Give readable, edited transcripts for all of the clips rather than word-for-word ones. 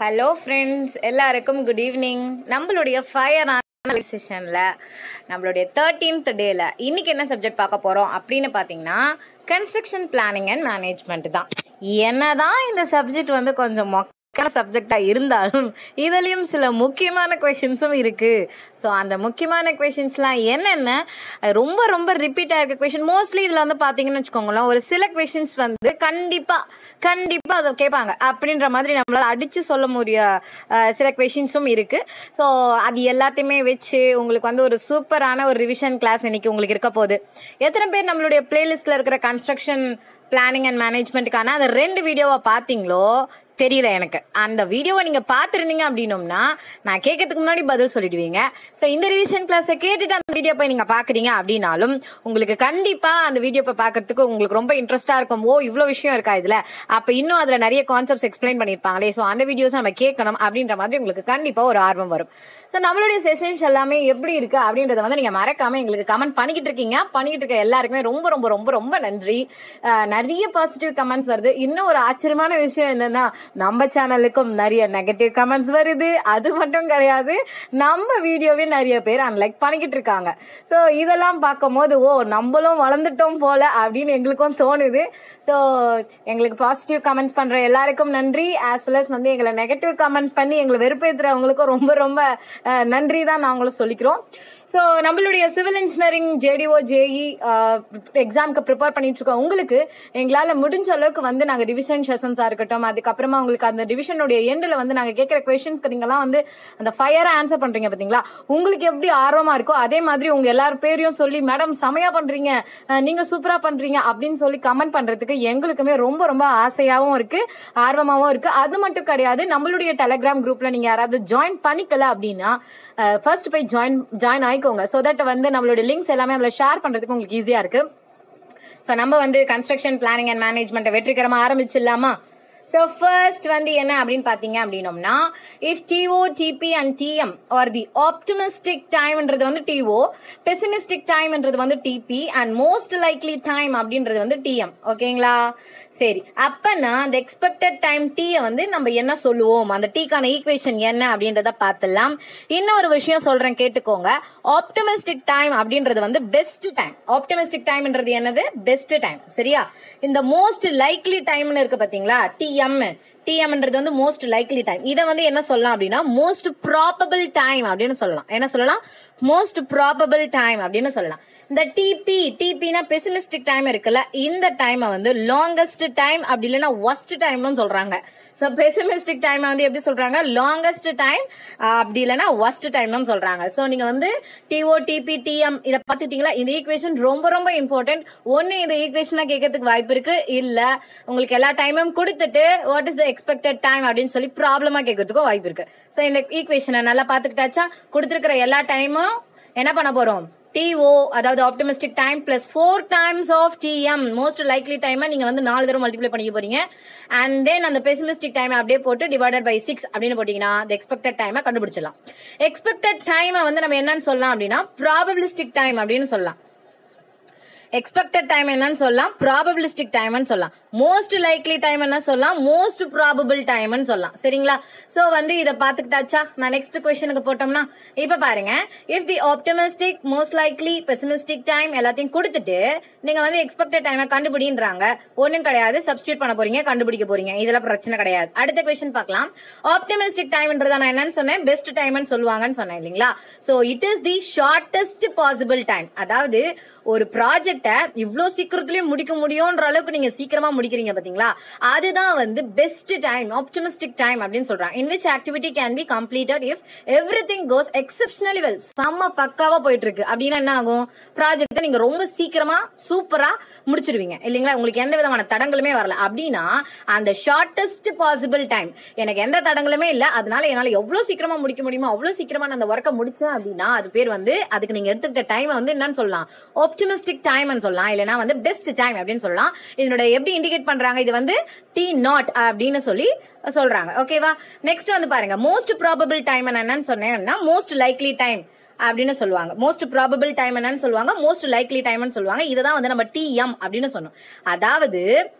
Hello friends, எல்லாருக்கும் good evening. நம்மளுடைய fire செஷனில் நம்மளுடைய 13th டேல இன்னைக்கு என்ன சப்ஜெக்ட் பார்க்க போகிறோம் அப்படின்னு பார்த்தீங்கன்னா கன்ஸ்ட்ரக்ஷன் பிளானிங் அண்ட் மேனேஜ்மெண்ட் தான். என்னதான் இந்த சப்ஜெக்ட் வந்து கொஞ்சம் சப்ஜெக்டாக இருந்தாலும் இதுலேயும் சில முக்கியமான கொஷின்ஸும் இருக்குது. ஸோ அந்த முக்கியமான கொஷின்ஸ்லாம் என்னென்ன ரொம்ப ரொம்ப ரிப்பீட்டாக இருக்க கொஷின் மோஸ்ட்லி இதில் வந்து பார்த்தீங்கன்னு வச்சுக்கோங்களேன், ஒரு சில கொஷின்ஸ் வந்து கண்டிப்பாக அதை கேட்பாங்க அப்படின்ற மாதிரி நம்மளால் அடித்து சொல்ல முடிய சில கொஷின்ஸும் இருக்குது. ஸோ அது எல்லாத்தையுமே வச்சு உங்களுக்கு வந்து ஒரு சூப்பரான ஒரு ரிவிஷன் கிளாஸ் இன்னைக்கு உங்களுக்கு இருக்க போகுது. எத்தனை பேர் நம்மளுடைய பிளேலிஸ்ட்டில் இருக்கிற கன்ஸ்ட்ரக்ஷன் பிளானிங் அண்ட் மேனேஜ்மெண்ட்டுக்கான அந்த 2 வீடியோவை பார்த்தீங்களோ தெரியல எனக்கு. அந்த வீடியோவை நீங்கள் பார்த்துருந்தீங்க அப்படின்னோம்னா நான் கேட்கறதுக்கு முன்னாடி பதில் சொல்லிடுவீங்க. ஸோ இந்த ரிவிஷன் கிளாஸை கேட்டுட்டு அந்த வீடியோ போய் நீங்கள் பார்க்குறீங்க அப்படின்னாலும் உங்களுக்கு கண்டிப்பாக அந்த வீடியோ போய் பார்க்கறதுக்கு உங்களுக்கு ரொம்ப இன்ட்ரெஸ்ட்டாக இருக்கும். ஓ, இவ்வளோ விஷயம் இருக்கா இதில், அப்போ இன்னும் அதில் நிறைய கான்செப்ட்ஸ் எக்ஸ்பிளைன் பண்ணியிருப்பாங்களே, ஸோ அந்த வீடியோஸ் நம்ம கேட்கணும் அப்படின்ற மாதிரி உங்களுக்கு கண்டிப்பாக ஒரு ஆர்வம் வரும். ஸோ நம்மளுடைய செஷன்ஸ் எல்லாமே எப்படி இருக்குது அப்படின்றத வந்து நீங்கள் மறக்காமல் எங்களுக்கு கமெண்ட் பண்ணிக்கிட்டு இருக்க எல்லாருக்குமே ரொம்ப ரொம்ப ரொம்ப ரொம்ப நன்றி. நிறைய பாசிட்டிவ் கமெண்ட்ஸ் வருது. இன்னும் ஒரு ஆச்சரியமான விஷயம் என்னன்னா, நம்ம சேனலுக்கும் நிறைய நெகட்டிவ் கமெண்ட்ஸ் வருது. அது மட்டும் கிடையாது, நம்ம வீடியோவே நிறைய பேர் அன்லைக் பண்ணிக்கிட்டு இருக்காங்க. ஸோ இதெல்லாம் பார்க்கும்போது ஓ, நம்மளும் வளர்ந்துட்டோம் போல அப்படின்னு எங்களுக்கும் தோணுது. ஸோ எங்களுக்கு பாசிட்டிவ் கமெண்ட்ஸ் பண்ணுற எல்லாருக்கும் நன்றி. ஆஸ் வெல் அஸ் வந்து எங்களை நெகட்டிவ் கமெண்ட் பண்ணி எங்களை வெறுப்பேற்றுறவங்களுக்கும் ரொம்ப ரொம்ப நன்றி தான் நாங்களும் சொல்லிக்கிறோம். ஸோ நம்மளுடைய சிவில் இன்ஜினியரிங் ஜேடிஓ ஜேஇ எக்ஸாமுக்கு ப்ரிப்பேர் பண்ணிட்டு இருக்கோம். உங்களுக்கு எங்களால் முடிஞ்ச அளவுக்கு வந்து நாங்கள் டிவிஷன் செஷன்ஸாக இருக்கட்டும், அதுக்கப்புறமா உங்களுக்கு அந்த டிவிஷனுடைய எண்டில் வந்து நாங்கள் கேட்குற கொஷின்ஸ்க்கு நீங்களாம் வந்து அந்த ஃபயராக ஆன்சர் பண்ணுறீங்க பார்த்தீங்களா, உங்களுக்கு எப்படி ஆர்வமாக இருக்கோ அதே மாதிரி உங்கள் எல்லாரும் பேரையும் சொல்லி மேடம் செமையாக பண்ணுறீங்க, நீங்கள் சூப்பராக பண்ணுறீங்க அப்படின்னு சொல்லி கமெண்ட் பண்ணுறதுக்கு எங்களுக்குமே ரொம்ப ரொம்ப ஆசையாகவும் இருக்குது, ஆர்வமாகவும் இருக்குது. அது மட்டும் கிடையாது, நம்மளுடைய டெலிகிராம் குரூப்பில் நீங்கள் யாராவது ஜாயின் பண்ணிக்கல அப்படின்னா ஃபர்ஸ்ட் போய் ஜாயின் ஆயிக்கோங்க. ஸோ தட் வந்து நம்மளோட லிங்க்ஸ் எல்லாமே அதில் ஷேர் பண்ணுறதுக்கு உங்களுக்கு ஈஸியாக இருக்குது. ஸோ நம்ம வந்து கன்ஸ்ட்ரக்ஷன் பிளானிங் அண்ட் மேனேஜ்மெண்ட்டை வெற்றிகரமாக ஆரம்பிச்சிடலாமா? ஸோ ஃபர்ஸ்ட் வந்து என்ன அப்படின்னு பார்த்தீங்க அப்படின்னோம்னா, if TO TP and TM are the optimistic டைம்ன்றது வந்து டிஓ, பெசிமிஸ்டிக் டைம்ன்றது வந்து TP and most likely time அப்படின்றது வந்து டிஎம். ஓகேங்களா? சரி, அப்பனா அந்த எக்ஸ்பெக்டட் டைம் டீயை வந்து நம்ம என்ன சொல்லுவோம், அந்த டீக்கான ஈக்குவேஷன் என்ன அப்படின்றத பார்த்துடலாம். இன்னொரு விஷயம் சொல்றேன் கேட்டுக்கோங்க. ஆப்டிமிஸ்டிக் டைம் அப்படின்றது வந்து பெஸ்ட் டைம். ஆப்டிமிஸ்டிக் டைம்ன்றது என்னது? Best time. சரியா? இந்த மோஸ்ட் லைக்லி டைம்னு இருக்கு பாத்தீங்களா, டிஎம்ன்றது வந்து மோஸ்ட் லைக்லி டைம். இதை வந்து என்ன சொல்லலாம் அப்படின்னா மோஸ்ட் ப்ராபபிள் டைம் அப்படின்னு சொல்லலாம். என்ன சொல்லலாம்? மோஸ்ட் ப்ராபபிள் டைம் அப்படின்னு சொல்லலாம். இந்த டிபினா பெசிமிஸ்டிக் டைம் இருக்குல்ல, இந்த டைமை வந்து லாங்கஸ்ட் டைம் அப்படி இல்லைன்னா ஒஸ்ட் டைம்னு சொல்றாங்க. ஸோ பெசிமிஸ்டிக் டைமை வந்து எப்படி சொல்றாங்க? லாங்கஸ்ட் டைம் அப்படி இல்லைன்னா ஒஸ்ட் டைம்னு சொல்றாங்க. ஸோ நீங்க வந்து டிஓ டிபி டிஎம் இதை பார்த்துட்டீங்களா, இந்த ஈக்குவேஷன் ரொம்ப ரொம்ப இம்பார்ட்டன்ட். ஒன்று இந்த ஈக்குவேஷன்லாம் கேட்கறதுக்கு வாய்ப்பு இருக்கு, இல்ல உங்களுக்கு எல்லா டைமும் கொடுத்துட்டு what is the expected time அப்படின்னு சொல்லி ப்ராப்ளமா கேட்கறதுக்கும் வாய்ப்பு இருக்கு. ஸோ இந்த ஈக்குவேஷனை நல்லா பார்த்துக்கிட்டாச்சா, கொடுத்துருக்கிற எல்லா டைமும் என்ன பண்ண போறோம்? டிஓ அதாவது optimistic time plus 4 times of TM most likely டைமை நீங்க வந்து 4 தடவை மல்டிப்ளை பண்ணிக்க போறீங்க. அண்ட் தென் அந்த பெசிமிஸ்டிக் டைமை அப்படியே போட்டு டிவைடட் பை 6 அப்படின்னு போட்டீங்கன்னா அந்த எக்ஸ்பெக்டட் டைமை கண்டுபிடிச்சிடலாம். எக்ஸ்பெக்டட் டைமை வந்து நம்ம என்னன்னு சொல்லலாம் அப்படின்னா ப்ராபபிலிஸ்டிக் டைம் அப்படின்னு சொல்லலாம். எக்ஸ்பெக்டட் டைம் என்னன்னு சொல்லலாம்? ப்ராபபிலிஸ்டிக் டைம்னு சொல்லலாம். மோஸ்ட் லைக்லி டைம் என்ன சொல்லலாம்? மோஸ்ட் ப்ராபபிள் டைம்னு சொல்லலாம். சரிங்களா? சோ வந்து இதை பார்த்துக்கிட்டாச்சா, நான் நெக்ஸ்ட் கொஸ்டினுக்கு போட்டோம்னா இப்ப பாருங்க, if the optimistic most likely பெசிமிஸ்டிக் time எல்லாத்தையும் கொடுத்துட்டு நீங்க வந்து எக்ஸ்பெக்டட் டைமை கண்டுபிடின்றாங்க. ஒன்னும் கிடையாது, சப்ஸ்டியூட் பண்ண போறீங்க, கண்டுபிடிக்க போறீங்க, இதெல்லாம் பிரச்சனை கிடையாது. அடுத்த கொஸ்டின் பார்க்கலாம். ஆப்டிமிஸ்டிக் டைம்ன்றத நான் என்னன்னு சொன்னேன்? பெஸ்ட் டைம்னு சொல்லுவாங்கன்னு சொன்னேன் இல்லைங்களா? So it is the shortest possible time. அதாவது ஒரு ப்ராஜெக்ட இவ்வளோ சீக்கிரத்திலயும் முடிக்க முடியும்ன்ற அளவுக்கு நீங்க சீக்கிரமா முடிக்கிறீங்க பாத்தீங்களா, அதுதான் வந்து பெஸ்ட் டைம், ஆப்டிமிஸ்டிக் டைம் அப்படின்னு சொல்றாங்க. In which activity can be completed if everything goes exceptionally well. செம்ம பக்காவா போயிட்டு இருக்கு அப்படின்னா என்ன ஆகும்? ப்ராஜெக்ட நீங்க ரொம்ப சீக்கிரமா சூப்பரா முடிச்சிருவீங்க இல்லைங்களா, உங்களுக்கு எந்த விதமான தடங்களுமே வரல அப்படின்னா அந்த ஷார்டஸ்ட் பாசிபிள் டைம், எனக்கு எந்த தடங்களுமே இல்லை, அதனால என்னால எவ்வளவு சீக்கிரமா முடிக்க முடியுமோ அவ்வளவு சீக்கிரமா நான் அந்த ஒர்க்கை முடிச்சேன் அப்படின்னா அது பேர் வந்து, அதுக்கு நீங்க எடுத்துக்கிட்ட டைமை வந்து என்னன்னு சொல்லலாம்? ஆப்டிமிஸ்டிக் டைம் சொல்லலாம், இல்லனா வந்து பெஸ்ட் டைம் அப்படின்னு சொல்லலாம். இதனோட எப்படி இண்டிகேட் பண்றாங்க? இது வந்து T0 அப்படின்னு சொல்லி சொல்றாங்க. ஓகேவா? நெக்ஸ்ட் வந்து பாருங்க, மோஸ்ட் ப்ராபபிள் டைம் என்னன்னு சொன்னேன்னா மோஸ்ட் லைக்லி டைம் அப்படின்னு சொல்லுவாங்க. மோஸ்ட் ப்ராபபிள் டைம் என்னன்னு சொல்லுவாங்க? மோஸ்ட் லைக்லி டைம்னு சொல்லுவாங்க. இதுதான் வந்து நம்ம டிஎம் அப்படின்னு சொன்னோம். அதாவது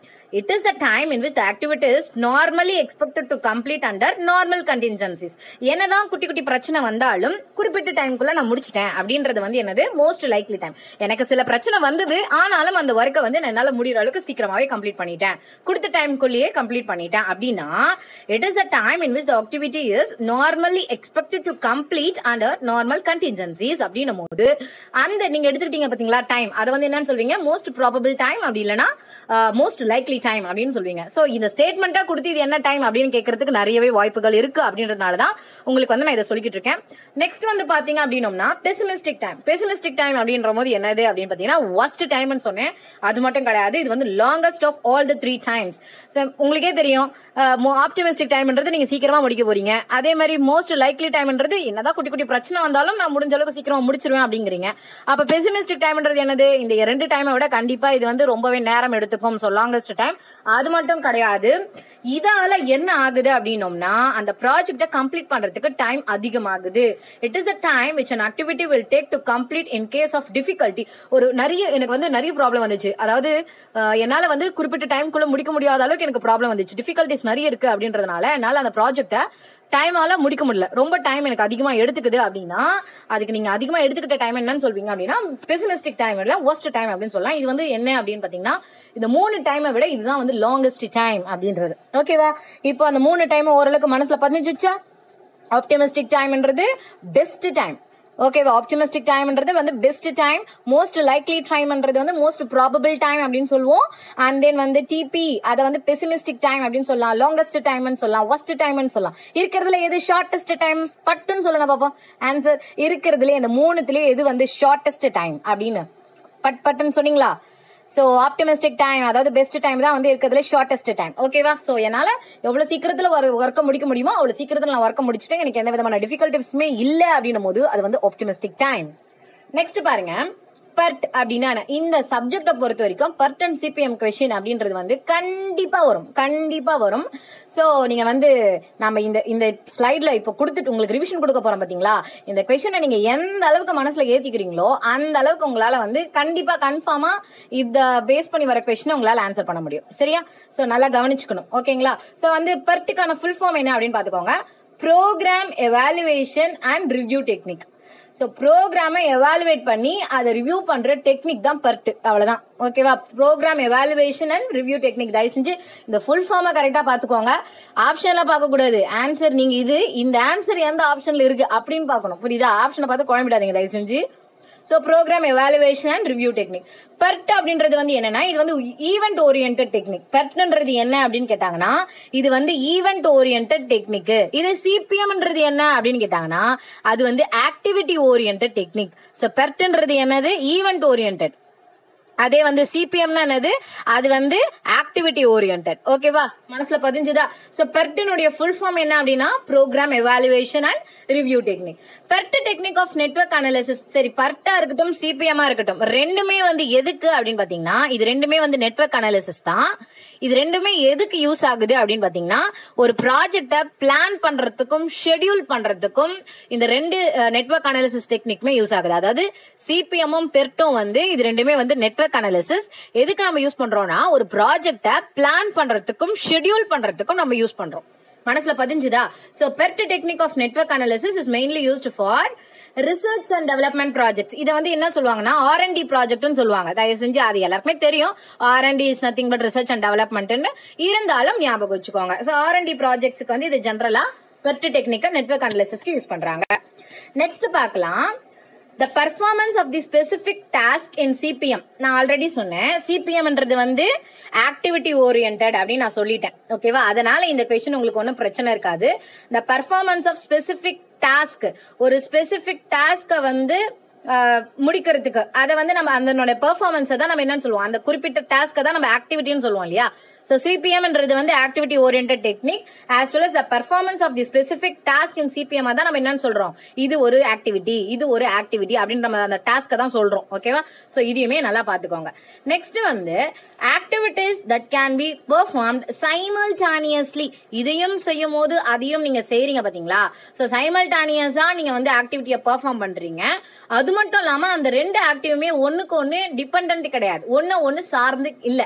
It is the time in which the activity is normally expected to complete under normal contingencies. என்னதான் குட்டி குட்டி பிரச்சனை வந்தாலும் குறிப்பிட்ட டைம்க்குள்ள நான் முடிச்சிட்டேன் அப்படின்றது வந்து என்னது மோஸ்ட் லைக்லி டைம். எனக்கு சில பிரச்சனை வந்தது, ஆனாலும் அந்த ஒர்க்கை வந்து என்னால முடிகிற அளவுக்கு சீக்கிரமாவே கம்ப்ளீட் பண்ணிட்டேன், கொடுத்த டைம்குள்ளேயே கம்ப்ளீட் பண்ணிட்டேன் அப்படின்னா it is the time in which the activity is normally expected to complete under normal contingencies அப்படின்னும் போது அந்த நீங்க எடுத்துக்கிட்டீங்க பாத்தீங்களா டைம், அதை வந்து என்னன்னு சொல்வீங்க மோஸ்ட் ப்ராபபிள் டைம் அப்படி இல்லைன்னா மோஸ்ட் லைக்லி டைம் அப்படின்னு சொல்வீங்க. ஸோ இந்த ஸ்டேட்மெண்ட்டா கொடுத்து இது என்ன டைம் அப்படின்னு கேட்கறதுக்கு நிறையவே வாய்ப்புகள் இருக்கு அப்படின்றதுனால தான் உங்களுக்கு வந்து நான் இதை சொல்லிக்கிட்டு இருக்கேன். நெக்ஸ்ட் வந்து பாத்தீங்க அப்படின்னோம்னா பெசிமிஸ்டிக் டைம். பெசிமிஸ்டிக் டைம் அப்படின்ற போது என்னது அப்படின்னு பாத்தீங்கன்னா worst டைம்னு சொன்னேன், அது மட்டும் கிடையாது, இது வந்து longest of all the 3 times. உங்களுக்கே தெரியும் ஆப்டிமிஸ்டிக் டைம்ன்றது நீங்க சீக்கிரமா முடிக்க போறீங்க, அதே மாதிரி மோஸ்ட் லைக்லி டைம்ன்றது என்னதான் குட்டி குட்டி பிரச்சனை வந்தாலும் நான் முடிஞ்ச அளவுக்கு சீக்கிரமா முடிச்சிருவேன் அப்படிங்கிறீங்க. அப்ப பெசிமிஸ்டிக் டைம்ன்றது என்னது, இந்த 2 டைமை விட கண்டிப்பா இது வந்து ரொம்பவே நேரம் எடுத்துக்கும், ஸோ லாங்கஸ்ட் டைம். அது மட்டும் கிடையாது, இதால என்ன ஆகுது அப்படின்னோம்னா அந்த ப்ராஜெக்டை கம்ப்ளீட் பண்றதுக்கு டைம் அதிகமாகுது. It is the time which an activity will take to complete in case of difficulty. எனக்கு வந்து நிறைய ப்ராப்ளம் வந்துச்சு, அதாவது என்னால வந்து குறிப்பிட்ட டைம்குள்ள முடிக்க முடியாத அளவுக்கு எனக்கு ப்ராப்ளம் வந்துச்சு, டிஃபிகல்டிஸ் நிறைய இருக்கு அப்படின்றதுனால என்னால அந்த ப்ராஜெக்டை டைமால முடிக்க முடியல, ரொம்ப டைம் எனக்கு அதிகமா எடுத்துக்குது அப்படின்னா அதுக்கு நீங்க அதிகமா எடுத்துக்கிட்ட டைம் என்னன்னு சொல்வீங்க அப்படின்னா பெசிமிஸ்டிக் டைம் இல்ல worst டைம் அப்படின்னு சொல்லலாம். இது வந்து என்ன அப்படின்னு பாத்தீங்கன்னா இந்த 3 டைமை விட இதுதான் வந்து லாங்கஸ்ட் டைம் அப்படின்றது. ஓகேவா, இப்போ அந்த 3 டைம் ஓரளவுக்கு மனசுல பதிஞ்சுச்சா? ஆப்டிமிஸ்டிக் டைம்ன்றது பெஸ்ட் டைம். ஓகேவா, ஆப்டிமிஸ்டிக் டைம்ன்றது வந்து பெஸ்ட் டைம், மோஸ்ட் லைக்லி டைம்ன்றது வந்து மோஸ்ட் ப்ராபபிள் டைம் அப்படின்னு சொல்லுவோம். அண்ட் தென் வந்து டிபி அதை வந்து பெசிமிஸ்டிக் டைம் அப்படின்னு சொல்லலாம், லாங்கஸ்ட் டைம்னு சொல்லலாம், worst டைம்னு சொல்லலாம். இருக்கிறதுல எது ஷார்டஸ்ட் டைம் பட்டுன்னு சொல்லுங்க பாப்போம். ஆன்சர் இருக்கிறதுல இந்த 3த்துலயே எது வந்து ஷார்டஸ்ட் டைம் அப்படின்னு பட்டுன்னு சொன்னீங்களா? ஸோ ஆப்டிமிஸ்டிக் டைம் அதாவது பெஸ்ட் டைம் தான் வந்து இருக்கிறதுல ஷார்டஸ்ட் டைம். ஓகேவா, ஸோ என்னால் எவ்வளோ சீக்கிரத்தில் ஒரு ஒர்க்கை முடிக்க முடியுமோ அவ்வளோ சீக்கிரத்தில் நான் ஒர்க்கை முடிச்சுட்டு எனக்கு எந்த விதமான டிஃபிகல்ட்டிஸுமே இல்லை அப்படின்னும் போது அது வந்து ஆப்டிமிஸ்டிக் டைம். நெக்ஸ்ட் பாருங்க, பர்ட் அப்படின்னா இந்த சப்ஜெக்டை பொறுத்த வரைக்கும் பர்ட் அண்ட் சிபிஎம் கொஸ்டின் அப்படின்றது வந்து கண்டிப்பா வரும். ஸோ நீங்க வந்து நம்ம இந்த ஸ்லைட்ல இப்போ கொடுத்துட்டு உங்களுக்கு ரிவிஷன் கொடுக்க போறோம் பாத்தீங்களா, இந்த கொஸ்டினை நீங்க எந்த அளவுக்கு மனசுல ஏத்திக்கிறீங்களோ அந்த அளவுக்கு உங்களால வந்து கண்டிப்பா கன்ஃபார்மா இத பேஸ் பண்ணி வர கொஸ்டினை உங்களால ஆன்சர் பண்ண முடியும். சரியா? ஸோ நல்லா கவனிச்சுக்கணும். ஓகேங்களா? ஸோ வந்து பர்ட்டுக்கான ஃபுல் ஃபார்ம் என்ன அப்படின்னு பாத்துக்கோங்க, program evaluation and review technique. So ப்ரோக்ராமை எவாலுவேட் பண்ணி அதை ரிவ்யூ பண்ற டெக்னிக் தான் பர்ட், அவ்வளவுதான். ஓகேவா, program evaluation and review technique. தயவு செஞ்சு இந்த ஃபுல் ஃபார்மை கரெக்டா பாத்துக்கோங்க, ஆப்ஷன்ல பார்க்க கூடாது. ஆன்சர் நீங்க இந்த ஆன்சர் எந்த ஆப்ஷன்ல இருக்கு அப்படின்னு பார்க்கணும், புரியுதா? ஆப்ஷனை பார்த்து குழம்பிடாதீங்க தயவு செஞ்சு. So program evaluation and review technique. PERT அப்படின்றது வந்து என்னன்னா இது வந்து ஈவெண்ட் ஓரியன்ட் டெக்னிக். பெர்ட்ன்றது என்ன அப்படின்னு கேட்டாங்கன்னா இது வந்து ஈவெண்ட் ஓரியன்ட் டெக்னிக். இது சிபிஎம்ன்றது என்ன அப்படின்னு கேட்டாங்கன்னா அது வந்து ஆக்டிவிட்டி ஓரியன்ட் டெக்னிக். ஸோ பெர்ட்ன்றது என்னது, ஈவெண்ட் ஓரியன்ட். அதே வந்து சிபிஎம்னா என்னது, அது வந்து ஆக்டிவிட்டி ஓரியன்ட். ஓகேவா, மனசுல பதிஞ்சுதா? சோ பெர்ட்டினுடைய ஃபுல் ஃபார்ம் என்ன அப்படின்னா program evaluation and review technique. PERT technique of network analysis. சரி, பர்ட்டா இருக்கட்டும் சிபிஎம்மா இருக்கட்டும், ரெண்டுமே வந்து எதுக்கு அப்படின்னு பாத்தீங்கன்னா இது ரெண்டுமே வந்து நெட்வொர்க் அனாலிசிஸ் தான். இது ரெண்டுமே எதுக்கு யூஸ் ஆகுது அப்படின்னு பாத்தீங்கன்னா ஒரு ப்ராஜெக்ட பிளான் பண்றதுக்கும் ஷெட்யூல் பண்றதுக்கும் இந்த ரெண்டு நெட்வொர்க் அனாலிசிஸ் டெக்னிக்குமே யூஸ் ஆகுது. அதாவது சிபிஎம்மும் பெர்ட்டும் வந்து இது ரெண்டுமே வந்து நெட்வொர்க் அனாலிசிஸ். எதுக்கு நம்ம யூஸ் பண்றோம்னா ஒரு ப்ராஜெக்ட பிளான் பண்றதுக்கும் ஷெட்யூல் பண்றதுக்கும் நம்ம யூஸ் பண்றோம். மனசுல பதிஞ்சுதா? So PERT technique of network analysis is mainly used for research and development projects. இதை வந்து என்ன சொல்லுவாங்கன்னா R&D ப்ராஜெக்ட்னு சொல்லுவாங்க. தயவு செஞ்சு அது எல்லாருக்குமே தெரியும், R&D is nothing but research and development. இருந்தாலும் ஞாபகம் வச்சுக்கோங்க. ஸோ R&D ப்ராஜெக்ட்ஸ்க்கு வந்து இது ஜென்ரலா பெர்ட் டெக்னிக்கை நெட்வொர்க் அனாலிசிஸ்க்கு யூஸ் பண்றாங்க. நெக்ஸ்ட் பார்க்கலாம், the performance of the specific task in CPM. நான் ஆல்ரெடி சொன்னேன் சிபிஎம்ன்றது வந்து ஆக்டிவிட்டி ஓரியன்ட் அப்படின்னு நான் சொல்லிட்டேன். ஓகேவா, அதனால இந்த கொஸ்டின் உங்களுக்கு ஒன்றும் பிரச்சனை இருக்காது. the performance of specific task, ஒரு ஸ்பெசிபிக் டாஸ்க வந்து முடிக்கிறதுக்கு அதை வந்து நம்ம அதனோட பெர்ஃபார்மன்ஸை தான் நம்ம என்னன்னு சொல்லுவோம், அந்த குறிப்பிட்ட டாஸ்க்கை தான் நம்ம ஆக்டிவிட்டின்னு சொல்லுவோம் இல்லையா. So CPMன்றது வந்து activity orient technique as well as the performance of the specific task in CPM தான் நம்ம என்னன்னு சொல்றோம், இது ஒரு ஆக்டிவிட்டி அப்படின்னு நம்ம அந்த டாஸ்க்கை தான் சொல்றோம். ஓகேவா, சோ இதையுமே நல்லா பாத்துக்கோங்க. நெக்ஸ்ட் வந்து activities that can be performed simultaneously. இதையும் செய்யும் போது அதையும் நீங்க செய்றீங்க பாத்தீங்களா. சோ சைமல்டானியஸா நீங்க வந்து ஆக்டிவிட்டியை பெர்ஃபார்ம் பண்றீங்க. அது மட்டும் இல்லாம அந்த ரெண்டு ஆக்டிவுமே ஒண்ணுக்கு ஒண்ணு டிபெண்டன்ட் கிடையாது, ஒன்னு சார்ந்து இல்ல.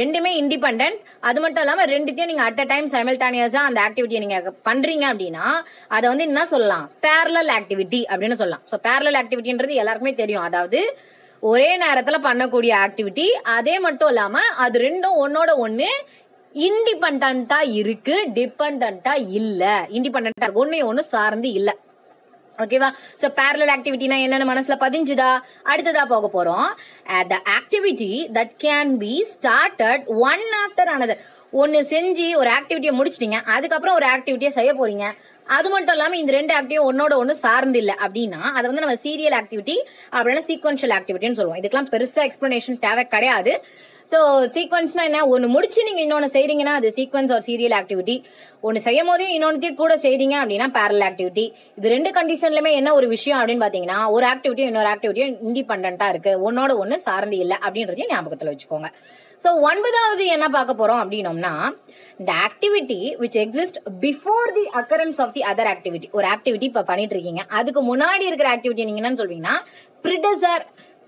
ரெண்டுமே இண்டிபெண்டன்ட். அது மட்டும் இல்லாமல் ரெண்டுத்தையும் நீங்கள் அட் அ டைம் சைமல்டானியஸாக அந்த ஆக்டிவிட்டியை நீங்கள் பண்ணுறீங்க அப்படின்னா அதை வந்து என்ன சொல்லலாம், பேரலல் ஆக்டிவிட்டி அப்படின்னு சொல்லலாம். ஸோ பேரலல் ஆக்டிவிட்டின்றது எல்லாருக்குமே தெரியும், அதாவது ஒரே நேரத்தில் பண்ணக்கூடிய ஆக்டிவிட்டி. அதே மட்டும் இல்லாமல் அது ரெண்டும் ஒன்னோட ஒன்று இண்டிபெண்டா இருக்கு, டிபெண்டா இல்ல. இண்டிபெண்டா ஒன்னு ஒன்னு சார்ந்து இல்ல. ஓகேவா? சோ parallel ஆக்டிவிட்டினா என்னன்னு மனசுல பதிஞ்சுதா? அடுத்ததா போக போறோம். the activity that can be started one after another. ஒன்னு செஞ்சு ஒரு ஆக்டிவிட்டியை முடிச்சிட்டீங்க, அதுக்கப்புறம் ஒரு ஆக்டிவிட்டியை செய்ய போறீங்க. அது மட்டும் இல்லாம இந்த ரெண்டு ஆக்டிவிட்டி ஒன்னோட ஒன்னு சார்ந்து இல்லை அப்படின்னா அதை வந்து நம்ம சீரியல் ஆக்டிவிட்டி அப்படின்னா சீக்வென்ஷியல் ஆக்டிவிட்டின்னு சொல்லுவோம். இதுக்கெல்லாம் பெருசா எக்ஸ்பிளனேஷன் தேவை கிடையாது. ஸோ சீக்வன்ஸ்னா என்ன, ஒன்று முடிச்சு நீங்கள் இன்னொன்று செய்றீங்கன்னா அது சீக்வன்ஸ் ஒரு சீரியல் ஆக்டிவிட்டி. ஒன்று செய்யும் போதே இன்னொன்னுத்தையும் கூட செய்றீங்க அப்படின்னா பேரல் ஆக்டிவிட்டி. இது ரெண்டு கண்டிஷன்லுமே என்ன ஒரு விஷயம் அப்படின்னு பார்த்தீங்கன்னா, ஒரு ஆக்டிவிட்டியும் இன்னொரு ஆக்டிவிட்டியும் இண்டிபெண்டா இருக்கு, ஒன்னோட ஒன்று சார்ந்து இல்லை அப்படின்றதையும் ஞாபகத்தில் வச்சுக்கோங்க. ஸோ 9வது என்ன பார்க்க போறோம் அப்படின்னோம்னா, இந்த activity which exist before the occurrence of the other activity. ஒரு ஆக்டிவிட்டி இப்போ பண்ணிட்டு இருக்கீங்க, அதுக்கு முன்னாடி இருக்கிற ஆக்டிவிட்டி நீங்க என்னன்னு சொல்வீங்கன்னா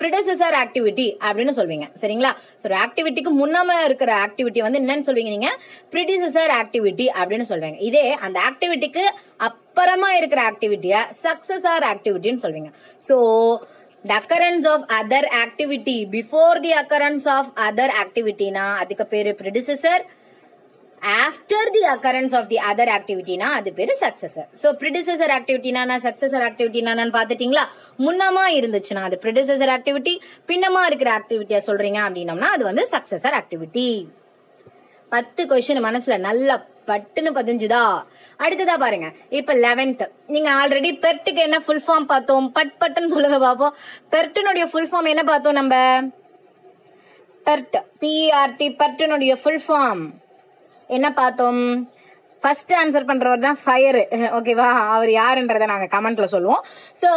ப்ரிடெசஸர் ஆக்டிவிட்டி அப்படின்னு சொல்வீங்க. சரிங்களா? ஸோ ஆக்டிவிட்டிக்கு முன்னாம இருக்கிற ஆக்டிவிட்டி வந்து என்னன்னு சொல்வீங்க நீங்க, ப்ரிடெசஸர் ஆக்டிவிட்டி அப்படின்னு சொல்வீங்க. இதே அந்த ஆக்டிவிட்டிக்கு அப்புறமா இருக்கிற ஆக்டிவிட்டியை சக்சஸர் ஆக்டிவிட்டின்னு சொல்வீங்க. So the occurrence of other activity before the occurrence of other activity na adukku peru predecessor, after the occurrence of the other activity na adu peru successor. So predecessor activity na successor activity na nan paathitingla, munnama irunduchuna adu predecessor activity, pinnama irukra activity சொல்றீங்க அப்படினோம்னா அது வந்து successor activity. 10 question மனசுல நல்லா பட்டுன்னு பதிஞ்சுதா? அடுத்ததா பாருங்க, இப்ப 11th நீங்க ஆல்ரெடி பெர்ட்டுக்கு என்ன ஃபுல் ஃபார்ம் பார்த்தோம், பட்டுன்னு சொல்லுங்க பாப்போம். பெர்ட்டுனுடைய ஃபுல் ஃபார்ம் என்ன பார்த்தோம் நம்ம? பெர்ட், PERT, பெர்ட்டுனுடைய ஃபுல் ஃபார்ம் என்ன பார்த்தோம்? ஃபர்ஸ்ட் ஆன்சர் பண்றவர் தான் ஃபயர். ஓகேவா? அவர் யாருன்றதை நாங்க கமெண்ட்ல சொல்லுவோம். ஸோ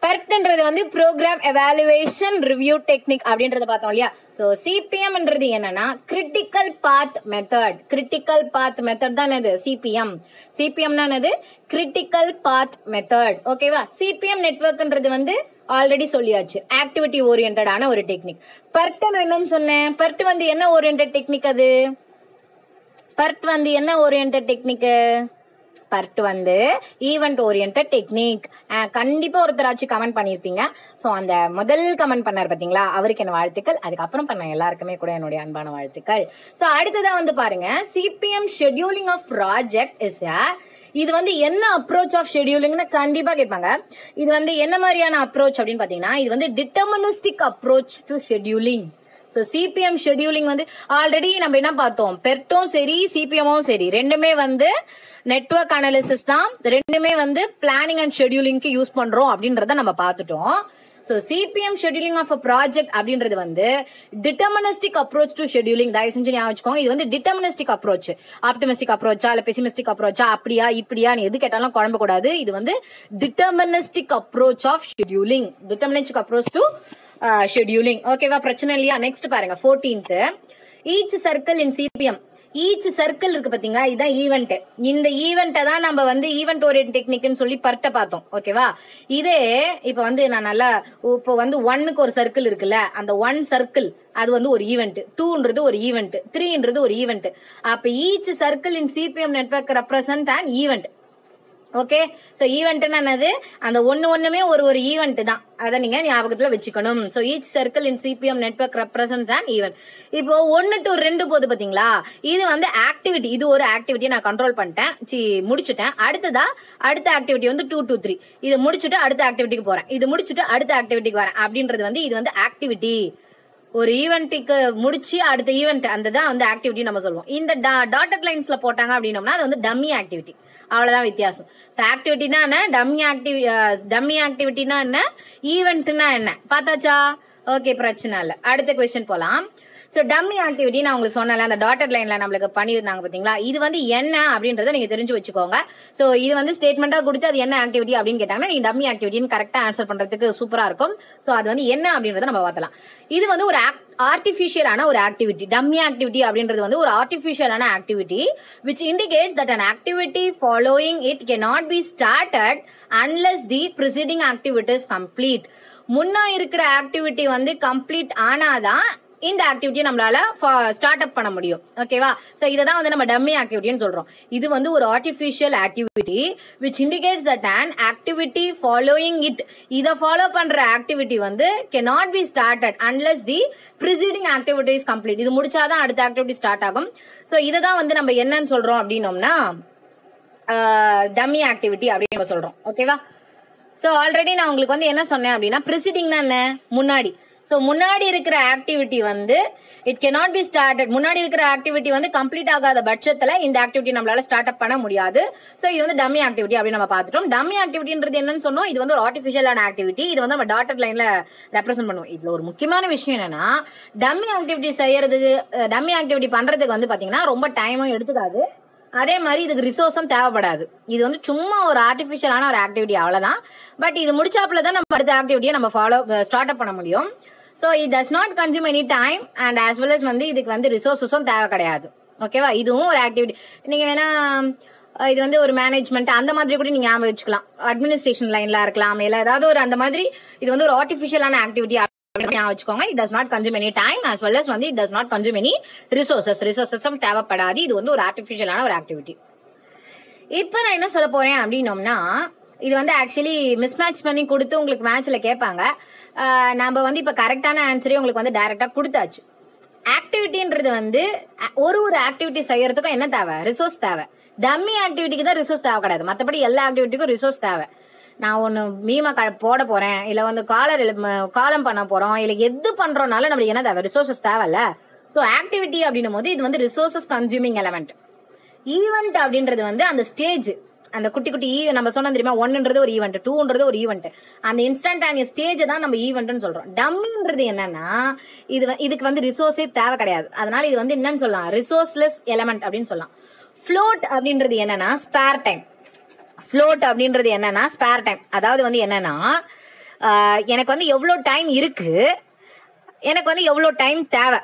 பெர்ட்ன்றது வந்து ப்ரோக்ராம் எவாலுவேஷன் ரிவ்யூ டெக்னிக் அப்படின்றத பார்த்தோம் இல்லையா? ஸோ சிபிஎம்ன்றது என்னன்னா critical path method. Critical path method தான் என்னது? சிபிஎம். சிபிஎம்னா என்னது? Critical path method. ஓகேவா? சிபிஎம் நெட்வொர்க்ன்றது வந்து ஆல்ரெடி சொல்லியாச்சு, ஆக்டிவிட்டி ஓரியன்டான ஒரு டெக்னிக். பெர்ட் என்னன்னு சொன்னேன்? பெர்ட் வந்து என்ன ஓரியன்ட் டெக்னிக்? அது பெர்ட் வந்து என்ன ஓரியன்ட் டெக்னிக்? பெர்ட் வந்து ஈவெண்ட் ஓரியன்ட் டெக்னிக். கண்டிப்பா ஒருத்தராச்சும் கமெண்ட் பண்ணிருப்பீங்க. ஸோ அந்த முதல் கமெண்ட் பண்ணார் பாத்தீங்களா, அவருக்கு என்ன வாழ்த்துக்கள். அதுக்கப்புறம் பண்ண எல்லாருக்குமே கூட என்னுடைய அன்பான வாழ்த்துக்கள். ஸோ அடுத்ததான் வந்து பாருங்க, CPM scheduling of project is இது வந்து என்ன அப்ரோச் ஆஃப் ஷெட்யூலிங்னு கண்டிப்பா கேட்பாங்க. இது வந்து என்ன மாதிரியான அப்ரோச் அப்படின்னு பாத்தீங்கன்னா, இது வந்து deterministic approach to scheduling. So CPM scheduling வந்து ஆல்ரெடி நம்ம என்ன பார்த்தோம், பெர்ட்டும் சரி சிபிஎம்மும் சரி ரெண்டுமே வந்து நெட்வொர்க் அனாலிசிஸ் தான், ரெண்டுமே வந்து பிளானிங் அண்ட் ஷெட்யூலிங்க்கு யூஸ் பண்றோம் அப்படின்றத நம்ம பார்த்துட்டோம். So CPM scheduling of a project அப்படின்றது வந்து டிட்டர்மினிஸ்டிக் அப்ரோச் டு ஷெட்யூலிங். தயவு செஞ்சு ஞாபகம் வச்சுக்கோங்க, இது வந்து டிட்டர்மினிஸ்டிக் அப்ரோச். ஆப்டிமிஸ்டிக் அப்ரோச்சா இல்ல பெசிமிஸ்டிக் அப்ரோச்சா, அப்படியா இப்படியா எது கேட்டாலும் குழம்ப கூடாது. இது வந்து deterministic approach of scheduling, deterministic approach to scheduling. ஓகேவா? பிரச்சனை இல்லையா? நெக்ஸ்ட் பாருங்க 14th, each circle in CPM. Each circle இருக்கு பாத்தீங்களா, இதுதான் ஈவெண்ட். இந்த ஈவெண்ட்டை தான் நம்ம வந்து ஈவெண்ட் ஓரியன்ட் டெக்னிக்னு சொல்லி பர்ட்ட பார்த்தோம். ஓகேவா? இதே இப்ப வந்து நான் நல்லா இப்போ வந்து 1க்கு ஒரு சர்க்கிள் இருக்குல்ல, அந்த 1 சர்க்கிள் அது வந்து ஒரு ஈவெண்ட், 2ன்றது ஒரு ஈவெண்ட், 3ன்றது ஒரு ஈவெண்ட். அப்ப each circle in CPM network represent and event. Okay? So ஈவெண்ட்னா என்னது? அந்த ஒண்ணுமே ஒரு ஈவெண்ட் தான், அதை நீங்க ஞாபகத்துல வச்சுக்கணும். So each circle in CPM network represents and event. இப்போ 1 to 2 போது பாத்தீங்களா, இது வந்து ஆக்டிவிட்டி. இது ஒரு ஆக்டிவிட்டி நான் கண்ட்ரோல் பண்ணிட்டேன், முடிச்சுட்டேன். அடுத்த ஆக்டிவிட்டி வந்து 2 to 3. இது முடிச்சுட்டு அடுத்த ஆக்டிவிட்டிக்கு போறேன், இது முடிச்சுட்டு அடுத்த ஆக்டிவிட்டிக்கு வரேன் அப்படின்றது வந்து இது வந்து ஆக்டிவிட்டி. ஒரு ஈவெண்ட்டுக்கு முடிச்சு அடுத்த ஈவெண்ட், அந்த தான் வந்து ஆக்டிவிட்டி நம்ம சொல்லுவோம். இந்த டாட்டட் லைன்ஸ்ல போட்டாங்க அப்படின்னோம்னா அது வந்து டம்மி ஆக்டிவிட்டி. அவ்வளவுதான் வித்தியாசம். ஆக்டிவிட்டினா என்ன, டம்மி ஆக்டிவிட்டினா என்ன, ஈவெண்ட்னா என்ன பார்த்தாச்சா? ஓகே, பிரச்சனை இல்லை. அடுத்த கொஸ்டின் போலாம். ஸோ டம்மி ஆக்டிவிட்டி நான் உங்களுக்கு சொன்னல, அந்த டாட்டட் லைன்ல நம்மளுக்கு பண்ணியிருந்தாங்க பாத்தீங்களா, இது வந்து என்ன அப்படின்றத நீங்க தெரிஞ்சு வச்சுக்கோங்க. ஸோ இது வந்து ஸ்டேட்மெண்டா கொடுத்து அது என்ன ஆக்டிவிட்டி அப்படின்னு கேட்டாங்கன்னா நீங்க டம்மி ஆக்டிவிட்டின்னு கரெக்டா ஆன்சர் பண்றதுக்கு சூப்பரா இருக்கும். ஸோ அது வந்து என்ன அப்படின்றத நம்ம பார்த்தலாம். இது வந்து ஒரு ஆர்டிஃபிஷியலான ஒரு ஆக்டிவிட்டி. டம்மி ஆக்டிவிட்டி அப்படின்றது வந்து ஒரு ஆர்டிஃபிஷியலான activity which indicates that an activity following it cannot be started unless the preceding activity is complete. முன்ன இருக்கிற ஆக்டிவிட்டி வந்து கம்ப்ளீட் ஆனாதான் இந்த ஆக்டிவிட்டியை நம்மளால ஸ்டார்ட் அப் பண்ண முடியும். ஓகேவா? ஸோ இதை தான் வந்து நம்ம டம்மி ஆக்டிவிட்டின்னு சொல்றோம். இது வந்து ஒரு artificial activity which indicates that an activity following it. இதை ஃபாலோ பண்ற ஆக்டிவிட்டி வந்து cannot be started unless the preceding activity is complete. இது முடிச்சாதான் அடுத்த ஆக்டிவிட்டி ஸ்டார்ட் ஆகும். ஸோ இதை தான் வந்து நம்ம என்னன்னு சொல்றோம் அப்படின்னோம்னா டம்மி ஆக்டிவிட்டி அப்படின்னு சொல்றோம். ஓகேவா? ஸோ ஆல்ரெடி நான் உங்களுக்கு வந்து என்ன சொன்னேன் அப்படின்னா ப்ரிசீடிங்னா என்ன, முன்னாடி. ஸோ முன்னாடி இருக்கிற ஆக்டிவிட்டி வந்து இட் கேனாட் பி ஸ்டார்டட். முன்னாடி இருக்கிற ஆக்டிவிட்டி வந்து கம்ப்ளீட் ஆகாத பட்சத்தில் இந்த ஆக்டிவிட்டி நம்மளால ஸ்டார்ட் அப் பண்ண முடியாது. ஸோ இது வந்து டம்மி ஆக்டிவிட்டி அப்படின்னு நம்ம பார்த்துட்டோம். டம்மி ஆக்டிவிட்டின்றது என்னன்னு சொன்னோம், இது வந்து ஒரு ஆர்டிஃபிஷியலான ஆக்டிவிட்டி. இது வந்து நம்ம டாட்டட் லைன்ல ரெப்ரசென்ட் பண்ணுவோம். இதுல ஒரு முக்கியமான விஷயம் என்னன்னா, டம்மி ஆக்டிவிட்டி செய்யறதுக்கு, டம்மி ஆக்டிவிட்டி பண்றதுக்கு வந்து பாத்தீங்கன்னா ரொம்ப டைமும் எடுத்துக்காது. அதே மாதிரி இதுக்கு ரிசோர்ஸும் தேவைப்படாது. இது வந்து சும்மா ஒரு ஆர்டிஃபிஷியலான ஒரு ஆக்டிவிட்டி, அவ்வளவுதான். பட் இது முடிச்சாப்புல தான் நம்ம அடுத்த ஆக்டிவிட்டியை நம்ம ஸ்டார்ட் அப் பண்ண முடியும். So it does not consume any time and as well as வந்து இதுக்கு வந்து ரிசோர்ஸஸும் தேவை கிடையாது. ஓகேவா? இதுவும் ஒரு ஆக்டிவிட்டி. நீங்க வேணா இது வந்து ஒரு மேனேஜ்மெண்ட் அந்த மாதிரி கூட நீங்க ஞாபகம் வச்சுக்கலாம். அட்மினிஸ்ட்ரேஷன் லைன்ல இருக்கலாம், இல்லை ஏதாவது ஒரு அந்த மாதிரி. இது வந்து ஒரு ஆர்டிஃபிஷியலான ஆக்டிவிட்டி வச்சுக்கோங்க. It does not consume any time as well as வந்து it does not consume any ரிசோர்ஸஸும் தேவைப்படாது. இது வந்து ஒரு ஆர்டிஃபிஷியலான ஒரு ஆக்டிவிட்டி. இப்போ நான் என்ன சொல்ல போறேன் அப்படின்னோம்னா, இது வந்து ஆக்சுவலி மிஸ்மேட்ச் பண்ணி கொடுத்து உங்களுக்கு மேட்ச்ல கேட்பாங்க. நம்ம வந்து இப்போ கரெக்டான ஆன்சரே உங்களுக்கு வந்து டைரக்டா கொடுத்தாச்சு. ஆக்டிவிட்டின்றது வந்து ஒரு ஆக்டிவிட்டி செய்யறதுக்கும் என்ன தேவை, ரிசோர்ஸ் தேவை. டம்மி ஆக்டிவிட்டிக்கு தான் ரிசோர்ஸ் தேவை கிடையாது. மற்றபடி எல்லா ஆக்டிவிட்டிக்கும் ரிசோர்ஸ் தேவை. நான் ஒன்று மீமா போட போறேன், இல்லை வந்து காலம் பண்ண போறோம், இல்லை எது பண்றோம்னால நம்மளுக்கு என்ன தேவை, ரிசோர்சஸ் தேவைல்ல. ஸோ ஆக்டிவிட்டி அப்படின்னும் போது இது வந்து ரிசோர்சஸ் கன்சியூமிங் எலமெண்ட். ஈவெண்ட் அப்படின்றது வந்து அந்த ஸ்டேஜ், அந்த குட்டி குட்டி நம்ம சொன்னோம் தெரியுமா, 1ன்றது ஒரு ஈவெண்ட், 2ன்றது ஒரு ஈவெண்ட். அந்த இன்ஸ்டன்டானியஸ் ஸ்டேஜ் தான் நம்ம ஈவெண்ட்னு சொல்றோம். டம்மின்றது என்னன்னா, இதுக்கு வந்து ரிசோர்ஸே தேவை கிடையாது. அதனால இது வந்து என்னன்னு சொல்லலாம், ரிசோர்ஸ்லெஸ் எலமெண்ட் அப்படின்னு சொல்லலாம். ஃப்ளோட் அப்படின்றது என்னன்னா ஸ்பேர் டைம். ஃப்ளோட் அப்படின்றது என்னன்னா ஸ்பேர் டைம். அதாவது வந்து என்னன்னா, எனக்கு வந்து எவ்வளோ டைம் இருக்கு, எனக்கு வந்து எவ்வளோ டைம் தேவை.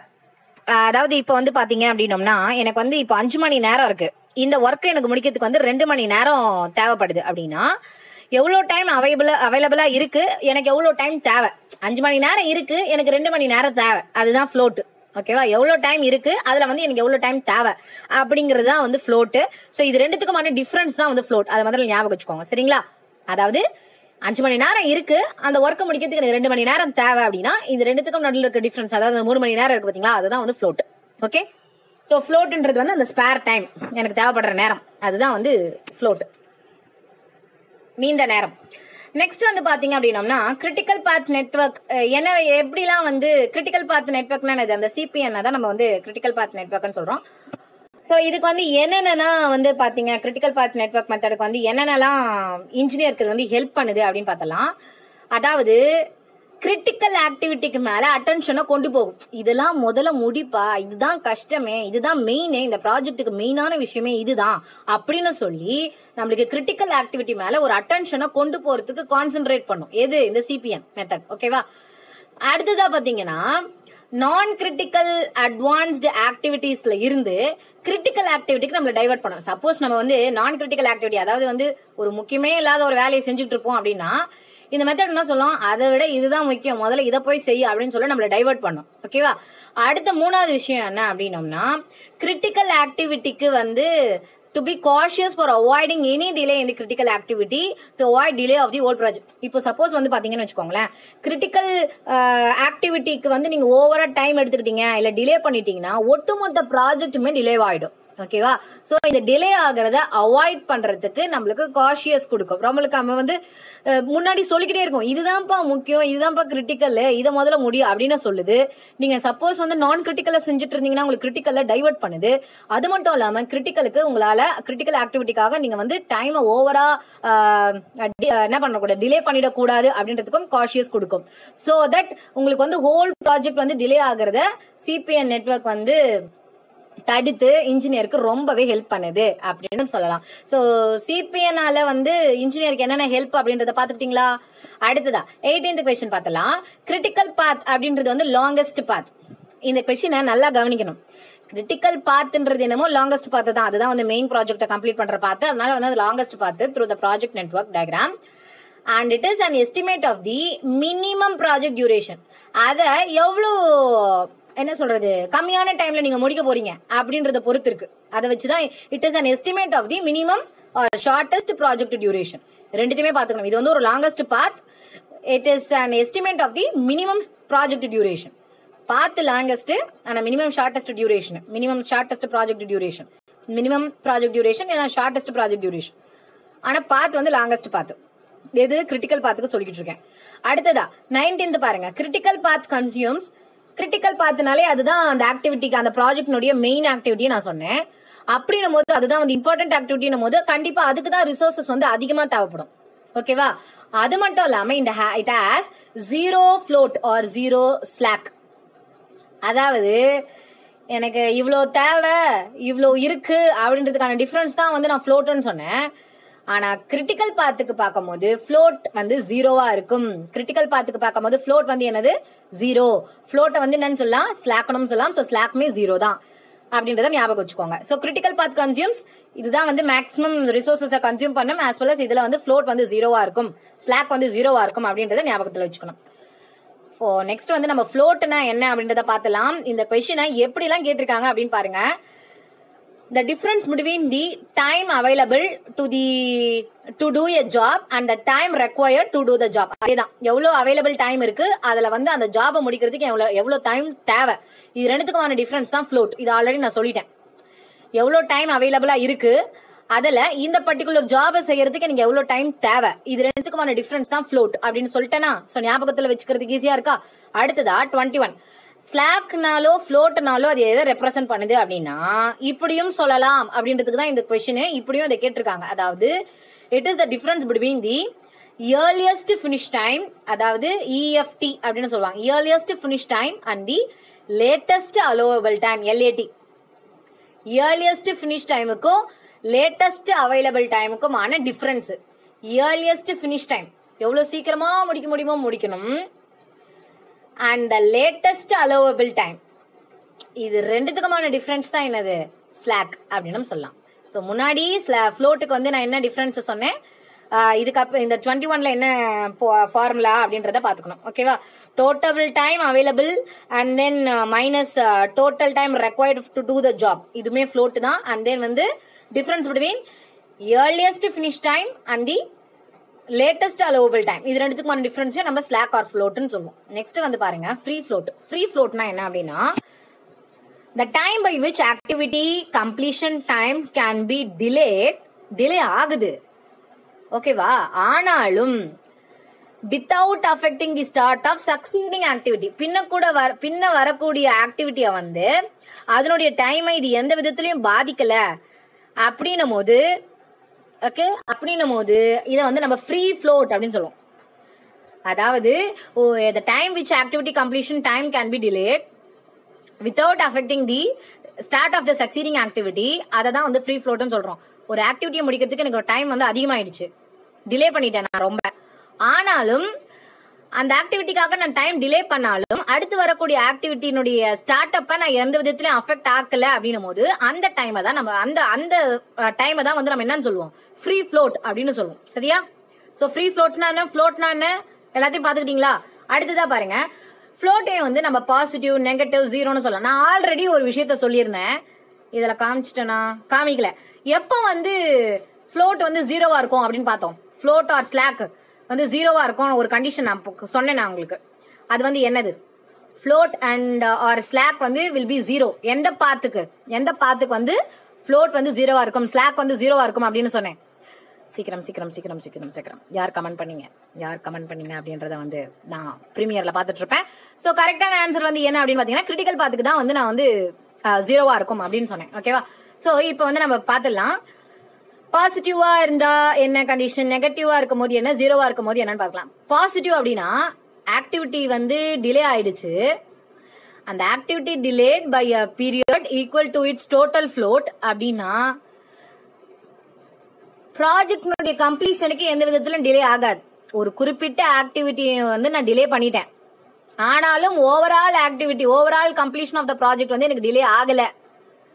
அதாவது இப்போ வந்து பாத்தீங்க அப்படின்னோம்னா, எனக்கு வந்து இப்போ 5 மணி நேரம் இருக்கு, இந்த ஒர்க் எனக்கு முடிக்கிறதுக்கு வந்து 2 மணி நேரம் தேவைப்படுது அப்படின்னா, எவ்வளோ டைம் அவைலபிளா இருக்கு, எனக்கு எவ்வளோ டைம் தேவை. 5 மணி நேரம் இருக்கு, எனக்கு 2 மணி நேரம் தேவை, அதுதான் ஃப்ளோட். ஓகேவா? எவ்வளோ டைம் இருக்கு, அதுல வந்து எனக்கு எவ்வளோ டைம் தேவை அப்படிங்கிறது தான் வந்து ஃப்ளோட். ஸோ இது ரெண்டுத்துக்குமான டிஃபரன்ஸ் தான் வந்து ஃப்ளோட். அதை முதல்ல ஞாபகம் வச்சுக்கோங்க, சரிங்களா? அதாவது 5 மணி நேரம் இருக்கு, அந்த ஒர்க்கை முடிக்கிறதுக்கு எனக்கு 2 மணி நேரம் தேவை அப்படின்னா, இது ரெண்டுத்துக்கும் நடுவில் இருக்க டிஃபரன்ஸ், அதாவது 3 மணி நேரம் இருக்கு பாத்தீங்களா, அதுதான் வந்து ஃப்ளோட். ஓகே? ஸோ ஃப்ளோட்ன்றது வந்து அந்த ஸ்பேர் டைம், எனக்கு தேவைப்படுற நேரம், அதுதான் வந்து ஃப்ளோட், மீந்த நேரம். நெக்ஸ்ட் வந்து பாத்தீங்க அப்படின்னோம்னா, கிரிட்டிக்கல் பாத் நெட்வொர்க். என்ன எப்படிலாம் வந்து கிரிட்டிக்கல் பாத் நெட்வொர்க்னா அந்த சிபிஎன் தான் நம்ம வந்து கிரிட்டிக்கல் பாத் நெட்வொர்க்னு சொல்றோம். ஸோ இதுக்கு வந்து என்னென்னா வந்து பாத்தீங்க, கிரிட்டிக்கல் பாத் நெட்வொர்க் மெத்தடுக்கு வந்து என்னென்னலாம் இன்ஜினியருக்கு வந்து ஹெல்ப் பண்ணுது அப்படின்னு பார்த்தலாம். அதாவது கிரிட்டிக்கல் ஆக்டிவிட்டிக்கு மேல அட்டென்ஷனை கொண்டு போகும். இதெல்லாம் முதல்ல முடிப்பா, இதுதான் கஷ்டமே, இதுதான் மெயினே, இந்த ப்ராஜெக்ட்டுக்கு மெயினான விஷயமே இதுதான் அப்படின்னு சொல்லி நம்மளுக்கு கிரிட்டிக்கல் ஆக்டிவிட்டி மேல ஒரு அட்டென்ஷனை கொண்டு போறதுக்கு கான்சென்ட்ரேட் பண்ணும். எது? இந்த சிபிஎன் மெத்தட். ஓகேவா? அடுத்ததா பாத்தீங்கன்னா, நான் கிரிட்டிக்கல் அட்வான்ஸ்டு ஆக்டிவிட்டிஸ்ல இருந்து கிரிட்டிக்கல் ஆக்டிவிட்டிக்கு நம்மள டைவர்ட் பண்ணும். சப்போஸ் நம்ம வந்து நான் கிரிட்டிக்கல் ஆக்டிவிட்டி, அதாவது வந்து ஒரு முக்கியமே இல்லாத ஒரு வேலையை செஞ்சுட்டு இருப்போம் அப்படின்னா, இந்த மெத்தட் என்ன சொல்லும், அதை விட இதுதான் முக்கியம், முதல்ல இதை போய் செய்ய அப்படின்னு சொல்லி நம்மள டைவர்ட் பண்ணும். ஓகேவா? அடுத்த 3வது விஷயம் என்ன அப்படின்னோம்னா, கிரிட்டிக்கல் ஆக்டிவிட்டிக்கு வந்து to be cautious for avoiding any delay in the critical activity to avoid delay of the whole project. இப்போ சப்போஸ் வந்து பாத்தீங்கன்னு வச்சுக்கோங்களேன், கிரிட்டிக்கல் ஆக்டிவிட்டிக்கு வந்து நீங்க ஓவரா டைம் எடுத்துக்கிட்டீங்க, இல்ல டிலே பண்ணிட்டீங்கன்னா ஒட்டுமொத்த ப்ராஜெக்ட்டுமே டிலே ஆயிடும். ஓகேவா? சோ இந்த டிலே ஆகிறத அவாய்ட் பண்றதுக்கு நம்மளுக்கு காஷியஸ் கொடுக்கும். நம்மளுக்கு நம்ம வந்து முன்னாடி சொல்லிக்கிட்டே இருக்கும், இதுதான்ப்பா முக்கியம், இதுதான்ப்பா கிரிட்டிக்கல், இதை முதல்ல முடியும் அப்படின்னு சொல்லுது. நீங்க சப்போஸ் வந்து நான் கிரிட்டிக்கல்ல செஞ்சுட்டு இருந்தீங்கன்னா உங்களுக்கு கிரிட்டிக்கல்ல டைவர்ட் பண்ணுது. அது மட்டும் இல்லாம கிரிட்டிக்கலுக்கு உங்களால கிரிட்டிக்கல் ஆக்டிவிட்டிக்காக நீங்க வந்து டைமை ஓவரா என்ன பண்ணக்கூடாது, டிலே பண்ணிடக்கூடாது அப்படின்றதுக்கும் காஷியஸ் கொடுக்கும். சோ தட் உங்களுக்கு வந்து ஹோல் ப்ராஜெக்ட் வந்து டிலே ஆகிறத சிபிஎன் நெட்வொர்க் வந்து தடுத்து இன்ஜினியருக்கு ரொம்பவே ஹெல்ப் பண்ணுது அப்படின்னு சொல்லலாம். சோ சிபிஎன்னால வந்து இன்ஜினியருக்கு என்னென்ன ஹெல்ப் அப்படின்றத பாத்துக்கிட்டீங்களா? அடுத்ததா 18th கொஸ்டின் பார்த்தலாம். கிரிட்டிக்கல் பாத் அப்படின்றது வந்து லாங்கஸ்ட் பாத். இந்த கொஸ்டினை நல்லா கவனிக்கணும். கிரிட்டிக்கல் பாத்ன்றது என்னமோ லாங்கஸ்ட் பாத் தான், அதுதான் வந்து மெயின் ப்ராஜெக்ட்டை கம்ப்ளீட் பண்ற பாத்து. அதனால வந்து longest path through the project network diagram and it is an estimate of the minimum project duration. அத எவ்வளவு என்ன சொல்றது, கம்மியான டைம்ல நீங்க முடிக்க போறீங்க அப்படின்றத பொறுத்து இருக்கு. அதை வச்சுதான் it is an estimate of the minimum or shortest project duration. ரெண்டுத்தையுமே பாத்துக்கணும். இது வந்து ஒரு longest path, it is an estimate of the minimum project duration. Path longest ஆனா minimum shortest duration, minimum shortest project duration, minimum project duration ஏன்னா shortest project duration. ஆனா path வந்து longest பாத். எது கிரிட்டிக்கல் பாத்துக்கு சொல்லிக்கிட்டு இருக்கேன். அடுத்ததா 19th பாருங்க, கிரிட்டிக்கல் பாத் கன்சியூம்ஸ். கிரிட்டிக்கல் பாத்னாலே அதுதான் அந்த ஆக்டிவிட்டிக்கு, அந்த ப்ராஜெக்டினுடைய மெயின் ஆக்டிவிட்டியை நான் சொன்னேன். அப்படின்னும் போது அதுதான் வந்து இம்பார்ட்டன்ட் ஆக்டிவிட்டின்னும் போது கண்டிப்பா அதுக்கு தான் ரிசோர்சஸ் வந்து அதிகமா தேவைப்படும். ஓகேவா? அது மட்டும் இல்லாம இந்த it has zero float or zero slack. அதாவது எனக்கு இவ்வளோ தேவை, இவ்வளோ இருக்கு அப்படின்றதுக்கான டிஃபரன்ஸ் தான் வந்து நான் ஃப்ளோட்னு சொன்னேன். ஆனா கிரிட்டிக்கல் பாத்துக்கு பார்க்கும்போது ஃப்ளோட் வந்து ஜீரோவா இருக்கும். கிரிட்டிக்கல் பாத்துக்கு பார்க்கும்போது ஃப்ளோட் வந்து என்னது, ஜீரோ. ஃப்ளோட்டை வந்து என்னன்னு சொல்லலாம், ஸ்லாக்னும் சொல்லலாம். ஸோ ஸ்லாக்மே ஜீரோ தான் அப்படின்றத ஞாபகம் வச்சுக்கோங்க. ஸோ கிரிட்டிக்கல் பாத் கன்சியூம்ஸ், இதுதான் வந்து மேக்ஸிமம் ரிசோர்சஸை கன்சியூம் பண்ணும். ஆஸ் வெல் அஸ் இதுல வந்து ஃப்ளோட் வந்து ஜீரோவா இருக்கும், ஸ்லாக் வந்து ஜீரோவா இருக்கும் அப்படின்றத ஞாபகத்தில் வச்சுக்கணும். நெக்ஸ்ட் வந்து நம்ம ஃப்ளோட்னா என்ன அப்படின்றத பார்த்துலாம். இந்த கொஸ்டினை எப்படிலாம் கேட்டிருக்காங்க அப்படின்னு பாருங்க. The difference between the time available to do a job and the time required to do the job. அதேதான், எவ்வளவு அவைலபிள் டைம் இருக்கு, அதுல வந்து அந்த ஜாபை முடிக்கிறதுக்கு எவ்வளவு டைம் தேவை, இது ரெண்டுத்துக்குமான டிஃபரன்ஸ் தான் ஃப்ளோட். இது ஆல்ரெடி நான் சொல்லிட்டேன். எவ்வளவு டைம் அவைலபிளா இருக்கு, அதுல இந்த பர்டிகுலர் ஜாபை செய்யறதுக்கு எனக்கு எவ்வளவு டைம் தேவை, இது ரெண்டுத்துக்குமான டிஃபரன்ஸ் தான் ஃப்ளோட் அப்படின்னு சொல்லிட்டேனா. ஸோ ஞாபகத்துல வச்சுக்கிறதுக்கு ஈஸியா இருக்கா. அடுத்ததா 21, ஸ்லாக்னாலோ ஃப்ளோட்னாலோ அது எதை ரெப்ரசென்ட் பண்ணுது அப்படின்னா இப்படியும் சொல்லலாம் அப்படின்றதுக்கு தான் இந்த கொஸ்டின். இப்படியும் இதை கேட்டிருக்காங்க. அதாவது it is the difference between the earliest finish time, அதாவது EFT அப்படின்னு சொல்லுவாங்க, earliest finish time and the latest allowable time, LAT. Earliest finish டைமுக்கும் லேட்டஸ்ட் அவைலபிள் டைமுக்குமான டிஃபரன்ஸ். இயர்லியஸ்ட் ஃபினிஷ் டைம் எவ்வளவு சீக்கிரமா முடிக்க முடியுமோ முடிக்கணும், and the latest allowable time, இது ரெண்டுத்துக்குமான டிஃபரன்ஸ் தான் என்னது, ஸ்லாக் அப்படின்னு சொல்லலாம். ஸோ முன்னாடி ஃப்ளோட்டுக்கு வந்து நான் என்ன டிஃபரன்ஸ் சொன்னேன், இதுக்கு இந்த 21ல என்ன ஃபார்முலா அப்படின்றத பார்த்துக்கணும். ஓகேவா? Total time available and then minus total time required to do the job, இதுவுமே ஃப்ளோட் தான். அண்ட் தென் வந்து difference between earliest finish time and the latest allowable time, இது ரெண்டுத்துக்குமான டிஃபரன்ஸே நம்ம ஸ்லாக் ஆர் ஃப்ளோட்னு சொல்லுவோம். நெக்ஸ்ட் வந்து பாருங்க ஃப்ரீ ஃப்ளோட். ஃப்ரீ ஃப்ளோட்னா என்ன அப்படின்னா the time by which activity completion time can be delayed, delay ஆகுது. ஓகேவா? ஆனாலும் without affecting the start of succeeding activity, பின்ன வரக்கூடிய ஆக்டிவிட்டியை வந்து அதனுடைய டைமை இது எந்த விதத்திலையும் பாதிக்கல அப்படின்னும் போது, ஓகே, அப்படின்னும் போது இதை வந்து நம்ம ஃப்ரீ ஃப்ளோட் அப்படின்னு சொல்லுவோம். அதாவது the time which activity completion time can be delayed without affecting the start of the succeeding activity, அதை தான் வந்து ஃப்ரீ ஃப்ளோட்னு சொல்றோம். ஒரு ஆக்டிவிட்டியை முடிக்கிறதுக்கு எனக்கு டைம் வந்து அதிகமாயிடுச்சு, டிலே பண்ணிட்டேன் நான் ரொம்ப, ஆனாலும் அந்த ஆக்டிவிட்டிக்காக நான் டைம் டிலே பண்ணாலும் அடுத்து வரக்கூடிய ஆக்டிவிட்டியினுடைய ஸ்டார்ட் அப்பை நான் எந்த விதத்திலையும் அஃபெக்ட் ஆக்கல அப்படின்னும் போது அந்த டைமை தான் நம்ம அந்த டைமை தான் வந்து நம்ம என்னன்னு சொல்லுவோம், ஃப்ரீ ஃப்ளோட் அப்படின்னு சொல்லுவோம். சரியா? ஸோ ஃப்ரீ ஃப்ளோட்னா என்ன, ஃப்ளோட்னா என்ன எல்லாத்தையும் பார்த்துக்கிட்டீங்களா? அடுத்ததான் பாருங்க, ஃப்ளோட்டே வந்து நம்ம பாசிட்டிவ், நெகட்டிவ், ஜீரோன்னு சொல்லலாம். நான் ஆல்ரெடி ஒரு விஷயத்த சொல்லியிருந்தேன், இதில் காமிச்சிட்டேனா, காமிக்கல. எப்போ வந்து ஃப்ளோட் வந்து ஜீரோவா இருக்கும் அப்படின்னு பார்த்தோம், ஃப்ளோட் ஆர் ஸ்லாக் வந்து ஜீரோவா இருக்கும் ஒரு கண்டிஷன் நான் சொன்னேன் நான் உங்களுக்கு. அது வந்து என்னது, ஃப்ளோட் அண்ட் ஆர் ஸ்லாக் வந்து வில் பி ஜீரோ. எந்த பாத்துக்கு வந்து ஃப்ளோட் வந்து ஜீரோவா இருக்கும், ஸ்லாக் வந்து ஜீரோவா இருக்கும் அப்படின்னு சொன்னேன். சீக்கிரம் சீக்கிரம் சீக்கிரம் சீக்கிரம் சீக்கிரம் யார் கமெண்ட் பண்ணீங்க அப்படின்றத வந்து நான் ப்ரீமியர்ல பார்த்துட்டு இருப்பேன். ஸோ கரெக்டான ஆன்சர் வந்து என்ன அப்படின்னு பார்த்தீங்கன்னா கிரிட்டிக்கல் பாத்துக்கு தான் வந்து நான் வந்து ஜீரோவா இருக்கும் அப்படின்னு சொன்னேன். ஓகேவா? ஸோ இப்போ வந்து நம்ம பார்த்துடலாம். பாசிட்டிவா இருந்தா என்ன கண்டிஷன், நெகட்டிவா இருக்கும் போது என்ன, ஜீரோவா இருக்கும் போது என்னன்னு பார்க்கலாம். பாசிட்டிவ் அப்படின்னா ஆக்டிவிட்டி வந்து டிலே ஆயிடுச்சு, அந்த activity delayed by a period equal to its total float அப்படின்னா ப்ராஜெக்டினுடைய கம்ப்ளீஷனுக்கு எந்த விதத்திலும் டிலே ஆகாது. ஒரு குறிப்பிட்ட ஆக்டிவிட்டி வந்து நான் டிலே பண்ணிட்டேன், ஆனாலும் overall completion of the project வந்து எனக்கு டிலே ஆகல.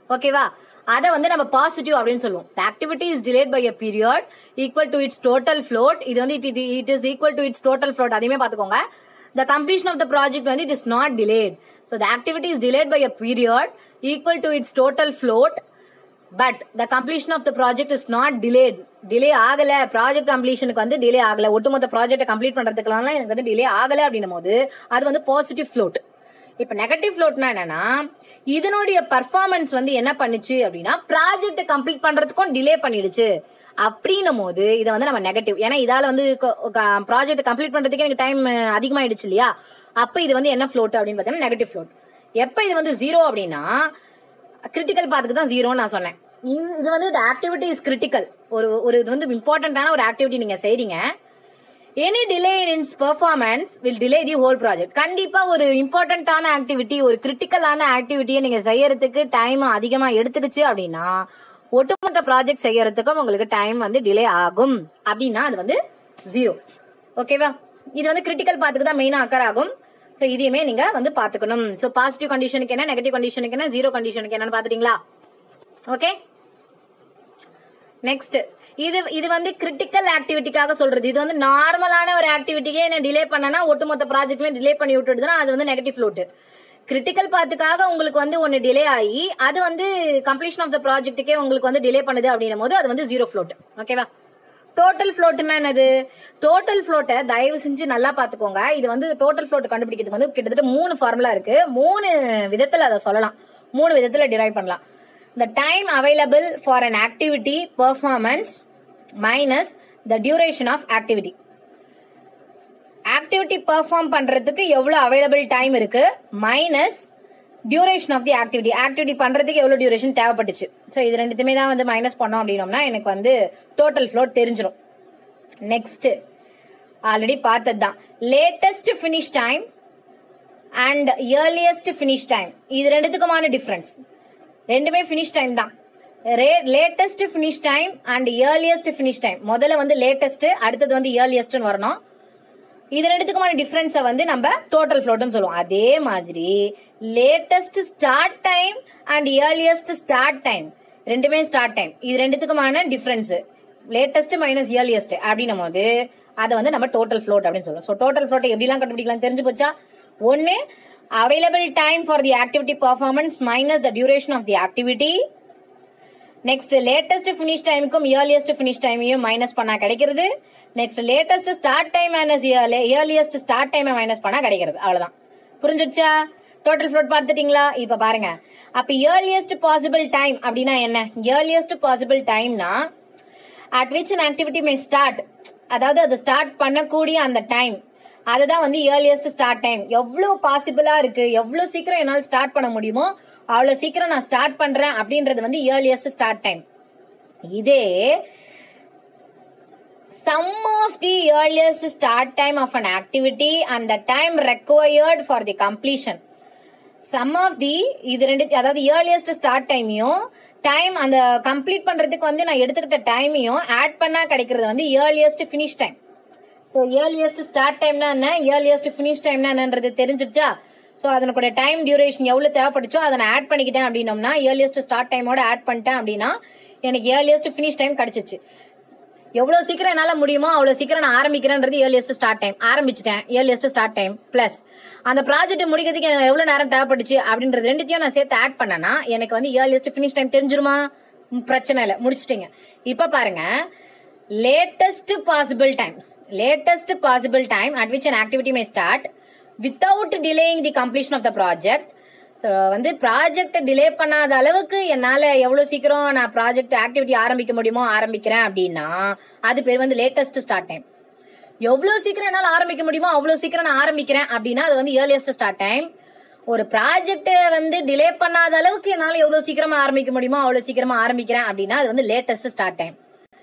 ஓகேவா? அதை வந்து நம்ம பாசிட்டிவ் அப்படின்னு சொல்லுவோம். The activity is delayed by a period equal to its total float. இது வந்து it is equal to its total float. அதையுமே பார்த்துக்கோங்க. The completion of the project வந்து it is not delayed. So the activity is delayed by a period equal to its total float, but the completion of the project is not delayed. Delay ஆகல, project கம்ப்ளீஷனுக்கு வந்து delay ஆகல, ஒட்டுமொத்த ப்ராஜெக்டை complete பண்றதுக்குலாம் எனக்கு வந்து delay ஆகல அப்படின்னும் போது அது வந்து பாசிட்டிவ் ஃப்ளோட். இப்ப நெகட்டிவ் ஃப்ளோட்னா என்னன்னா, இதனுடைய பர்ஃபார்மன்ஸ் வந்து என்ன பண்ணுச்சு அப்படின்னா ப்ராஜெக்டை கம்ப்ளீட் பண்றதுக்கும் டிலே பண்ணிடுச்சு அப்படின்னும் போது இதை வந்து நம்ம நெகட்டிவ். ஏன்னா இதால வந்து ப்ராஜெக்ட் கம்ப்ளீட் பண்றதுக்கே எனக்கு டைம் அதிகமாயிடுச்சு இல்லையா, அப்ப இது வந்து என்ன ஃப்ளோட் அப்படின்னு பார்த்தீங்கன்னா நெகட்டிவ் ஃப்ளோட். எப்ப இது வந்து ஜீரோ அப்படின்னா கிரிட்டிக்கல் பாத்துக்கு தான் ஜீரோன்னு நான் சொன்னேன். இது வந்து ஆக்டிவிட்டி இஸ் கிரிட்டிக்கல். ஒரு இது வந்து இம்பார்ட்டன்டான ஒரு ஆக்டிவிட்டி நீங்க செய்றீங்க. Any delay in its performance will delay the whole project. கண்டிப்பா ஒரு இம்பார்ட்டன்டான ஆக்டிவிட்டி, ஒரு கிரிட்டிக்கலான ஆக்டிவிட்டியை நீங்க செய்யறதுக்கு டைம் அதிகமா எடுத்துடுச்சு அப்படின்னா ஒட்டுமொத்த ப்ராஜெக்ட் செய்யறதுக்கும் உங்களுக்கு டைம் வந்து டிலே ஆகும். அப்படின்னா அது வந்து ஜீரோ. ஓகேவா? இது வந்து கிரிட்டிக்கல் பாத்துக்கு தான் மெயினா அக்கர் ஆகும். ஸோ இதையுமே நீங்க வந்து பாத்துக்கணும். ஸோ பாசிட்டிவ் கண்டிஷனுக்கு என்ன, நெகட்டிவ் கண்டிஷனுக்கு என்ன, ஜீரோ கண்டிஷனுக்கு என்னன்னு பாத்துட்டீங்களா? ஓகே, நெக்ஸ்ட் இது வந்து கிரிட்டிக்கல் ஆக்டிவிட்டிக்காக சொல்றது. இது வந்து நார்மலான ஒரு ஆக்டிவிட்டிக்கே என்ன டிலே பண்ணனா ஒட்டுமொத்த ப்ராஜெக்ட்ல டிலே பண்ணி விட்டுடுதுன்னா அது வந்து நெகட்டிவ் ஃப்ளோட். கிரிட்டிக்கல் பாத்துக்காக உங்களுக்கு வந்து ஒன்னு டிலே ஆகி அது வந்து கம்ப்ளீஷன் ஆஃப் த ப்ராஜெக்ட்டுக்கே உங்களுக்கு வந்து டிலே பண்ணுது அப்படின்னும் போது அது வந்து ஜீரோ ஃப்ளோட். ஓகேவா? டோட்டல் ஃப்ளோட்னா என்னது? டோட்டல் ஃப்ளோட்டை தயவு செஞ்சு நல்லா பாத்துக்கோங்க. இது வந்து டோட்டல் ஃப்ளோட் கண்டுபிடிக்கிறதுக்கு வந்து கிட்டத்தட்ட 3 ஃபார்முலா இருக்கு. 3 விதத்துல அதை சொல்லலாம், 3 விதத்துல டிரைவ் பண்ணலாம். The time available for an activity performance minus the duration of activity. Activity perform பண்றதுக்கு எவ்வளவு அவைலபிள் டைம் இருக்கு minus duration of the activity. Activity பண்றதுக்கு எவ்வளவு டியூரேஷன் தேவைப்பட்டுச்சு. ஸோ இது ரெண்டுத்துமே தான் வந்து மைனஸ் பண்ணோம் அப்படின்னோம்னா எனக்கு வந்து டோட்டல் ஃப்ளோட் தெரிஞ்சிடும். நெக்ஸ்ட் ஆல்ரெடி பார்த்தது தான் latest finish time and earliest finish time. இது ரெண்டுத்துக்குமான டிஃபரன்ஸ். ரெண்டுமே ஃபினிஷ் டைம் தான். Latest finish time and earliest finish time. முதல்ல வந்து லேட்டஸ்ட், அடுத்தது வந்து இயர்லியஸ்ட்னு வரணும். இது ரெண்டுத்துக்குமான டிஃபரன்ஸை வந்து நம்ம டோட்டல் ஃப்ளோட்னு சொல்லுவோம். அதே மாதிரி latest start time and earliest start time, ரெண்டுமே ஸ்டார்ட் டைம். இது ரெண்டுத்துக்குமான டிஃபரன்ஸ் லேட்டஸ்ட் மைனஸ் இயர்லியஸ்ட் அப்படின்னும் போது அதை வந்து நம்ம டோட்டல் ஃப்ளோட் அப்படின்னு சொல்லுவோம். ஸோ டோட்டல் ஃப்ளோட்டை எப்படிலாம் கண்டுபிடிக்கலாம் தெரிஞ்சு போச்சா? ஒன்னு available time for the activity performance minus the duration of the activity. Next latest finish time க்கும் earliest finish time யும் மைனஸ் பண்ணா கிடைக்கிறது. Next latest start time minus earliest start time minus பண்ணா கிடைக்கிறது. அவ்வளவுதான். புரிஞ்சிடுச்சா? டோட்டல் ஃப்ளோட் பார்த்துட்டீங்களா? இப்ப பாருங்க, அப்ப earliest possible time அப்படின்னா என்ன? earliest possible timeனா at which an activity may start, அதாவது அது ஸ்டார்ட் பண்ணக்கூடிய அந்த டைம், அதுதான் வந்து இயர்லியஸ்ட் ஸ்டார்ட் டைம். எவ்வளவு பாசிபிளா இருக்கு, எவ்வளவு சீக்கிரம் என்னால் ஸ்டார்ட் பண்ண முடியுமோ அவ்வளவு சீக்கிரம் நான் ஸ்டார்ட் பண்றேன் அப்படின்றது வந்து இயர்லியஸ்ட் ஸ்டார்ட் டைம். இதே sum of the earliest start time of an activity and the time required for the completion. sum of the இது ரெண்டு, அதாவது இயர்லியஸ்ட் ஸ்டார்ட் டைமையும் டைம் அந்த கம்ப்ளீட் பண்றதுக்கு வந்து நான் எடுத்துக்கிட்ட டைமையும் ஆட் பண்ணா கிடைக்கிறது வந்து earliest finish time. So earliest start டைம்னா என்ன, இயர்லியஸ்ட் ஃபினிஷ் டைம்னா என்னன்றது தெரிஞ்சிருச்சா? ஸோ அதனுடைய டைம் டியூரேஷன் எவ்வளவு தேவைப்பட்டுச்சோ அதை நான் ஆட் பண்ணிக்கிட்டேன் அப்படின்னோம்னா இயர்லியஸ்ட் ஸ்டார்ட் டைமோட ஆட் பண்ணிட்டேன் அப்படின்னா எனக்கு இயர்லியஸ்ட் ஃபினிஷ் டைம் கிடைச்சிச்சு. எவ்வளவு சீக்கிரம் என்னால முடியுமோ அவ்வளவு சீக்கிரம் நான் ஆரம்பிக்கிறேன்றது இயர்லியஸ்ட் ஸ்டார்ட் டைம். ஆரம்பிச்சிட்டேன் இயர்லியஸ்ட் ஸ்டார்ட் டைம் பிளஸ் அந்த ப்ராஜெக்ட் முடிக்கிறதுக்கு எனக்கு எவ்வளவு நேரம் தேவைப்பட்டுச்சு அப்படின்றது ரெண்டுத்தையும் நான் சேர்த்து ஆட் பண்ணனா எனக்கு வந்து இயர்லியஸ்ட் ஃபினிஷ் டைம் தெரிஞ்சிருமா? பிரச்சனை இல்லை, முடிச்சிட்டீங்க. இப்ப பாருங்க, latest possible time, latest possible time at which an activity may start without delaying the completion of the project. So வந்து ப்ராஜெக்ட் டிலே பண்ணாத அளவுக்கு என்னால் எவ்வளோ சீக்கிரம் நான் ப்ராஜெக்ட் ஆக்டிவிட்டி ஆரம்பிக்க முடியுமோ ஆரம்பிக்கிறேன் அப்படின்னா அது பேர் வந்து லேட்டஸ்ட் ஸ்டார்ட் டைம். எவ்வளோ சீக்கிரம் என்னால் ஆரம்பிக்க முடியுமோ அவ்வளோ சீக்கிரம் நான் ஆரம்பிக்கிறேன் அப்படின்னா அது வந்து இயர்லியஸ்ட் ஸ்டார்ட் டைம். ஒரு ப்ராஜெக்ட் வந்து டிலே பண்ணாத அளவுக்கு என்னால் எவ்வளோ சீக்கிரமா ஆரம்பிக்க முடியுமோ அவ்வளோ சீக்கிரமா ஆரம்பிக்கிறேன் அப்படின்னா அது வந்து லேட்டஸ்ட் ஸ்டார்ட் டைம்.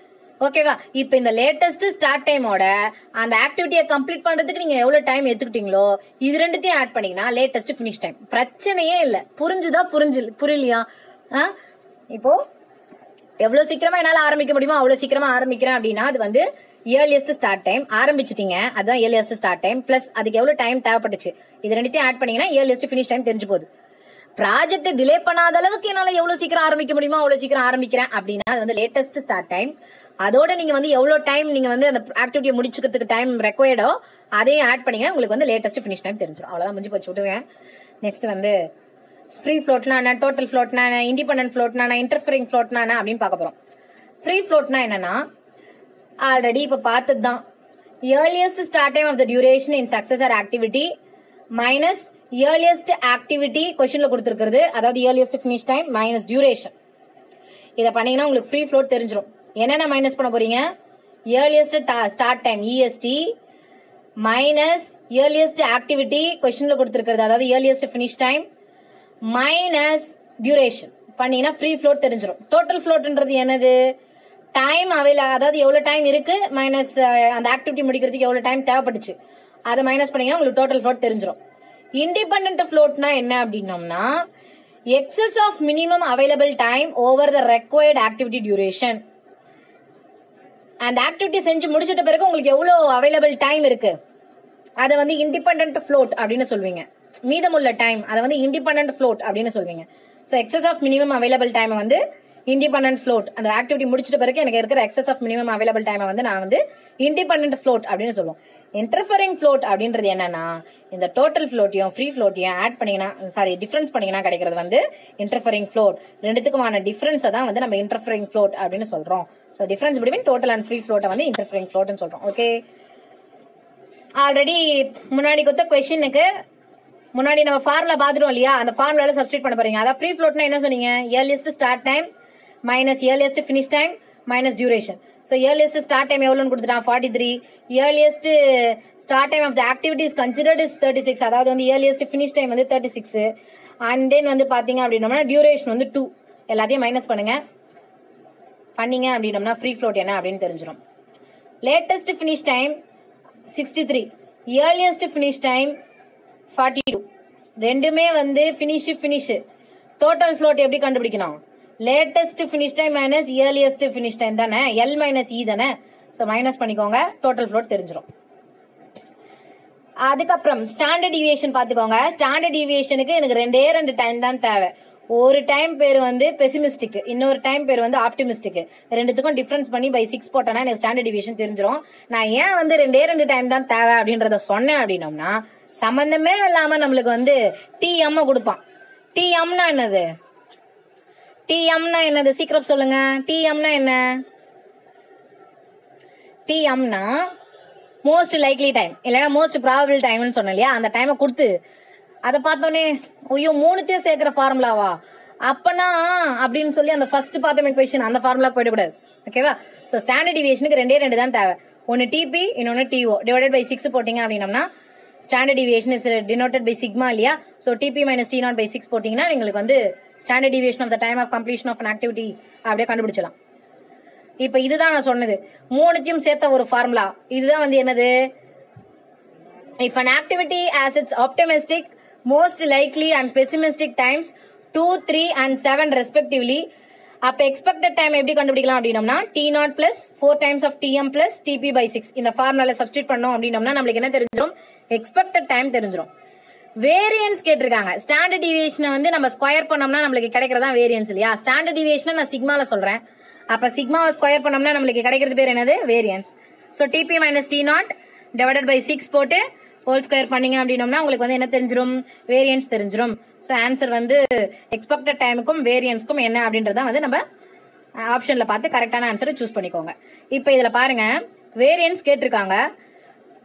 ஓகேவா? இப்ப இந்த லேட்டஸ்ட் ஸ்டார்ட் டைமோட அந்த ஆக்டிவிட்டியை கம்ப்ளீட் பண்றதுக்கு நீங்க எவ்வளவு டைம் எடுத்துக்கிட்டீங்களோ இது ரெண்டுத்தையும் ஆட் பண்ணீங்கன்னா லேட்டஸ்ட் ஃபினிஷ் டைம். பிரச்சனையே இல்ல. புரிஞ்சுதா? புரியலையா? இப்போ எவ்வளவு சீக்கிரமா என்னால ஆரம்பிக்க முடியுமோ அவ்வளவு சீக்கிரமா ஆரம்பிக்கிறேன் அப்படின்னா அது வந்து இயர்லியஸ்ட் ஸ்டார்ட் டைம். ஆரம்பிச்சிட்டீங்க, அதுதான் இயர்லியஸ்ட் ஸ்டார்ட் டைம். பிளஸ் அதுக்கு எவ்வளவு டைம் தேவைப்பட்டுச்சு இது ரெண்டுத்தையும் ஆட் பண்ணீங்கன்னா இயர்லியஸ்ட் ஃபினிஷ் டைம் தெரிஞ்சு போகுது. ப்ராஜெக்ட் டிலே பண்ணாத அளவுக்கு என்னால எவ்வளவு சீக்கிரம் ஆரம்பிக்க முடியுமோ அவ்வளவு சீக்கிரம் ஆரம்பிக்கிறேன் அப்படின்னா அது வந்து லேட்டஸ்ட் ஸ்டார்ட் டைம். அதோட நீங்க வந்து எவ்வளவு டைம் நீங்க வந்து அந்த ஆக்டிவிட்டியை முடிச்சுக்கிறதுக்கு டைம் ரெக்வயர்டோ அதையும் ஆட் பண்ணீங்க உங்களுக்கு வந்து லேட்டஸ்ட் ஃபினிஷ் டைம் தெரிஞ்சிடும். அவ்வளவுதான், முடிஞ்சு போச்சு, விட்டுருங்க. நெக்ஸ்ட் வந்து ஃப்ரீ ஃப்ளோட்னா என்ன, டோட்டல் ஃப்ளோட்னா என்ன, இண்டிபெண்டன்ட் ஃப்ளோட்னா என்ன, இன்டர்ஃபரிங் ஃப்ளோட்னா என்ன அப்படின்னு பார்க்க போறோம். ஃப்ரீ ஃப்ளோட்னா என்னன்னா ஆல்ரெடி இப்போ பார்த்தது தான். Earliest start time of the duration in successor activity minus earliest activity கொஸ்டின்ல கொடுத்துருக்கிறது, அதாவது earliest finish time minus duration. இதை பண்ணீங்கன்னா உங்களுக்கு ஃப்ரீ ஃப்ளோட் தெரிஞ்சிடும். என்னென்ன மைனஸ் பண்ண போறீங்க, earliest start time EST minus earliest activity கொஸ்டின்ல கொடுத்துருக்கிறது, அதாவது earliest finish time minus duration பண்ணீங்கன்னா ஃப்ரீ ஃப்ளோட் தெரிஞ்சிடும். டோட்டல் ஃப்ளோட்ன்றது என்னது, டைம் அதாவது எவ்வளவு டைம் இருக்கு மைனஸ் அந்த ஆக்டிவிட்டி முடிக்கிறதுக்கு எவ்வளவு டைம் தேவைப்பட்டுச்சு அதை மைனஸ் பண்ணீங்கன்னா உங்களுக்கு டோட்டல் ஃப்ளோட் தெரிஞ்சிடும். இண்டிபெண்டன்ட் ஃப்ளோட்னா என்ன அப்படின்னோம்னா excess of minimum available time over the required activity duration. அந்த ஆக்டிவிட்டி செஞ்சு முடிச்சிட்ட பிறகு உங்களுக்கு எவ்வளவு அவைலபிள் டைம் இருக்கு அதை வந்து இண்டிபெண்டன்ட் ஃப்ளோட் அப்படின்னு சொல்வீங்க. மீதமுள்ள டைம் அதை வந்து இண்டிபெண்டன்ட் ஃப்ளோட் அப்படின்னு சொல்வீங்க. So excess of minimum available time வந்து இண்டிபெண்டன்ட் ஃப்ளோட். அந்த ஆக்டிவிட்டி முடிச்சிட்ட பிறகு எனக்கு இருக்கிற எக்ஸஸ் ஆஃப் மினிமம் அவைலபிள் டைமை வந்து நான் வந்து இண்டிபெண்டன்ட் ஃப்ளோட் அப்படின்னு சொல்லுவோம். இன்டர்ஃபரிங் ஃப்ளோட் அப்படின்றது என்னன்னா இந்த டோட்டல் ஃப்ளோட்டையும் ஃப்ரீ ஃப்ளோட்டையும் ஆட் பண்ணீங்கன்னா டிஃபரன்ஸ் பண்ணீங்கன்னா கிடைக்கிறது வந்து இன்டர்ஃபரிங் ஃப்ளோட். ரெண்டுத்துக்குமான டிஃபரன்ஸை தான் வந்து நம்ம இன்டர்ஃபரிங் ஃப்ளோட் அப்படின்னு சொல்றோம். So difference between total and free ஃப்ளோட்டை வந்து இன்டர்ஃபரிங் ஃப்ளோட்னு சொல்றோம். ஓகே, ஆல்ரெடி முன்னாடி கொடுத்த கொஸ்டினுக்கு முன்னாடி நம்ம ஃபார்முலா பார்த்துட்டோம் இல்லையா, அந்த ஃபார்முலால சப்ஸ்டிட் பண்ண போறீங்க. அதாவது ஃப்ரீ ஃப்ளோட்னா என்ன சொன்னீங்க, earliest start time minus earliest finish time minus duration. So earliest start time எவ்வளோன்னு கொடுத்துட்டான் 43. Earliest start time of the activity is considered is 36. அதாவது வந்து ஏர்லியஸ்ட் ஃபினிஷ் டைம் வந்து 36. அண்ட் தென் வந்து பாத்தீங்க அப்படின்னோம்னா டியூரேஷன் வந்து 2. எல்லாத்தையும் மைனஸ் பண்ணீங்க அப்படின்னோம்னா ஃப்ரீ ஃப்ளோட் என்ன அப்படின்னு தெரிஞ்சிடும். Latest finish time 63, earliest finish time 42. ரெண்டுமே வந்து ஃபினிஷ். டோட்டல் ஃப்ளோட் எப்படி கண்டுபிடிக்கணும், latest finish time minus earliest finish time தானே, எல் மைனஸ் இ தானே. ஸோ மைனஸ் பண்ணிக்கோங்க, டோட்டல் ஃப்ளோட் தெரிஞ்சிடும். அதுக்கப்புறம் ஸ்டாண்டர்ட் டிவியேஷன் பார்த்துக்கோங்க. ஸ்டாண்டர்ட் டிவியேஷனுக்கு எனக்கு ரெண்டு டைம் தான் தேவை. ஒரு டைம் பேர் வந்து பெசிமிஸ்டிக், இன்னொரு டைம் பேர் வந்து ஆப்டிமிஸ்டிக். ரெண்டுத்துக்கும் டிஃபரன்ஸ் பண்ணி பை 6 போட்டோன்னா எனக்கு ஸ்டாண்டர்ட் டிவியேஷன் தெரிஞ்சிடும். நான் ஏன் வந்து ரெண்டு டைம் தான் தேவை அப்படின்றத சொன்னேன் அப்படின்னோம்னா சம்பந்தமே இல்லாம நம்மளுக்கு வந்து டிஎம் கொடுப்பான். டிஎம்னா என்னது, சீக்கிரம் சொல்லுங்க. டிஎம்னா என்ன, டிஎம்னா மோஸ்ட் லைக்லி டைம் இல்லைன்னா மோஸ்ட் ப்ராபபிள் டைம்னு சொன்னேன் இல்லையா, அந்த டைமை கொடுத்து அதை பார்த்தோன்னே ஐயோ 3த்தையும் சேர்க்கிற ஃபார்முலாவா அப்பனா அப்படின்னு சொல்லி அந்த ஃபர்ஸ்ட் பார்த்தோமே கொஸ்டின் அந்த ஃபார்முலா போயிடக்கூடாது. ஓகேவா? ஸோ ஸ்டாண்டர்ட் டிவியேஷனுக்கு ரெண்டு தான் தேவை. ஒன்று டிபி, இன்னொன்று டிஓ. டிவைடட் பை 6 போட்டிங்க அப்படின்னம்னா standard deviation is denoted by sigma இல்லையா. So TP minus T0 by 6 போட்டிங்கன்னா உங்களுக்கு வந்து standard deviation of the time of completion of an activity அப்படியே கண்டுபிடிச்சலாம். இப்போ இதுதான் நான் சொன்னது, 3த்தையும் சேர்த்த ஒரு ஃபார்முலா. இதுதான் வந்து என்னது, if an activity has its optimistic, most likely and pessimistic times 2, 3 and 7 respectively, அப்ப expected time எப்படி கண்டுபிடிக்கலாம் அப்படின்னம்னா T0 plus 4 times of Tm plus Tp by 6 இந்த ஃபார்முலால சப்ஸ்டிட் பண்ணோம் அப்படின்னம்னா நம்மளுக்கு என்ன தெரிஞ்சிடும், expected time தெரிஞ்சிடும். வேரியன்ஸ் கேட்டிருக்காங்க. ஸ்டாண்டர்ட் டிவியேஷனை வந்து நம்ம ஸ்கொயர் பண்ணோம்னா நம்மளுக்கு கிடைக்கிறதா வேரியன்ஸ் இல்லையா. ஸ்டாண்டர்ட் டிவியேஷனை நான் சிக்மால சொல்றேன். அப்ப சிக்மாவை ஸ்கொயர் பண்ணோம்னா நம்மளுக்கு கிடைக்கிறது பேர் என்னது, variance. So TP minus T0 divided by 6 போட்டு ஹோல் ஸ்கொயர் பண்ணீங்க அப்படின்னோம்னா உங்களுக்கு வந்து என்ன தெரிஞ்சிடும், வேரியன்ஸ் தெரிஞ்சிடும். ஸோ ஆன்சர் வந்து எக்ஸ்பெக்டட் டைமுக்கும் வேரியன்ஸ்க்கும் என்ன அப்படின்றத வந்து நம்ம ஆப்ஷன்ல பார்த்து கரெக்டான ஆன்சரை சூஸ் பண்ணிக்கோங்க. இப்போ இதுல பாருங்க வேரியன்ஸ் கேட்டிருக்காங்க.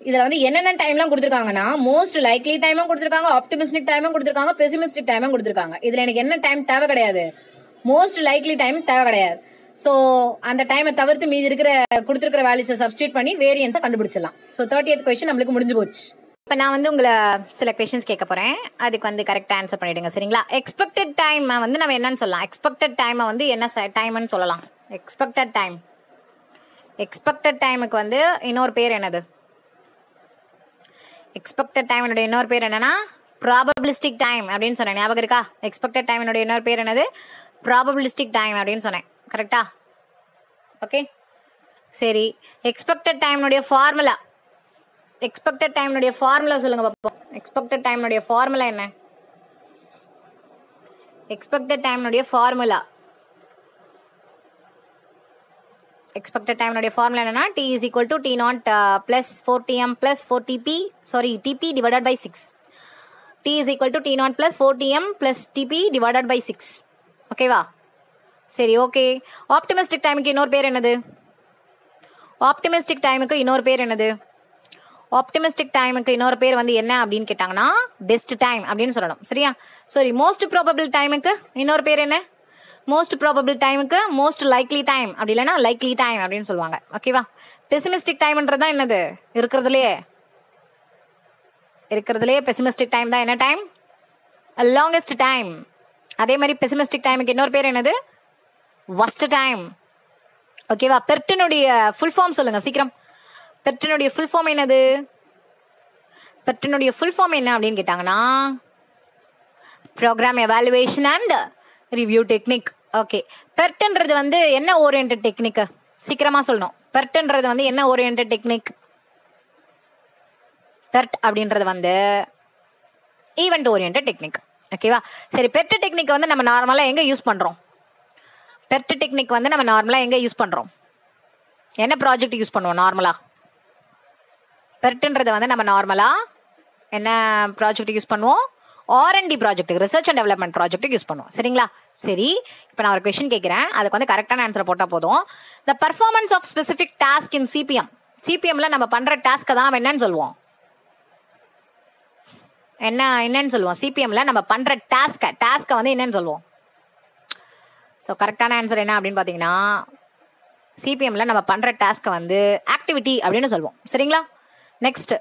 இதுல வந்து என்னென்ன டைம்லாம் கொடுத்துருக்காங்கன்னா மோஸ்ட் லைக்லி டைமும் கொடுத்துருக்காங்க, ஆப்டிமிஸ்டிக் டைமும் கொடுத்துருக்காங்க, பெசிமிஸ்டிக் டைமும் கொடுத்துருக்காங்க. இதுல எனக்கு என்ன டைம் தேவை கிடையாது, மோஸ்ட் லைக்லி டைம் தேவை கிடையாது. ஸோ அந்த டைமை தவிர்த்து மீதி இருக்கிற கொடுத்துருக்கிற வேல்யூஸை சப்ஸ்டியூட் பண்ணி வேரியன்ஸை கண்டுபிடிச்சிடலாம். ஸோ 30th கொஸ்டின் நம்மளுக்கு முடிஞ்சு போச்சு. இப்போ நான் வந்து உங்களை சில கொஸ்டின்ஸ் கேட்க போறேன், அதுக்கு வந்து கரெக்டாக ஆன்சர் பண்ணிடுங்க சரிங்களா. எக்ஸ்பெக்டட் டைம் வந்து நம்ம என்னன்னு சொல்லலாம், எக்ஸ்பெக்டட் டைமை வந்து என்ன டைம்னு சொல்லலாம். எக்ஸ்பெக்டட் டைமுக்கு வந்து இன்னொரு பேர் என்னது, எக்ஸ்பெக்டட் டைமினுடைய இன்னொரு பேர் என்னன்னா ப்ராபபிலிஸ்டிக் டைம் அப்படின்னு சொன்னேன், ஞாபகம் இருக்கா? எக்ஸ்பெக்டட் டைமினுடைய இன்னொரு பேர் என்னது, ப்ராபபிலிஸ்டிக் டைம் அப்படின்னு சொன்னேன், கரெக்டா? ஓகே சரி. எக்ஸ்பெக்டட் டைமினுடைய ஃபார்முலா சொல்லுங்க பார்ப்போம். எக்ஸ்பெக்டட் டைமினுடைய ஃபார்முலா என்ன, எக்ஸ்பெக்டட் டைமினுடைய ஃபார்முலா என்னன்னா T is equal to T0 plus 4Tm plus 4TP, TP divided by 6. T is equal to T0 plus 4Tm plus TP divided by 6. ஓகேவா? சரி, ஓகே. ஆப்டிமிஸ்டிக் டைமுக்கு இன்னொரு பேர் என்னது? ஆப்டிமிஸ்டிக் டைமுக்கு இன்னொரு பேர் என்னது? ஆப்டிமிஸ்டிக் டைமுக்கு இன்னொரு பேர் வந்து என்ன அப்படின்னு கேட்டாங்கன்னா பெஸ்ட் டைம் அப்படின்னு சொல்லணும். சரியா? சரி, மோஸ்ட் ப்ராபபிள் டைமுக்கு இன்னொரு பேர் என்ன? மோஸ்ட் ப்ராபபிள் டைமுக்கு மோஸ்ட் லைக்லி டைம், அப்படி இல்லைன்னா லைக்லி டைம் அப்படின்னு சொல்லுவாங்க. ஓகேவா? பெசிமிஸ்டிக் டைம்ன்றது தான் என்னது? இருக்கிறதுலே பெசிமிஸ்டிக் டைம் தான் என்ன டைம்? Longest time. அதே மாதிரி பெசிமிஸ்டிக் டைமுக்கு இன்னொரு பேர் என்னது? worst time. ஓகேவா? பெர்ட்டினுடைய ஃபுல் ஃபார்ம் சொல்லுங்க சீக்கிரம். பெர்ட்டினுடைய ஃபுல் ஃபார்ம் என்னது? பெர்ட்டினுடைய ஃபுல் ஃபார்ம் என்ன அப்படின்னு கேட்டாங்கன்னா program evaluation and review technique. Okay, பெர்ட்ன்றது வந்து என்ன ஓரியன்டட் டெக்னிக்? சீக்கிரமா சொல்லணும். பெர்ட்ன்றது வந்து என்ன ஓரியன்டட் டெக்னிக்? பெர்ட் அப்படின்றது வந்து ஈவெண்ட் ஓரியன்டட் டெக்னிக். ஓகேவா? சரி, பெர்ட் டெக்னிக் வந்து நம்ம நார்மலாக எங்கே யூஸ் பண்ணுறோம்? பெர்ட் டெக்னிக் வந்து நம்ம நார்மலாக எங்கே யூஸ் பண்ணுறோம்? என்ன ப்ராஜெக்ட் யூஸ் பண்ணுவோம் நார்மலாக? பெர்ட்ன்றது வந்து நம்ம நார்மலாக என்ன ப்ராஜெக்ட் யூஸ் பண்ணுவோம்? R&D project, research and development ப்ராஜெக்ட்டுக்கு யூஸ் பண்ணுவோம். சரிங்களா? சரி, இப்போ நான் ஒரு கொஸ்டின் கேட்குறேன், அதுக்கு வந்து கரெக்டான ஆன்சர் போட்டால் போதும். The performance of specific task in CPM. சிபிஎம்ல நம்ம பண்ணுற டாஸ்க்கை தான் நம்ம என்னன்னு சொல்லுவோம்? என்னன்னு சொல்லுவோம்? சிபிஎம்ல நம்ம பண்ணுற டாஸ்க்கை வந்து என்னன்னு சொல்லுவோம்? ஸோ கரெக்டான ஆன்சர் என்ன அப்படின்னு பார்த்தீங்கன்னா சிபிஎம்ல நம்ம பண்ணுற டாஸ்க்கை வந்து ஆக்டிவிட்டி அப்படின்னு சொல்லுவோம். சரிங்களா? Next,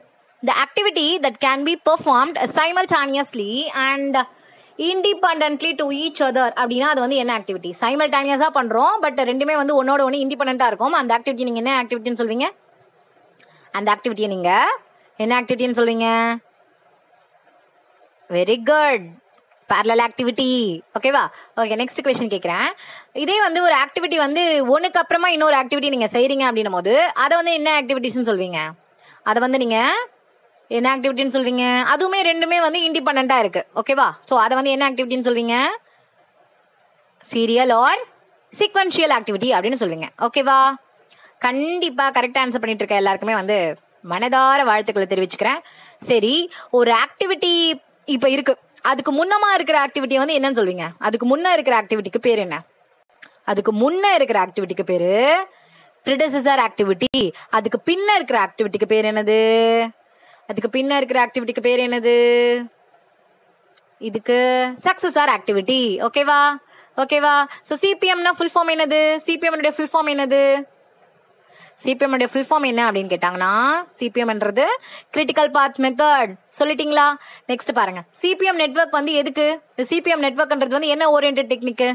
the activity that can be performed simultaneously and independently to each other அப்படின்னா அது வந்து என்ன ஆக்டிவிட்டி? சைமல்டேனியஸாக பண்ணுறோம், பட் ரெண்டுமே வந்து ஒன்னோட ஒன்று இண்டிபெண்ட்டாக இருக்கும். அந்த ஆக்டிவிட்டி நீங்கள் என்ன ஆக்டிவிட்டின்னு சொல்வீங்க? அந்த ஆக்டிவிட்டியை நீங்கள் என்ன ஆக்டிவிட்டின்னு சொல்வீங்க? Very good, parallel activity. ஓகேவா? ஓகே, நெக்ஸ்ட் கொஸ்டின் கேட்குறேன். இதே வந்து ஒரு ஆக்டிவிட்டி வந்து ஒன்றுக்கு அப்புறமா இன்னொரு ஆக்டிவிட்டி நீங்கள் செய்கிறீங்க அப்படின்னும் போது அதை வந்து என்ன ஆக்டிவிட்டிஸ்ன்னு சொல்வீங்க? அதை வந்து நீங்கள் என்ன ஆக்டிவிட்டின்னு சொல்வீங்க? அதுவுமே ரெண்டுமே வந்து இண்டிபெண்ட்டாக இருக்கு. ஓகேவா? ஸோ அதை வந்து என்ன ஆக்டிவிட்டின்னு சொல்வீங்க? சீரியல் ஆர் சீக்வென்ஷியல் ஆக்டிவிட்டி அப்படின்னு சொல்வீங்க. ஓகேவா? கண்டிப்பாக கரெக்டாக ஆன்சர் பண்ணிட்டு இருக்க எல்லாருக்குமே வந்து மனதார வாழ்த்துக்களை தெரிவிச்சுக்கிறேன். சரி, ஒரு ஆக்டிவிட்டி இப்போ இருக்கு, அதுக்கு முன்னமா இருக்கிற ஆக்டிவிட்டி வந்து என்னன்னு சொல்வீங்க? அதுக்கு முன்ன இருக்கிற ஆக்டிவிட்டிக்கு பேர் என்ன? அதுக்கு முன்ன இருக்கிற ஆக்டிவிட்டிக்கு பேரு ப்ரிடெசஸர் ஆக்டிவிட்டி. அதுக்கு பின்ன இருக்கிற ஆக்டிவிட்டிக்கு பேர் என்னது? அதுக்கு பின்ன இருக்கிற ஆக்டிவிட்டிக்கு பேர் என்னது? இதுக்கு சக்சஸர் ஆக்டிவிட்டி. ஓகேவா? ஓகேவா? ஸோ சிபிஎம்னா ஃபுல் ஃபார்ம் என்னது? சிபிஎம்னுடைய ஃபுல் ஃபார்ம் என்னது? சிபிஎம்னுடைய ஃபுல் ஃபார்ம் என்ன அப்படின்னு கேட்டாங்கன்னா சிபிஎம்ன்றது கிரிட்டிக்கல் பாத் மெத்தட். சொல்லிட்டீங்களா? நெக்ஸ்ட் பாருங்க, சிபிஎம் நெட்வொர்க் வந்து எதுக்கு? சிபிஎம் நெட்வொர்க்ன்றது வந்து என்ன ஓரியன்டட் டெக்னிக்கு?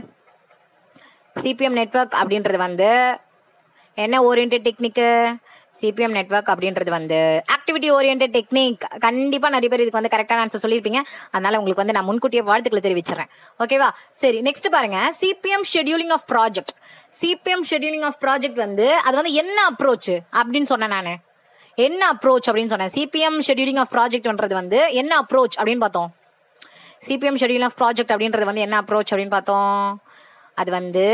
சிபிஎம் நெட்வொர்க் அப்படின்றது வந்து என்ன ஓரியன்டட் டெக்னிக்கு? சிபிஎம் நெட்வொர்க் அப்படின்றது வந்து ஆக்டிவிட்டி ஓரியன்டட் டெக்னிக். கண்டிப்பாக நிறைய பேர் இதுக்கு வந்து கரெக்டான ஆன்சர் சொல்லியிருப்பீங்க. அதனால உங்களுக்கு வந்து நான் முன்கூட்டியே வாழ்த்துக்களை தெரிவிச்சிடறேன். ஓகேவா? சரி, நெக்ஸ்ட் பாருங்க, CPM scheduling of project. CPM scheduling of project வந்து அது வந்து என்ன அப்ரோச் அப்படின்னு சொன்னேன் நான். என்ன அப்ரோச் அப்படின்னு சொன்னேன்? சிபிஎம் ஷெட்யூலிங் ஆஃப் ப்ராஜெக்ட்ன்றது வந்து என்ன அப்ரோச் அப்படின்னு பார்த்தோம்? சிபிஎம் ஷெட்யூலிங் ஆஃப் ப்ராஜெக்ட் அப்படின்றது வந்து என்ன அப்ரோச் அப்படின்னு பார்த்தோம்? அது வந்து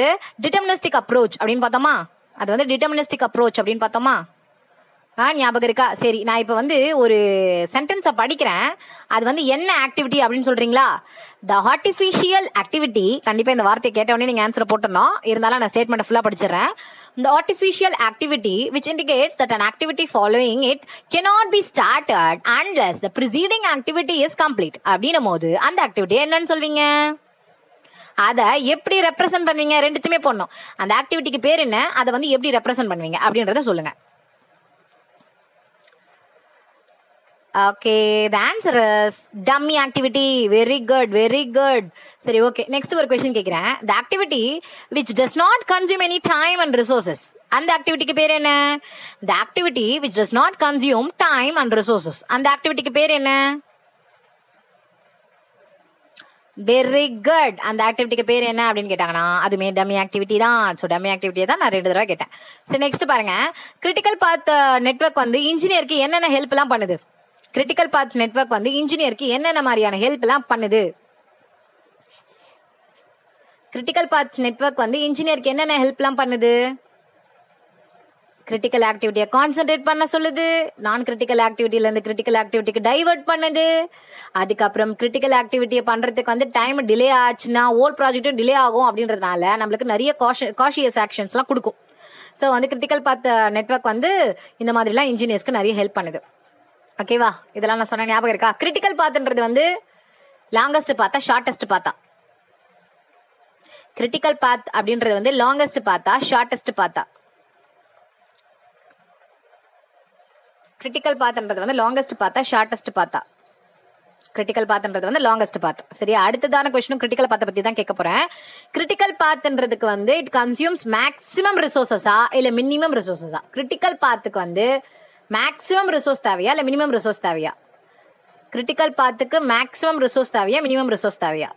டிட்டர்மினிஸ்டிக் அப்ரோச் அப்படின்னு பார்த்தோமா? அது வந்து டிட்டர்மினிஸ்டிக் அப்ரோச் அப்படின்னு பார்த்தோமா? ஞாபகம் இருக்கா? சரி, நான் இப்போ வந்து ஒரு சென்டென்ஸை படிக்கிறேன், அது வந்து என்ன ஆக்டிவிட்டி அப்படின்னு சொல்றீங்களா? த ஆர்டிஃபிஷியல் ஆக்டிவிட்டி. கண்டிப்பாக இந்த வார்த்தையை கேட்டவொடனே நீங்கள் ஆன்சரை போட்டணும். இருந்தாலும் நான் ஸ்டேட்மெண்ட் ஃபுல்லாக படிச்சிடுறேன். The artificial activity which indicates that an activity following it cannot be started unless the preceding activity is complete அப்படின்னும் போது அந்த ஆக்டிவிட்டி என்னன்னு சொல்வீங்க? அதை எப்படி ரெப்ரசென்ட் பண்ணுவீங்க? ரெண்டுத்துமே போடணும். அந்த ஆக்டிவிட்டிக்கு பேர் என்ன, அதை வந்து எப்படி ரெப்ரசென்ட் பண்ணுவீங்க அப்படின்றத சொல்லுங்க. Okay, the answer is dummy activity. Very good, very good. சரி, ஓகே, நெக்ஸ்ட் ஒரு கொஸ்டின் கேட்குறேன். The activity which does not consume any time and resources. அந்த ஆக்டிவிட்டிக்கு பேர் என்ன? The activity which does not consume time and resources. அந்த ஆக்டிவிட்டிக்கு பேர் என்ன? Very good. அந்த ஆக்டிவிட்டிக்கு பேர் என்ன அப்படின்னு கேட்டாங்கன்னா அதுமே டம்மி ஆக்டிவிட்டி தான். ஸோ டம்மி ஆக்டிவிட்டியை தான் நான் 2 தடவை கேட்டேன். சரி, நெக்ஸ்ட் பாருங்க, கிரிட்டிக்கல் பாத் நெட்வொர்க் வந்து இன்ஜினியருக்கு என்னென்ன ஹெல்ப்லாம் பண்ணுது? கிரிட்டிக்கல் பாத் நெட்வொர்க் வந்து இன்ஜினியருக்கு என்னென்ன மாதிரியான ஹெல்ப்லாம் பண்ணுது? கிரிட்டிக்கல் பாத் நெட்வொர்க் வந்து இன்ஜினியருக்கு என்னென்ன ஹெல்ப்லாம் பண்ணுது? கிரிட்டிக்கல் ஆக்டிவிட்டியை கான்சென்ட்ரேட் பண்ண சொல்லுது, நான் கிரிட்டிக்கல் ஆக்டிவிட்டியிலேருந்து கிரிட்டிக்கல் ஆக்டிவிட்டிக்கு டைவர்ட் பண்ணுது. அதுக்கப்புறம் கிரிட்டிக்கல் ஆக்டிவிட்டியை பண்ணுறதுக்கு வந்து டைம் டிலே ஆச்சுன்னா ஹோல் ப்ராஜெக்ட்டும் டிலே ஆகும் அப்படின்றதுனால நம்மளுக்கு நிறைய காஷியஸ் ஆக்ஷன்ஸ்லாம் கொடுக்கும். ஸோ வந்து கிரிட்டிக்கல் பாத் நெட்வொர்க் வந்து இந்த மாதிரிலாம் இன்ஜினியர்ஸ்க்கு நிறைய ஹெல்ப் பண்ணுது. ஓகேவா? இதெல்லாம் நான் சொன்ன ஞாபகம் இருக்கா? கிரிட்டிக்கல் பாத்துன்றது வந்து லாங்கஸ்ட் பாத்தா ஷார்ட்டஸ்ட் பாத்தா. கிரிட்டிக்கல் பாத் அப்படின்றது வந்து லாங்கஸ்ட் பாத்தா ஷார்ட்டஸ்ட் பாத்தா. கிரிட்டிக்கல் பாத்ன்றது வந்து லாங்கஸ்ட் பாத்தா ஷார்ட்டஸ்ட் பாத்தா. கிரிட்டிக்கல் பாத்ன்றது வந்து லாங்கஸ்ட் பாத். சரியா? அடுத்ததான கொஸ்டினும் கிரிட்டிக்கல் பாத்தை பத்தி தான் கேட்க போறேன். கிரிட்டிக்கல் பாத்ன்றதுக்கு வந்து இட் கன்சியூம்ஸ் மேக்ஸிமம் ரிசோர்சஸா இல்ல மினிமம் ரிசோர்சஸா? கிரிட்டிக்கல் பாத்துக்கு வந்து மேக்ஸிமம் ரிசோர்ஸ் தேவையா இல்ல மினிமம் ரிசோர்ஸ் தேவையா? கிரிட்டிக்கல் பாத்துக்கு மேக்ஸிமம் ரிசோர்ஸ் தேவையா மினிமம் ரிசோர்ஸ் தேவையா?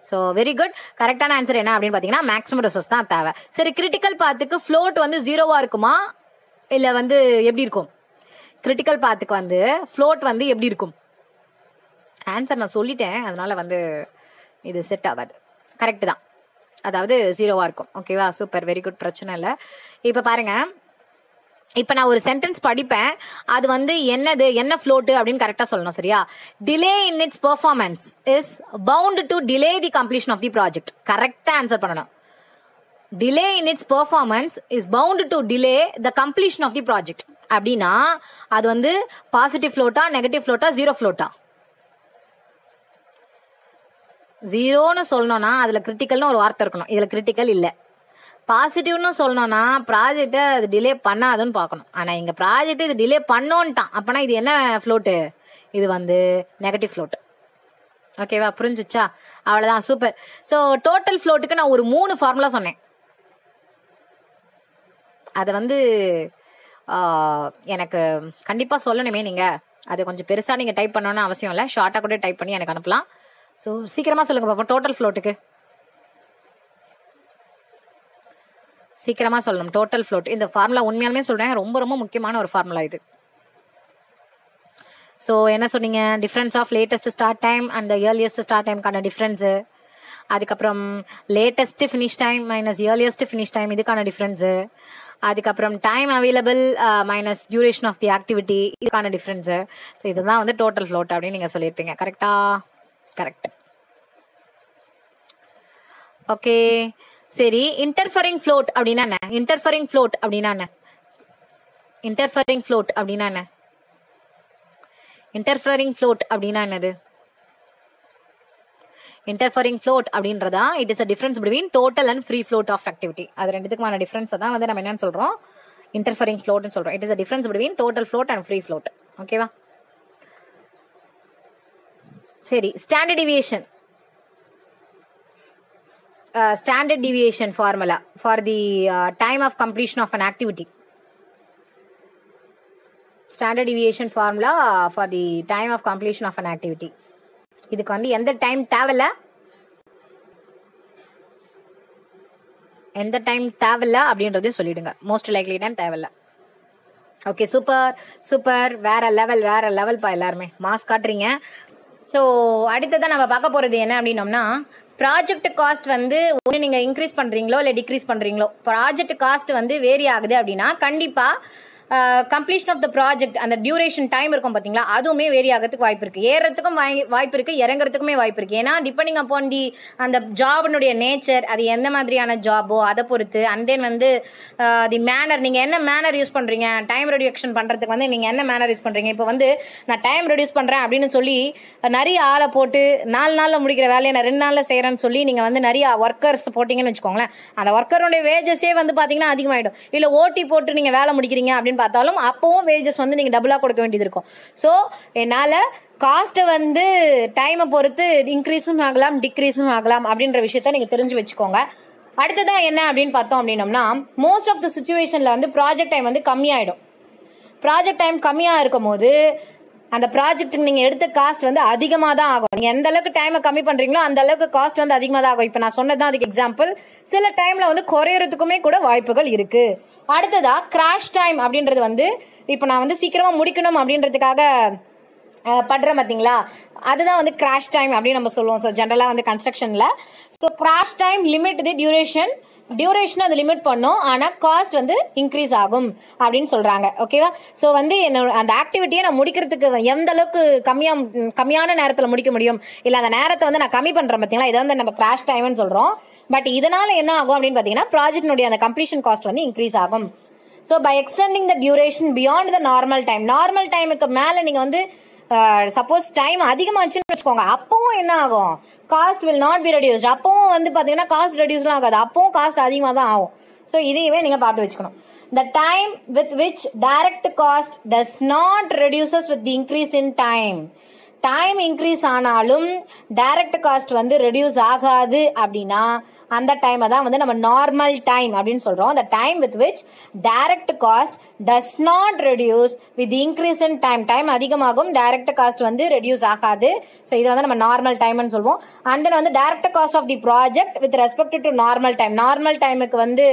So very good. கரெக்டான ஆன்சர் என்ன அப்படின்னு பார்த்தீங்கன்னா மேக்ஸிமம் ரிசோர்ஸ் தான் தேவை. சரி, கிரிட்டிக்கல் பாத்துக்கு ஃப்ளோட் வந்து 0வா இருக்குமா இல்லை வந்து எப்படி இருக்கும்? கிரிட்டிக்கல் பாத்துக்கு வந்து ஃப்ளோட் வந்து எப்படி இருக்கும்? ஆன்சர் நான் சொல்லிட்டேன், அதனால வந்து இது செட் ஆகாது. கரெக்ட் தான், அதாவது 0வா இருக்கும். ஓகேவா? சூப்பர், வெரி குட், பிரச்சனை இல்லை. இப்போ பாருங்க, இப்போ நான் ஒரு சென்டென்ஸ் படிப்பேன், அது வந்து என்ன ஃப்ளோட்டு அப்படின்னு கரெக்டாக சொல்லணும். சரியா? Delay in its performance is bound to delay the completion of the project. கரெக்டாக ஆன்சர் பண்ணணும். Delay in its performance is bound to delay the completion of the project அப்படின்னா அது வந்து பாசிட்டிவ் ஃப்ளோட்டா நெகட்டிவ் ஃப்ளோட்டா 0 ஃப்ளோட்டா? 0ன்னு சொல்லணும்னா அதில் கிரிட்டிக்கல்னு ஒரு வார்த்தை இருக்கணும். இதில் கிரிட்டிக்கல் இல்லை. பாசிட்டிவ்னு சொல்லணும்னா ப்ராஜெக்டை அது டிலே பண்ணாதுன்னு பார்க்கணும். ஆனால் இங்கே ப்ராஜெக்ட் இது டிலே பண்ணோன்ட்டான். அப்போனா இது என்ன ஃப்ளோட்டு? இது வந்து நெகட்டிவ் ஃப்ளோட். ஓகேவா? புரிஞ்சிச்சா? அவ்வளோதான், சூப்பர். ஸோ டோட்டல் ஃப்ளோட்டுக்கு நான் ஒரு 3 ஃபார்முலா சொன்னேன். அதை வந்து எனக்கு கண்டிப்பாக சொல்லணுமே. நீங்கள் அது கொஞ்சம் பெருசாக நீங்கள் டைப் பண்ணணும்னு அவசியம் இல்லை, ஷார்ட்டாக கூட டைப் பண்ணி எனக்கு அனுப்பலாம். ஸோ சீக்கிரமாக சொல்லுங்கள் பார்ப்போம். டோட்டல் ஃப்ளோட்டுக்கு சீக்கிரமாக சொல்லணும். டோட்டல் ஃப்ளோட் இந்த ஃபார்முலா உண்மையாலுமே சொல்கிறேன், ரொம்ப ரொம்ப முக்கியமான ஒரு ஃபார்முலா இது. ஸோ என்ன சொன்னீங்க? Difference of latest start time and earliest start டைம்க்கான டிஃப்ரென்ஸு. அதுக்கப்புறம் latest finish time minus earliest finish time, இதுக்கான டிஃப்ரென்ஸு. அதுக்கப்புறம் time available minus duration of the activity, இதுக்கான டிஃப்ரென்ஸு. ஸோ இதுதான் வந்து டோட்டல் ஃப்ளோட் அப்படின்னு நீங்கள் சொல்லியிருப்பீங்க. கரெக்டா? கரெக்ட். ஓகே, சரி. இன்டர்ஃபரிங் ஃப்ளோட் அப்படின்னா என்ன? இன்டர்ஃபரிங் ஃப்ளோட் அப்படின்னா என்ன? இன்டர்ஃபரிங் ஃப்ளோட் அப்படின்னா என்ன? இன்டர்ஃபரிங் ஃப்ளோட் அப்படின்னா என்னது? இன்டர்ஃபரிங் ஃப்ளோட் அப்படின்றதா it is a difference between total and free float of activity. அது ரெண்டுத்துக்குமான டிஃபரன்ஸ் தான் வந்து நம்ம என்னன்னு சொல்றோம்? இன்டர்ஃபரிங் ஃப்ளோட்னு சொல்றோம். It is a difference between total float and free float. ஓகேவா? சரி, standard deviation. Standard deviation formula for the time of completion of an activity. Standard deviation formula for the time of completion of an activity. இதுக்கு வந்து எந்த time தேவையில்ல, எந்த time தேவையில்ல அப்படின்றதையும் சொல்லிடுங்க. மோஸ்ட் லைக்லி டைம் தேவையில்ல. ஓகே, சூப்பர் சூப்பர், வேற லெவல் பா. எல்லாருமே மாஸ் காட்டுறீங்க. ஸோ அடுத்ததான் நம்ம பார்க்க போகிறது என்ன அப்படின்னோம்னா, ப்ராஜெக்ட் காஸ்ட் வந்து ஒன்று நீங்கள் இன்க்ரீஸ் பண்ணுறீங்களோ இல்லை டிக்ரீஸ் பண்ணுறீங்களோ, ப்ராஜெக்ட் காஸ்ட் வந்து வேரி ஆகுது அப்படின்னா கண்டிப்பாக கம்ப்ளீஷன் ஆஃப் த ப்ராஜெக்ட் அந்த டியூரேஷன் டைம் இருக்கும் பார்த்தீங்களா, அதுவுமே வேரி ஆகிறதுக்கு வாய்ப்பு இருக்குது. ஏறுறதுக்கும் வாய்ப்பு இருக்குது, இறங்குறதுக்குமே வாய்ப்பு இருக்குது. ஏன்னா டிபெண்டிங் அப்பான் தி அந்த ஜாபினுடைய நேச்சர், அது எந்த மாதிரியான ஜாபோ அதை பொறுத்து. அண்ட் தென் வந்து தி மேனர், நீங்கள் என்ன மேனர் யூஸ் பண்ணுறீங்க டைம் ரெடியூக்ஷன் பண்ணுறதுக்கு வந்து நீங்கள் என்ன மேனர் யூஸ் பண்ணுறீங்க. இப்போ வந்து நான் டைம் ரெடியூஸ் பண்ணுறேன் அப்படின்னு சொல்லி நிறைய ஆளை போட்டு 4 நாளில் முடிக்கிற வேலையை நான் 2 நாளில் செய்கிறேன்னு சொல்லி நீங்கள் வந்து நிறைய ஒர்க்கர்ஸ் போட்டிங்கன்னு வச்சுக்கோங்களேன், அந்த ஒர்க்கருடைய வேஜஸே வந்து பார்த்தீங்கன்னா அதிகமாகிடும். இல்லை ஓட்டி போட்டு நீங்கள் வேலை முடிக்கிறீங்க அப்படின்னு பார்த்தாலும் அப்பவும் வேஜஸ் வந்து நீங்கள் டபுளாக கொடுக்க வேண்டியது இருக்கும். ஸோ என்னால் காஸ்ட்டை வந்து டைமை பொறுத்து இன்க்ரீஸும் ஆகலாம் டிக்ரீஸும் ஆகலாம் அப்படின்ற விஷயத்த நீங்கள் தெரிஞ்சு வச்சுக்கோங்க. அடுத்ததான் என்ன அப்படின்னு பார்த்தோம் அப்படின்னோம்னா, மோஸ்ட் ஆஃப் த சுச்சுவேஷனில் வந்து ப்ராஜெக்ட் டைம் வந்து கம்மியாயிடும். ப்ராஜெக்ட் டைம் கம்மியாக இருக்கும் போது அந்த ப்ராஜெக்ட்டுக்கு நீங்கள் எடுத்த காஸ்ட் வந்து அதிகமாக தான் ஆகும். நீங்கள் எந்த அளவுக்கு டைமை கம்மி பண்ணுறீங்களோ அந்த அளவுக்கு காஸ்ட் வந்து அதிகமாக தான் ஆகும். இப்போ நான் சொன்னதான் அதுக்கு எக்ஸாம்பிள். சில டைமில் வந்து குறையறதுக்குமே கூட வாய்ப்புகள் இருக்குது. அடுத்ததா கிராஷ் டைம் அப்படின்றது வந்து இப்போ நான் வந்து சீக்கிரமாக முடிக்கணும் அப்படின்றதுக்காக பண்றேன் பார்த்தீங்களா, அதுதான் வந்து கிராஷ் டைம் அப்படின்னு நம்ம சொல்லுவோம். ஸோ ஜென்ரலாக வந்து கன்ஸ்ட்ரக்ஷனில். ஸோ கிராஷ் டைம் லிமிட் தி டியூரேஷன் டியூரேஷன் அது லிமிட் பண்ணும், ஆனா காஸ்ட் வந்து இன்க்ரீஸ் ஆகும் அப்படின்னு சொல்றாங்க. ஓகேவா? ஸோ வந்து என்னோட அந்த ஆக்டிவிட்டியை நான் முடிக்கிறதுக்கு எந்த அளவுக்கு கம்மியான நேரத்தில் முடிக்க முடியும், இல்லை அந்த நேரத்தை வந்து நான் கம்மி பண்றேன் பார்த்தீங்களா, இதை வந்து நம்ம கிராஷ் டைம்னு சொல்றோம். பட் இதனால என்ன ஆகும் அப்படின்னு பார்த்தீங்கன்னா ப்ராஜெக்டினுடைய அந்த கம்ப்ளீஷன் காஸ்ட் வந்து இன்க்ரீஸ் ஆகும். So by extending the duration beyond the normal time, normal டைமுக்கு மேலே நீங்கள் வந்து சப்போஸ் டைம் அதிகமாச்சுன்னு வச்சுக்கோங்க, அப்பவும் என்ன ஆகும், cost will not be reduced. அப்பவும் வந்து பார்த்தீங்கன்னா காஸ்ட் ரெடியூஸ்லாம் ஆகாது, அப்பவும் காஸ்ட் அதிகமாக தான் ஆகும். ஸோ இதையுமே நீங்கள் பார்த்து வச்சுக்கணும். The time with which direct cost does not reduces with the increase in time. Time increase ஆனாலும் டைரக்ட் காஸ்ட் வந்து ரெடியூஸ் ஆகாது அப்படின்னா அந்த டைமை தான் வந்து நம்ம நார்மல் டைம் அப்படின்னு சொல்றோம். the time with which direct cost does not reduce with the increase in time. Time அதிகமாகும், டைரக்ட் காஸ்ட் வந்து ரெடியூஸ் ஆகாது. ஸோ இது வந்து நம்ம நார்மல் டைம்னு சொல்லுவோம். அண்ட் தென் வந்து direct cost of the project with respect to normal time, normal டைமுக்கு வந்து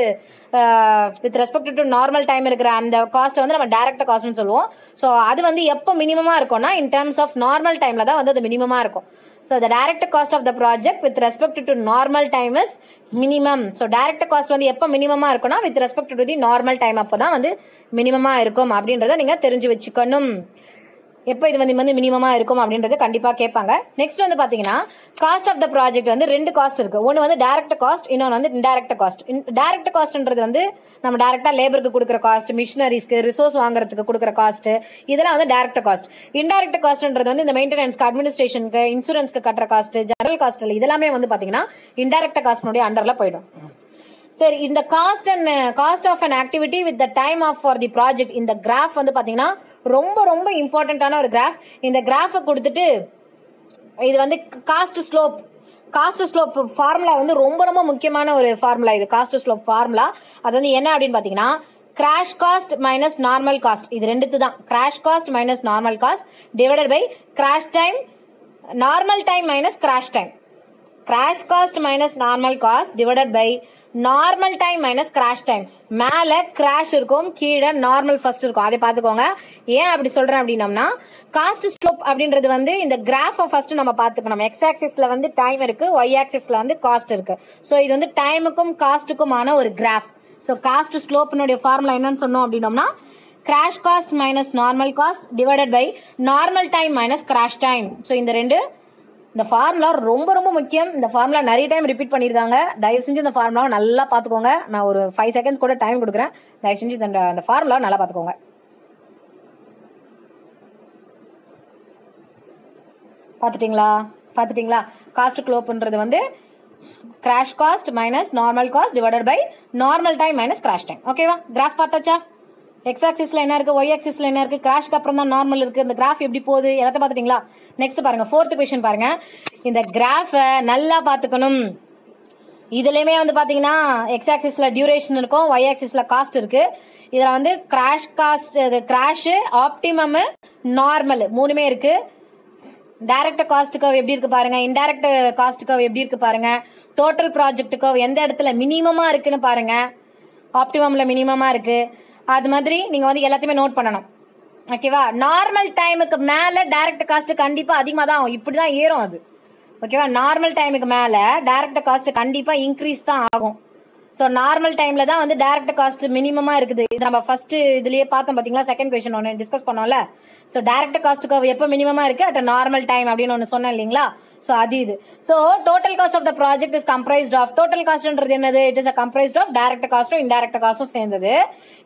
with respect to normal time இருக்கிற அந்த காஸ்ட்டை வந்து நம்ம டைரக்ட் காஸ்ட்னு சொல்லுவோம். ஸோ அது வந்து எப்போ மினிமமாக இருக்கும்னா இன் டர்ம்ஸ் ஆஃப் நார்மல் டைமில் தான் வந்து அது மினிமமாக இருக்கும். So the direct cost of the project with respect to normal time is minimum. So direct cost வந்து எப்போ மினிமமா இருக்கும்னா with respect to the normal time அப்போதான் வந்து மினிமமா இருக்கும் அப்படின்றத நீங்க தெரிஞ்சு வச்சுக்கணும். எப்போ இது வந்து மினிமமா இருக்கும் அப்படின்றத கண்டிப்பா கேட்பாங்க. நெக்ஸ்ட் வந்து பாத்தீங்கன்னா காஸ்ட் ஆஃப் த ப்ராஜெக்ட் வந்து ரெண்டு காஸ்ட் இருக்கு. ஒன்று வந்து டைரக்ட் காஸ்ட், இன்னொன்று வந்து இன்டைரக்ட் காஸ்ட். டைரக்ட் காஸ்ட்ன்றது வந்து நம்ம டைரக்டா லேபருக்கு கொடுக்குற காஸ்ட், மிஷினரிஸ்க்கு ரிசோர்ஸ் வாங்குறதுக்கு கொடுக்குற காஸ்ட், இதெல்லாம் வந்து டைரக்ட் காஸ்ட். இன்டைரக்ட் காஸ்ட்ன்றது வந்து இந்த மெயின்டெனன்ஸ்க்கு, அட்மினிஸ்ட்ரேஷனுக்கு, இன்சூரன்ஸ்க்கு கட்டுற காஸ்ட், ஜெனரல் காஸ்ட், இதெல்லாமே வந்து பாத்தீங்கன்னா இன்டைரக்ட் காஸ்ட்னுடைய அண்டர்ல போயிடும். சரி, இந்த cost of an activity with the time of for the project, இந்த கிராஃப் வந்து பாத்தீங்கன்னா ரொம்ப ரொம்ப இம்பார்ட்டன்டான ஒரு கிராஃப். இந்த கிராஃபை கொடுத்துட்டு இது வந்து காஸ்ட் ஸ்லோப் ஃபார்முலா வந்து ரொம்ப ரொம்ப முக்கியமான ஒரு ஃபார்முலா. இது காஸ்ட் ஸ்லோப் ஃபார்முலா. அது வந்து என்ன அப்படின்னு பாத்தீங்கன்னா crash cost minus normal cost, இது ரெண்டுத்து தான். Crash cost minus normal cost divided by crash time, normal time minus crash time. Crash cost minus normal cost divided by normal time minus crash time. மேல crash இருக்கும், கீழே normal first இருக்கும். அதை பார்த்துக்கோங்க. ஏன் அப்படி சொல்றேன் அப்படின்னம்னா காஸ்ட் ஸ்லோப் அப்படின்றது வந்து இந்த கிராஃபை ஃபர்ஸ்ட் நம்ம பார்த்துக்கணும். எக்ஸ் ஆக்சிஸ்ல வந்து டைம் இருக்கு, ஒய் ஆக்சிஸ்ல வந்து காஸ்ட் இருக்கு. ஸோ இது வந்து டைமுக்கும் காஸ்ட்டுக்குமான ஒரு கிராஃப். ஸோ காஸ்ட் ஸ்லோப்னுடைய ஃபார்முலா என்னன்னு சொன்னோம் அப்படின்னம்னா crash cost minus normal cost divided by normal time minus crash time. So இந்த ஃபார்முலா ரொம்ப ரொம்ப முக்கியம். இந்த ஃபார்முலா நிறைய டைம் ரிப்பீட் பண்ணியிருக்காங்க. தயவு செஞ்சு இந்த ஃபார்முலாவை நல்லா பார்த்துக்கோங்க. நான் ஒரு 5 செகண்ட்ஸ் கூட டைம் கொடுக்குறேன். தயவு செஞ்சு இந்த ஃபார்முலாவை நல்லா பார்த்துக்கோங்க. பார்த்துட்டீங்களா? காஸ்ட் ஸ்லோப்ன்றது வந்து crash cost minus normal cost divided by normal time minus crash time. ஓகேவா? கிராஃப் பார்த்தாச்சா? எக்ஸ் ஆக்சிஸ்ல என்ன இருக்கு, ஒய் ஆக்சிஸ்ல என்ன இருக்கு, கிராஷ்க்கு அப்புறம் தான் நார்மல் இருக்கு. இந்த கிராஃப் எப்படி போகுது எல்லாத்தையும் பார்த்துட்டீங்களா? நெக்ஸ்ட் பாருங்க, 4th கொஸ்டின் பாருங்க. இந்த கிராஃபை நல்லா பார்த்துக்கணும். இதுலயுமே வந்து பாத்தீங்கன்னா எக்ஸ் ஆக்சிஸ்ல டியூரேஷன் இருக்கும், ஒய் ஆக்சிஸ்ல காஸ்ட் இருக்கு. இதுல வந்து crash cost, crash, optimum, normal மூணுமே இருக்கு. டைரக்ட் காஸ்ட் கர்வ் எப்படி இருக்கு பாருங்க, இன்டைரக்ட் காஸ்ட் கர்வ் எப்படி இருக்கு பாருங்க, டோட்டல் ப்ராஜெக்ட் கர்வ் எந்த இடத்துல மினிமமா இருக்குன்னு பாருங்க, ஆப்டிமம்ல மினிமமா இருக்கு. அது மாதிரி நீங்க வந்து எல்லாத்தையுமே நோட் பண்ணணும். ஓகேவா? நார்மல் டைமுக்கு மேல டைரக்ட் காஸ்ட் கண்டிப்பா அதிகமா தான் ஆகும், இப்படிதான் ஏறும் அது. ஓகேவா? நார்மல் டைமுக்கு மேல டைரக்ட் காஸ்ட் கண்டிப்பா இன்க்ரீஸ் தான் ஆகும். ஸோ நார்மல் டைம்ல தான் வந்து டைரக்ட் காஸ்ட் மினிமமா இருக்குது. இது நம்ம ஃபர்ஸ்ட் இதுலயே பார்த்தோம் பாத்தீங்களா, செகண்ட் கொஸ்டின் ஒன்று டிஸ்கஸ் பண்ணோம்ல. ஸோ டைரக்ட் காஸ்ட்டுக்கு எப்போ மினிமமா இருக்கு, அட் நார்மல் டைம் அப்படின்னு ஒன்று சொன்னேன் இல்லைங்களா. ஸோ அது இது. So total cost of the project is comprised of, total காஸ்ட்ன்றது என்னது, it is comprised of direct காஸ்ட்டும் இன்டைரக்ட் காஸ்ட்டும் சேர்ந்தது.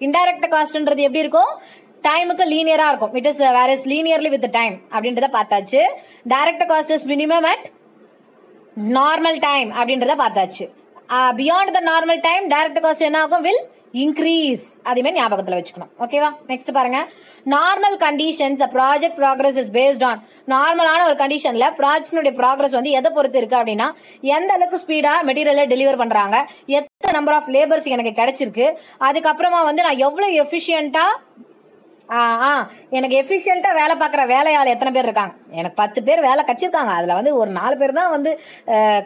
இன்டைரக்ட் காஸ்ட்ன்றது எப்படி இருக்கும், டைமுக்கு லீனியரா இருக்கும். It is where is linearly with time அப்படின்றத பார்த்தாச்சு. Direct cost is minimum at normal time அப்படின்றத பார்த்தாச்சு. Beyond the normal time direct cost என்ன ஆகும், வில் இன்க்ரீஸ். அதே ஞாபகத்தில் வச்சுக்கணும். ஓகேவா? நெக்ஸ்ட் பாருங்க, normal conditions the project progress is based on. நார்மலான ஒரு கண்டிஷன்ல ப்ராஜெக்ட்னுடைய ப்ராக்ரஸ் வந்து எதை பொறுத்து இருக்கு அப்படின்னா எந்த அளவுக்கு ஸ்பீடா மெட்டீரியலை டெலிவர் பண்றாங்க, எத்தனை நம்பர் ஆஃப் லேபர்ஸ் எனக்கு கிடைச்சிருக்கு, அதுக்கப்புறமா வந்து நான் எவ்வளவு எஃபிஷியன்டா எனக்கு எஃபிஷியன்ட்டா வேலை பார்க்குற வேலையாள் எத்தனை பேர் இருக்காங்க, எனக்கு 10 பேர் வேலை கச்சிருக்காங்க, அதில் வந்து ஒரு 4 பேர் தான் வந்து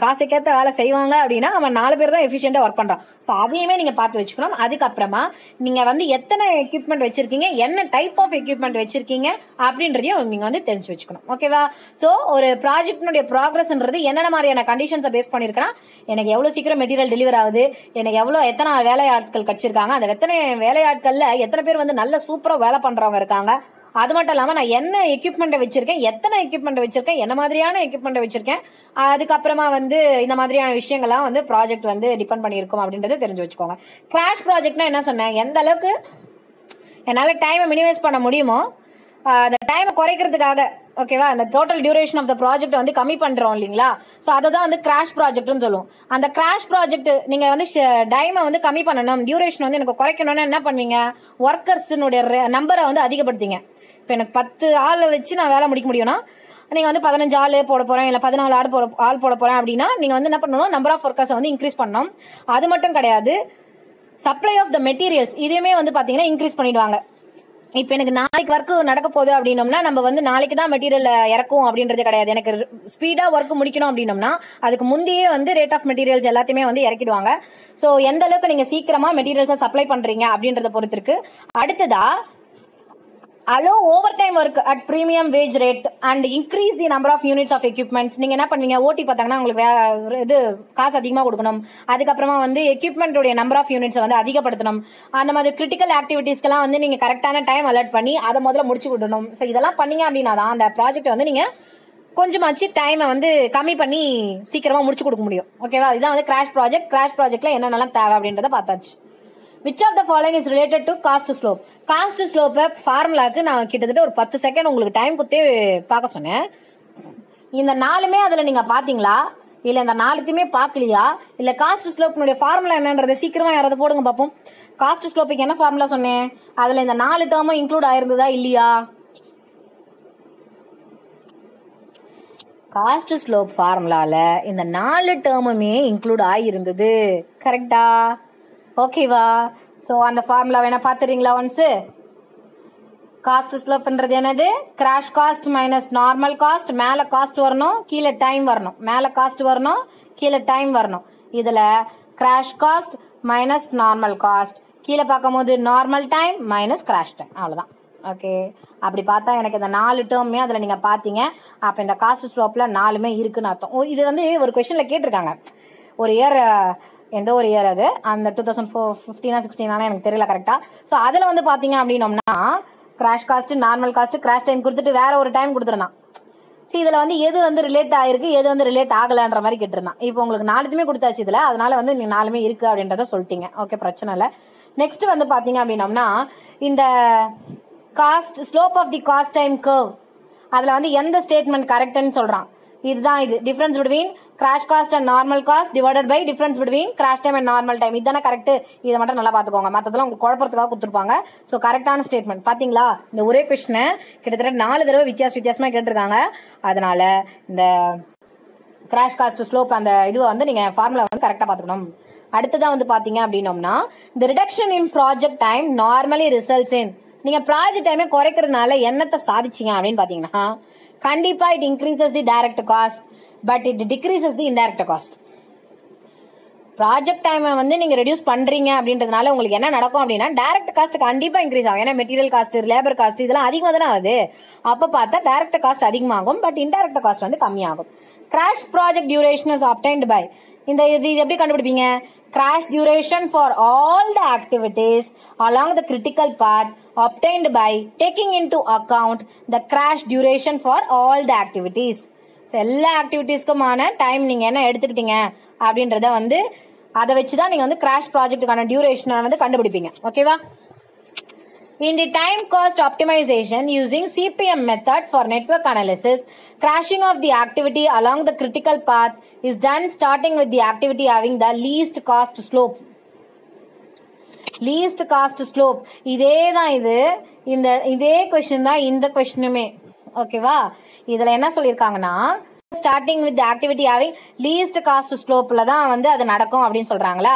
காசுக்கேற்ற வேலை செய்வாங்க அப்படின்னா அவன் 4 பேர் தான் எஃபிஷியண்டாக ஒர்க் பண்ணுறான். ஸோ அதையுமே நீங்கள் பார்த்து வச்சுக்கணும். அதுக்கப்புறமா நீங்கள் வந்து எத்தனை எக்யூப்மெண்ட் வச்சுருக்கீங்க, என்ன டைப் ஆஃப் எக்யூப்மெண்ட் வச்சுருக்கீங்க அப்படின்றதையும் நீங்கள் வந்து தெரிஞ்சு வச்சுக்கணும். ஓகேவா? ஸோ ஒரு ப்ராஜெக்டினுடைய ப்ராக்ரஸ்ன்றது என்னென்ன மாதிரியான கண்டிஷன்ஸை பேஸ் பண்ணியிருக்கேன்னா, எனக்கு எவ்வளோ சீக்கிரம் மெட்டீரியல் டெலிவர் ஆகுது, எனக்கு எத்தனை வேலையாட்கள் கச்சிருக்காங்க, அந்த எத்தனை வேலையாட்களில் எத்தனை பேர் வந்து நல்ல சூப்பராக வேலை பண்ணுறவங்க இருக்காங்க, அது மட்டும் இல்லாமல் நான் என்ன எக்யூப்மெண்ட்டை வச்சிருக்கேன், எத்தனை எக்யூப்மெண்ட் வச்சிருக்கேன், என்ன மாதிரியான எக்யூப்மெண்ட்டை வச்சிருக்கேன், அதுக்கப்புறமா வந்து இந்த மாதிரியான விஷயங்கள்லாம் வந்து ப்ராஜெக்ட் வந்து டிபெண்ட் பண்ணியிருக்கும் அப்படின்றத தெரிஞ்சு வச்சுக்கோங்க. கிராஷ் ப்ராஜெக்ட்னா என்ன சொன்னேன், எந்த அளவுக்கு என்னால் டைமை மினிமைஸ் பண்ண முடியுமோ அந்த டைமை குறைக்கிறதுக்காக, ஓகேவா, அந்த total duration of the project வந்து கம்மி பண்ணுறோம் இல்லைங்களா. ஸோ அதை தான் வந்து கிராஷ் ப்ராஜெக்ட்னு சொல்லுவோம். அந்த கிராஷ் ப்ராஜெக்ட் நீங்கள் வந்து டைமை வந்து கம்மி பண்ணணும், டியூரேஷன் வந்து எனக்கு குறைக்கணும்னு என்ன பண்ணுவீங்க, ஒர்க்கர்ஸினுடைய நம்பரை வந்து அதிகப்படுத்திங்க. இப்போ எனக்கு 10 ஆள் வச்சு நான் வேலை முடிக்க முடியும்னா நீங்கள் வந்து 15 ஆள் போட போகிறேன், இல்லை 14 ஆள் போட போகிறேன் அப்படின்னா நீங்கள் வந்து என்ன பண்ணணும், நம்பர் ஆஃப் ஒர்க்கர்ஸை வந்து இன்க்ரீஸ் பண்ணணும். அது மட்டும் கிடையாது, சப்ளை ஆஃப் த மெட்டீரியல்ஸ் இதையுமே வந்து பார்த்தீங்கன்னா இன்க்ரீஸ் பண்ணிவிடுவாங்க. இப்போ எனக்கு நாளைக்கு ஒர்க்கு நடக்க போகுது அப்படின்னோம்னா நம்ம வந்து நாளைக்கு தான் மெட்டீரியல் இறக்கும் அப்படின்றது கிடையாது. எனக்கு ஸ்பீடாக ஒர்க்கு முடிக்கணும் அப்படின்னோம்னா அதுக்கு முந்தையே வந்து ரேட் ஆஃப் மெட்டீரியல்ஸ் எல்லாத்தையுமே வந்து இறக்கிடுவாங்க. ஸோ எந்த அளவுக்கு நீங்கள் சீக்கிரமாக மெட்டீரியல்ஸை சப்ளை பண்ணுறீங்க அப்படின்றத பொறுத்து இருக்கு. அடுத்ததா allow overtime work at premium wage rate and increase the number of units of equipments. நீங்கள் என்ன பண்ணுவீங்க, ஓட்டி பார்த்தாங்கன்னா உங்களுக்கு இது காசு அதிகமாக கொடுக்கணும். அதுக்கப்புறமா வந்து எக்யூப்மெண்ட்டோடைய நம்பர் ஆஃப் யூனிட்ஸை வந்து அதிகப்படுத்தணும். அந்த மாதிரி கிரிட்டிக்கல் ஆக்டிவிட்டீஸ்க்கெல்லாம் வந்து நீங்கள் கரெக்டான டைம் அலர்ட் பண்ணி அதை முதல்ல முடிச்சு விடணும். ஸோ இதெல்லாம் பண்ணீங்க அப்படின்னா தான் அந்த ப்ராஜெக்ட் வந்து நீங்கள் கொஞ்சமாச்சு டைமை வந்து கம்மி பண்ணி சீக்கிரமாக முடிச்சு கொடுக்க முடியும். ஓகேவா? இதுதான் வந்து கிராஷ் ப்ராஜெக்ட். கிராஷ் ப்ராஜெக்டில் என்னென்னலாம் தேவை அப்படின்றத பார்த்தாச்சு. Which of the following is related to cost slope? Cost slope ஃபார்முலாக்கு நான் கிட்டத்தட்ட ஒரு 10 செகண்ட் உங்களுக்கு டைம் கொடுத்தே பார்க்க சொன்னேன். இந்த 4மே அதில் நீங்கள் பார்த்தீங்களா, இல்லை இந்த 4த்தையுமே பார்க்கலையா, இல்லை காஸ்ட் ஸ்லோப்னுடைய ஃபார்முலா என்னன்றதை சீக்கிரமாக யாராவது போடுங்க பார்ப்போம். காஸ்ட் ஸ்லோப்புக்கு என்ன ஃபார்முலா சொன்னேன், அதில் இந்த 4 டேர்மும் இன்க்ளூட் ஆயிருந்ததா இல்லையா? காஸ்ட் ஸ்லோப் ஃபார்முலாவில் இந்த 4 டேர்முமே இன்க்ளூட் ஆகியிருந்தது. கரெக்டா? ஓகேவா? ஸோ அந்த ஃபார்முலா வேணா பார்த்துறீங்களா ஒன்ஸு? காஸ்ட் ஸ்லோப்ன்றது என்னது, crash cost minus normal cost, மேலே காஸ்ட் வரணும் கீழே டைம் வரணும், மேலே காஸ்ட் வரணும் கீழே டைம் வரணும். இதில் crash cost minus normal cost, கீழே பார்க்கும்போது normal time minus crash time, அவ்வளோதான். ஓகே, அப்படி பார்த்தா எனக்கு இந்த 4 டேர்மே அதில் நீங்கள் பார்த்தீங்க. அப்போ இந்த காஸ்ட் ஸ்லோப்பில் 4மே இருக்குன்னு அர்த்தம். இது வந்து ஒரு கொஸ்டினில் கேட்டிருக்காங்க. ஒரு இயர், எந்த ஒரு இயர் அது, அந்த 2015-16 எனக்கு தெரியல கரெக்டாக. ஸோ அதில் வந்து பார்த்தீங்க அப்படின்னோம்னா crash cost, normal cost, crash time கொடுத்துட்டு வேற ஒரு டைம் கொடுத்துருந்தான். ஸோ இதில் வந்து எது வந்து ரிலேட் ஆகிருக்கு, எது வந்து ரிலேட் ஆகலைன்ற மாதிரி கேட்டிருந்தான். இப்போ உங்களுக்கு 4த்துமே கொடுத்தாச்சு இதில், அதனால வந்து நீங்கள் 4மே இருக்குது அப்படின்றத சொல்லிட்டீங்க. ஓகே, பிரச்சனை இல்லை. நெக்ஸ்ட் வந்து பார்த்தீங்க அப்படின்னோம்னா இந்த cost slope of the cost time curve, அதில் வந்து எந்த ஸ்டேட்மெண்ட் கரெக்டுன்னு சொல்கிறான். இதுதான் இது difference between crash cost and normal cost divided by difference between crash time and normal time. இதுதானே கரெக்ட். இதை மட்டும் நல்லா பார்த்துக்கோங்க, மற்றதெல்லாம் உங்களுக்கு குழப்பறதுக்காக கொடுத்துருப்பாங்க. ஸோ கரெக்டான ஸ்டேட்மெண்ட் பார்த்தீங்களா? இந்த ஒரே கொஸ்டினை கிட்டத்தட்ட 4 தடவை வித்தியாசமாக கேட்டிருக்காங்க. அதனால இந்த கிராஷ் காஸ்ட் ஸ்லோப் அந்த இதுவை வந்து நீங்கள் ஃபார்முலா வந்து கரெக்டாக பார்த்துக்கணும். அடுத்ததான் வந்து பார்த்தீங்க அப்படின்னோம்னா இந்த ரிடக்ஷன் இன் ப்ராஜெக்ட் டைம் நார்மலி ரிசல்ட்ஸ் இன், நீங்கள் ப்ராஜெக்ட் டைமே குறைக்கிறதுனால என்னத்தை சாதிச்சிங்க அப்படின்னு பார்த்தீங்கன்னா கண்டிப்பாக it increases the direct cost but it decreases the indirect cost. Project டைமை வந்து நீங்கள் ரெடியூஸ் பண்ணுறீங்க அப்படின்றதுனால உங்களுக்கு என்ன நடக்கும் அப்படின்னா டைரக்ட் காஸ்ட் கண்டிப்பாக இன்க்ரீஸ் ஆகும். ஏன்னா மெட்டீரியல் காஸ்ட், லேபர் காஸ்ட் இதெல்லாம் அதிகமாக தானே ஆகுது. அப்போ பார்த்தா டைரக்ட் காஸ்ட் அதிகமாகும், பட் இன்டைரக்ட் காஸ்ட் வந்து கம்மியாகும். Crash project duration is obtained by, இது எப்படி கண்டுபிடிப்பீங்க, crash duration for all the activities along the critical path obtained by taking into account the crash duration for all the activities. So எல்லா ஆக்டிவிட்டீஸ்க்குமான time நீங்கள் என்ன எடுத்துக்கிட்டீங்க அப்படின்றத வந்து அதை வச்சு தான் நீங்கள் வந்து கிராஷ் ப்ராஜெக்ட்டுக்கான டியூரேஷனை வந்து கண்டுபிடிப்பீங்க. ஓகேவா? In the time cost optimization using CPM method for network analysis, crashing of the activity along the critical path is done starting with the activity having the least cost slope. Least cost slope இதே தான். இதே question தான் இந்த கொஸ்டினுமே. ஓகேவா? இதில் என்ன சொல்லியிருக்காங்கன்னா starting with activity having least cost ஸ்லோப்ல தான் வந்து அது நடக்கும் அப்படின்னு சொல்றாங்களா.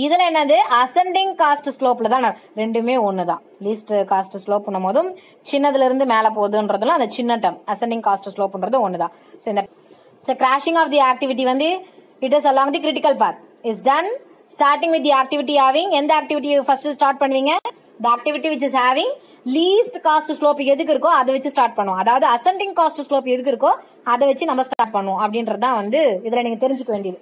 இதுல என்னது அசெண்டிங் காஸ்ட் ஸ்லோப்ல தான் ரெண்டுமே ஒண்ணுதான். லீஸ்ட் காஸ்ட் ஸ்லோப் போதும் சின்னதுல இருந்து மேல போகுதுன்றதுலாம் அந்த சின்ன டேர்ம். அசெண்டிங் காஸ்ட் ஸ்லோப்ன்றது ஒண்ணுதான். ஸோ இந்த கிராஷிங் ஆஃப் தி ஆக்டிவிட்டி வந்து it is along the critical path is done starting with the activity having. எந்த ஆக்டிவிட்டி ஃபர்ஸ்ட் ஸ்டார்ட் பண்ணுவீங்க? The activity which is having least cost slope எதுக்கு இருக்கோ அதை வச்சு start பண்ணுவோம். அதாவது அசெண்டிங் காஸ்ட் ஸ்லோப் எதுக்கு இருக்கோ அதை வச்சு நம்ம ஸ்டார்ட் பண்ணுவோம் அப்படின்றது தான் வந்து இதுல நீங்க தெரிஞ்சுக்க வேண்டியது.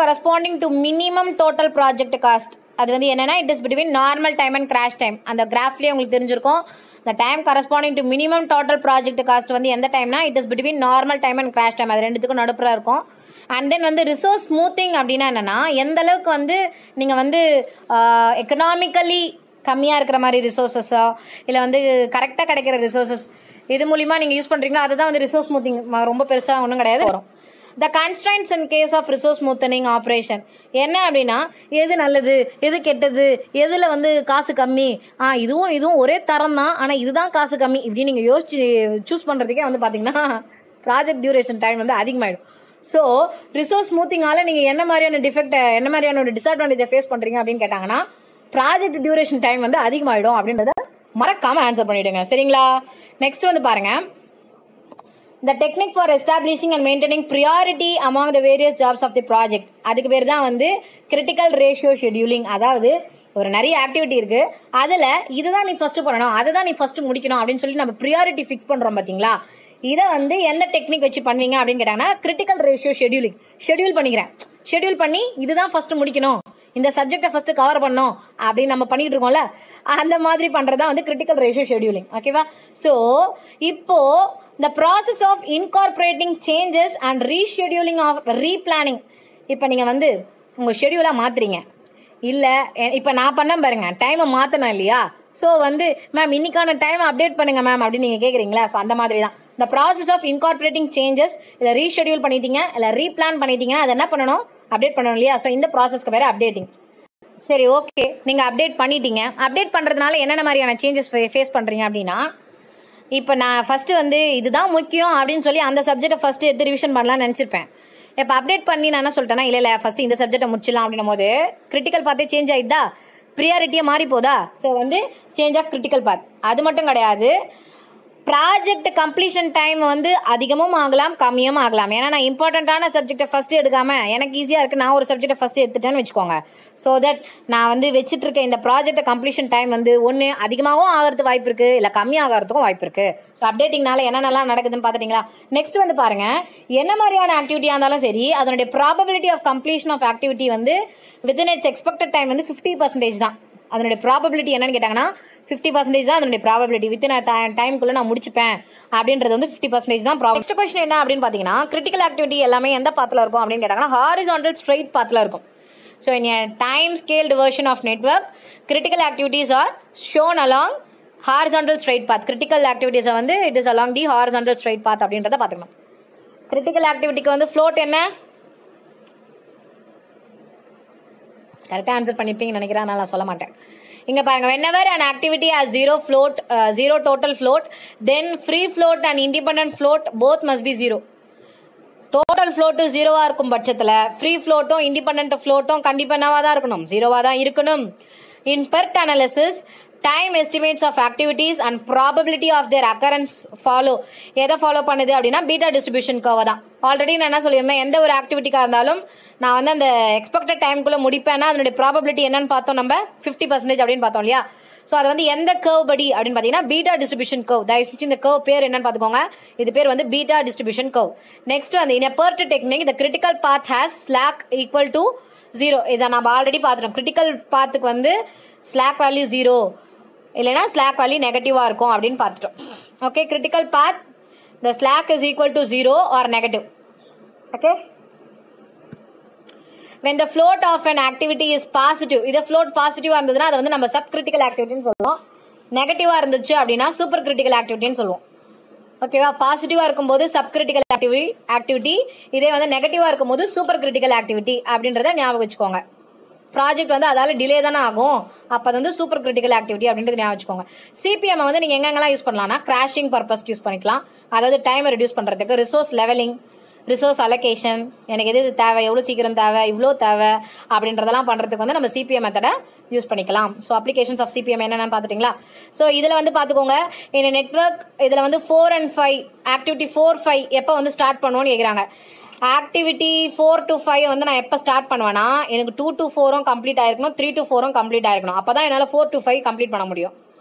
Corresponding to minimum total project cost அது வந்து என்னன்னா it is between normal time and crash time. அந்த கிராஃப்லயே உங்களுக்கு தெரிஞ்சிருக்கும். the time corresponding to minimum total project cost வந்து எந்த டைம்னா it is between normal time and crash time. அது ரெண்டுத்துக்கும் நடுப்புற இருக்கும். அண்ட் தென் வந்து ரிசோர்ஸ் ஸ்மூத்திங் அப்படின்னா என்னன்னா எந்த அளவுக்கு வந்து நீங்க வந்து எக்கனாமிக்கலி கம்மியாக இருக்கிற மாதிரி ரிசோர்ஸஸோ இல்லை வந்து கரெக்டாக கிடைக்கிற ரிசோர்ஸஸ் இது மூலிமா நீங்கள் யூஸ் பண்ணுறீங்களோ அதுதான் வந்து ரிசோர்ஸ் ஸ்மூத்திங். ரொம்ப பெருசாக ஒன்றும் கிடையாது வரும். The constraints in case of resource smoothening operation என்ன அப்படின்னா எது நல்லது எது கெட்டது எதில் வந்து காசு கம்மி இதுவும் ஒரே தரம் தான் ஆனால் இதுதான் காசு கம்மி இப்படின்னு நீங்கள் யோசிச்சு சூஸ் பண்ணுறதுக்கே வந்து பார்த்தீங்கன்னா ப்ராஜெக்ட் டியூரேஷன் டைம் வந்து அதிகமாகிடும். ஸோ ரிசோர்ஸ் ஸ்மூத்திங்கால நீங்கள் என்ன மாதிரியான டிஃபெக்ட் என்ன மாதிரியான ஒரு டிஸ்அட்வான்டேஜை ஃபேஸ் பண்ணுறீங்க அப்படின்னு கேட்டாங்கன்னா ப்ராஜெக்ட் டியூரேஷன் டைம் வந்து அதிகமாகிடும் அப்படின்றத மறக்காம ஆன்சர் பண்ணிவிடுங்க. சரிங்களா? நெக்ஸ்ட் வந்து பாருங்க, the technique for establishing and maintaining priority among the various jobs of the project அதுக்கு பேர் தான் வந்து critical ratio scheduling. அதாவது ஒரு நிறைய ஆக்டிவிட்டி இருக்கு, அதில் இதுதான் நீ ஃபர்ஸ்ட் பண்ணணும் அதுதான் நீ ஃபர்ஸ்ட் முடிக்கணும் அப்படின்னு சொல்லி நம்ம ப்ரியாரிட்டி ஃபிக்ஸ் பண்ணுறோம் பார்த்தீங்களா. இதை வந்து எந்த டெக்னிக் வச்சு பண்ணுவீங்க அப்படின்னு கேட்டாங்கன்னா கிரிட்டிக்கல் ரேஷியோ ஷெடியூலிங். ஷெடியூல் பண்ணி இதுதான் ஃபர்ஸ்ட் முடிக்கணும் இந்த சப்ஜெக்டை ஃபர்ஸ்ட் கவர் பண்ணோம் அப்படின்னு நம்ம பண்ணிட்டு இருக்கோம்ல அந்த மாதிரி பண்றதா வந்து கிரிட்டிக்கல் ரேஷியோ ஷெடியூலிங். ஓகேவா? ஸோ இப்போ the process of incorporating changes and rescheduling of replanning. இப்போ நீங்கள் வந்து உங்கள் ஷெடியூலாக மாற்றுறீங்க இல்லை இப்போ நான் பண்ண பாருங்க டைமை மாற்றணும் இல்லையா. ஸோ வந்து மேம் இன்னைக்கான டைமை அப்டேட் பண்ணுங்க மேம் அப்படின்னு நீங்கள் கேட்குறீங்களா. ஸோ அந்த மாதிரி தான் the process of incorporating changes இல்லை ரீஷெடியூல் பண்ணிட்டீங்க இல்லை ரீப்ளான் பண்ணிட்டீங்கன்னா அதை என்ன பண்ணணும் அப்டேட் பண்ணணும் இல்லையா. ஸோ இந்த ப்ராசஸ்க்கு வேறு அப்டேட்டிங். சரி ஓகே, நீங்கள் அப்டேட் பண்ணிட்டீங்க. அப்டேட் பண்ணுறதுனால என்னென்ன மாதிரியான சேஞ்சஸ் ஃபேஸ் பண்ணுறீங்க அப்படின்னா இப்போ நான் ஃபஸ்ட்டு வந்து இதுதான் முக்கியம் அப்படின்னு சொல்லி அந்த சப்ஜெக்டை ஃபஸ்ட்டு எடுத்து ரிவிஷன் பண்ணலாம்னு நினச்சிருப்பேன். இப்போ அப்டேட் பண்ணி நான் என்ன சொல்லிட்டேன்னா இல்லை ஃபஸ்ட்டு இந்த சப்ஜெக்டை முடிச்சிடலாம் அப்படின்னும் போது கிரிட்டிக்கல் பார்த்தே சேஞ்ச் ஆகிடுதா, ப்ரியாரிட்டியே மாறி போதா. ஸோ வந்து சேஞ்ச் ஆஃப் கிரிட்டிக்கல் பாத். அது மட்டும் கிடையாது, ப்ராஜெக்ட் கம்ப்ளீஷன் டைம் வந்து அதிகமும் ஆகலாம் கம்மியும் ஆகலாம். ஏன்னா நான் இம்பார்ட்டண்ட்டான சப்ஜெக்டை ஃபஸ்ட்டு எடுக்காமல் எனக்கு ஈஸியாக இருக்குது நான் ஒரு சப்ஜெக்டை ஃபஸ்ட்டு எடுத்துட்டேன்னு வச்சுக்கோங்க. ஸோ தட் நான் வந்து வச்சுட்டு இருக்க இந்த ப்ராஜெக்ட் கம்ப்ளீஷன் டைம் வந்து ஒன்று அதிகமாகவும் ஆகிறதுக்கு வாய்ப்பு இருக்குது இல்லை கம்மியாகிறதுக்கும் வாய்ப்பு இருக்குது. ஸோ அப்டேட்டிங்னால என்னென்னலாம் நடக்குதுன்னு பார்த்துட்டிங்களா. நெக்ஸ்ட் வந்து பாருங்கள், என்ன மாதிரியான ஆக்டிவிட்டியாக இருந்தாலும் சரி அதனுடைய probability of completion of activity வந்து வித்தின் இட்ஸ் எக்ஸ்பெக்டட் டைம் வந்து 50% தான். அதனுடைய ப்ராபபிலிட்டி என்னன்னு கேட்டாங்கன்னா 50% தான் அதனுடைய ப்ராபபிலிட்டி. வித்தின் டைமுக்குள்ளே நான் முடிச்சுப்பேன் அப்படின்றது வந்து 50% தான். நெக்ஸ்ட் கொஸ்டின் என்ன அப்படின்னு பார்த்தீங்கன்னா கிரிட்டிக்கல் ஆக்டிவிட்டி எல்லாமே எந்த பாத்தில் இருக்கும் அப்படின்னு கேட்டாங்கன்னா ஹாரிசான்டல் ஸ்ட்ரெயிட் பாத்தில் இருக்கும். So in a time scaled version of network critical activities are shown along horizontal straight path. critical activities வந்து it is along the horizontal straight path அப்படின்றத பார்த்துக்கணும். critical activityக்கு வந்து float என்ன கரெக்டாக ஆன்சர் பண்ணிப்பீங்கன்னு நினைக்கிறேன், நான் சொல்ல மாட்டேன். இங்கே பாருங்க, whenever an activity has zero total float then free float and independent float both must be zero. Total float ஜீரோவாக இருக்கும் பட்சத்தில் ஃப்ரீ ஃப்ளோட்டும் இண்டிபெண்ட் ஃப்ளோட்டும் கண்டிப்பாக என்னவாக தான் இருக்கணும், ஜீரோவாக தான் இருக்கணும். In PERT analysis time estimates of activities and probability of their occurrence follow எதை ஃபாலோ பண்ணுது அப்படின்னா பீட்டா டிஸ்ட்ரிபியூஷன் கர்வை தான். ஆல்ரெடி நான் என்ன சொல்லியிருந்தேன், எந்த ஒரு ஆக்டிவிட்டிக்காக இருந்தாலும் நான் வந்து அந்த எக்ஸ்பெக்டட் டைமுக்குள்ளே முடிப்பேன்னா அதனுடைய ப்ராபபிலிட்டி என்னன்னு பார்த்தோம், நம்ம 50% அப்படின்னு பார்த்தோம் இல்லையா. ஸோ அது வந்து எந்த கர்வ் படி அப்படின்னு பார்த்தீங்கன்னா பீட்டா டிஸ்ட்ரிபியூஷன் கர்வ். தயவுசெஞ்சு இந்த கர்வ் பேர் என்னன்னு பார்த்துக்கோங்க, இது பேர் வந்து பீட்டா டிஸ்ட்ரிபியூஷன் கர்வ். நெக்ஸ்ட் வந்து in PERT technique the critical path has slack equal to 0. இதை நம்ம ஆல்ரெடி பார்த்துட்டோம். கிரிட்டிக்கல் பாத்துக்கு வந்து ஸ்லாக் வேல்யூ 0 இல்லைன்னா ஸ்லாக் வேல்யூ நெகட்டிவாக இருக்கும் அப்படின்னு பார்த்துட்டோம். Okay, critical path the slack is equal to 0 or negative. Okay, when the float of an activity is positive, இது float பாசிட்டிவாக இருந்ததுன்னா அதை வந்து நம்ம சப் கிரிட்டிக்கல் ஆக்டிவிட்டின்னு சொல்லுவோம். நெகட்டிவாக இருந்துச்சு அப்படின்னா சூப்பர் கிரிட்டிக்கல் ஆக்டிவிட்டின்னு சொல்லுவோம். ஓகேவா? பாசிட்டிவாக இருக்கும்போது சப் கிரிட்டிக்கல் ஆக்டிவிட்டி, இதே வந்து நெகட்டிவாக இருக்கும்போது சூப்பர் கிரிட்டிக்கல் ஆக்டிவிட்டி அப்படின்றத ஞாபகம் வச்சுக்கோங்க. ப்ராஜெக்ட் வந்து அதால டிலே தானே ஆகும், அப்போ அது வந்து சூப்பர் கிரிட்டிக்கல் ஆக்டிவிட்டி அப்படின்றது ஞாபகம் வச்சுக்கோங்க. சிபிஎம் வந்து நீங்கள் எங்கெங்கெல்லாம் யூஸ் பண்ணலாம்னா கிராஷிங் பர்பஸ்க்கு யூஸ் பண்ணிக்கலாம், அதாவது டைமை ரெடியூஸ் பண்ணுறதுக்கு, ரிசோர்ஸ் லெவலிங், ரிசோர்ஸ் அலோகேஷன், எனக்கு எது தேவை, எவ்வளோ சீக்கிரம் தேவை, இவ்வளோ தேவை அப்படின்றதெல்லாம் பண்ணுறதுக்கு வந்து நம்ம சிபிஎம் மெத்தடை யூஸ் பண்ணிக்கலாம். ஸோ அப்ளிகேஷன்ஸ் ஆஃப் சிபிஎம் என்னென்னு பார்த்துட்டிங்களா? ஸோ இதில் வந்து பார்த்துக்கோங்க, இந்த நெட்வொர்க் இதில் வந்து 4 and 5 ஆக்டிவிட்டி 4, 5 எப்போ வந்து ஸ்டார்ட் பண்ணுவோன்னு கேட்குறாங்க. ஆக்டிவிட்டி 4 to 5 வந்து நான் எப்போ ஸ்டார்ட் பண்ணுவேன்னா, எனக்கு 2 to 4 கம்ப்ளீட் ஆயிருக்கணும், 3 to 4 கம்ப்ளீட் ஆயிருக்கணும். அப்போ தான் என்னால் 4 to 5 கம்ப்ளீட் பண்ண முடியும்.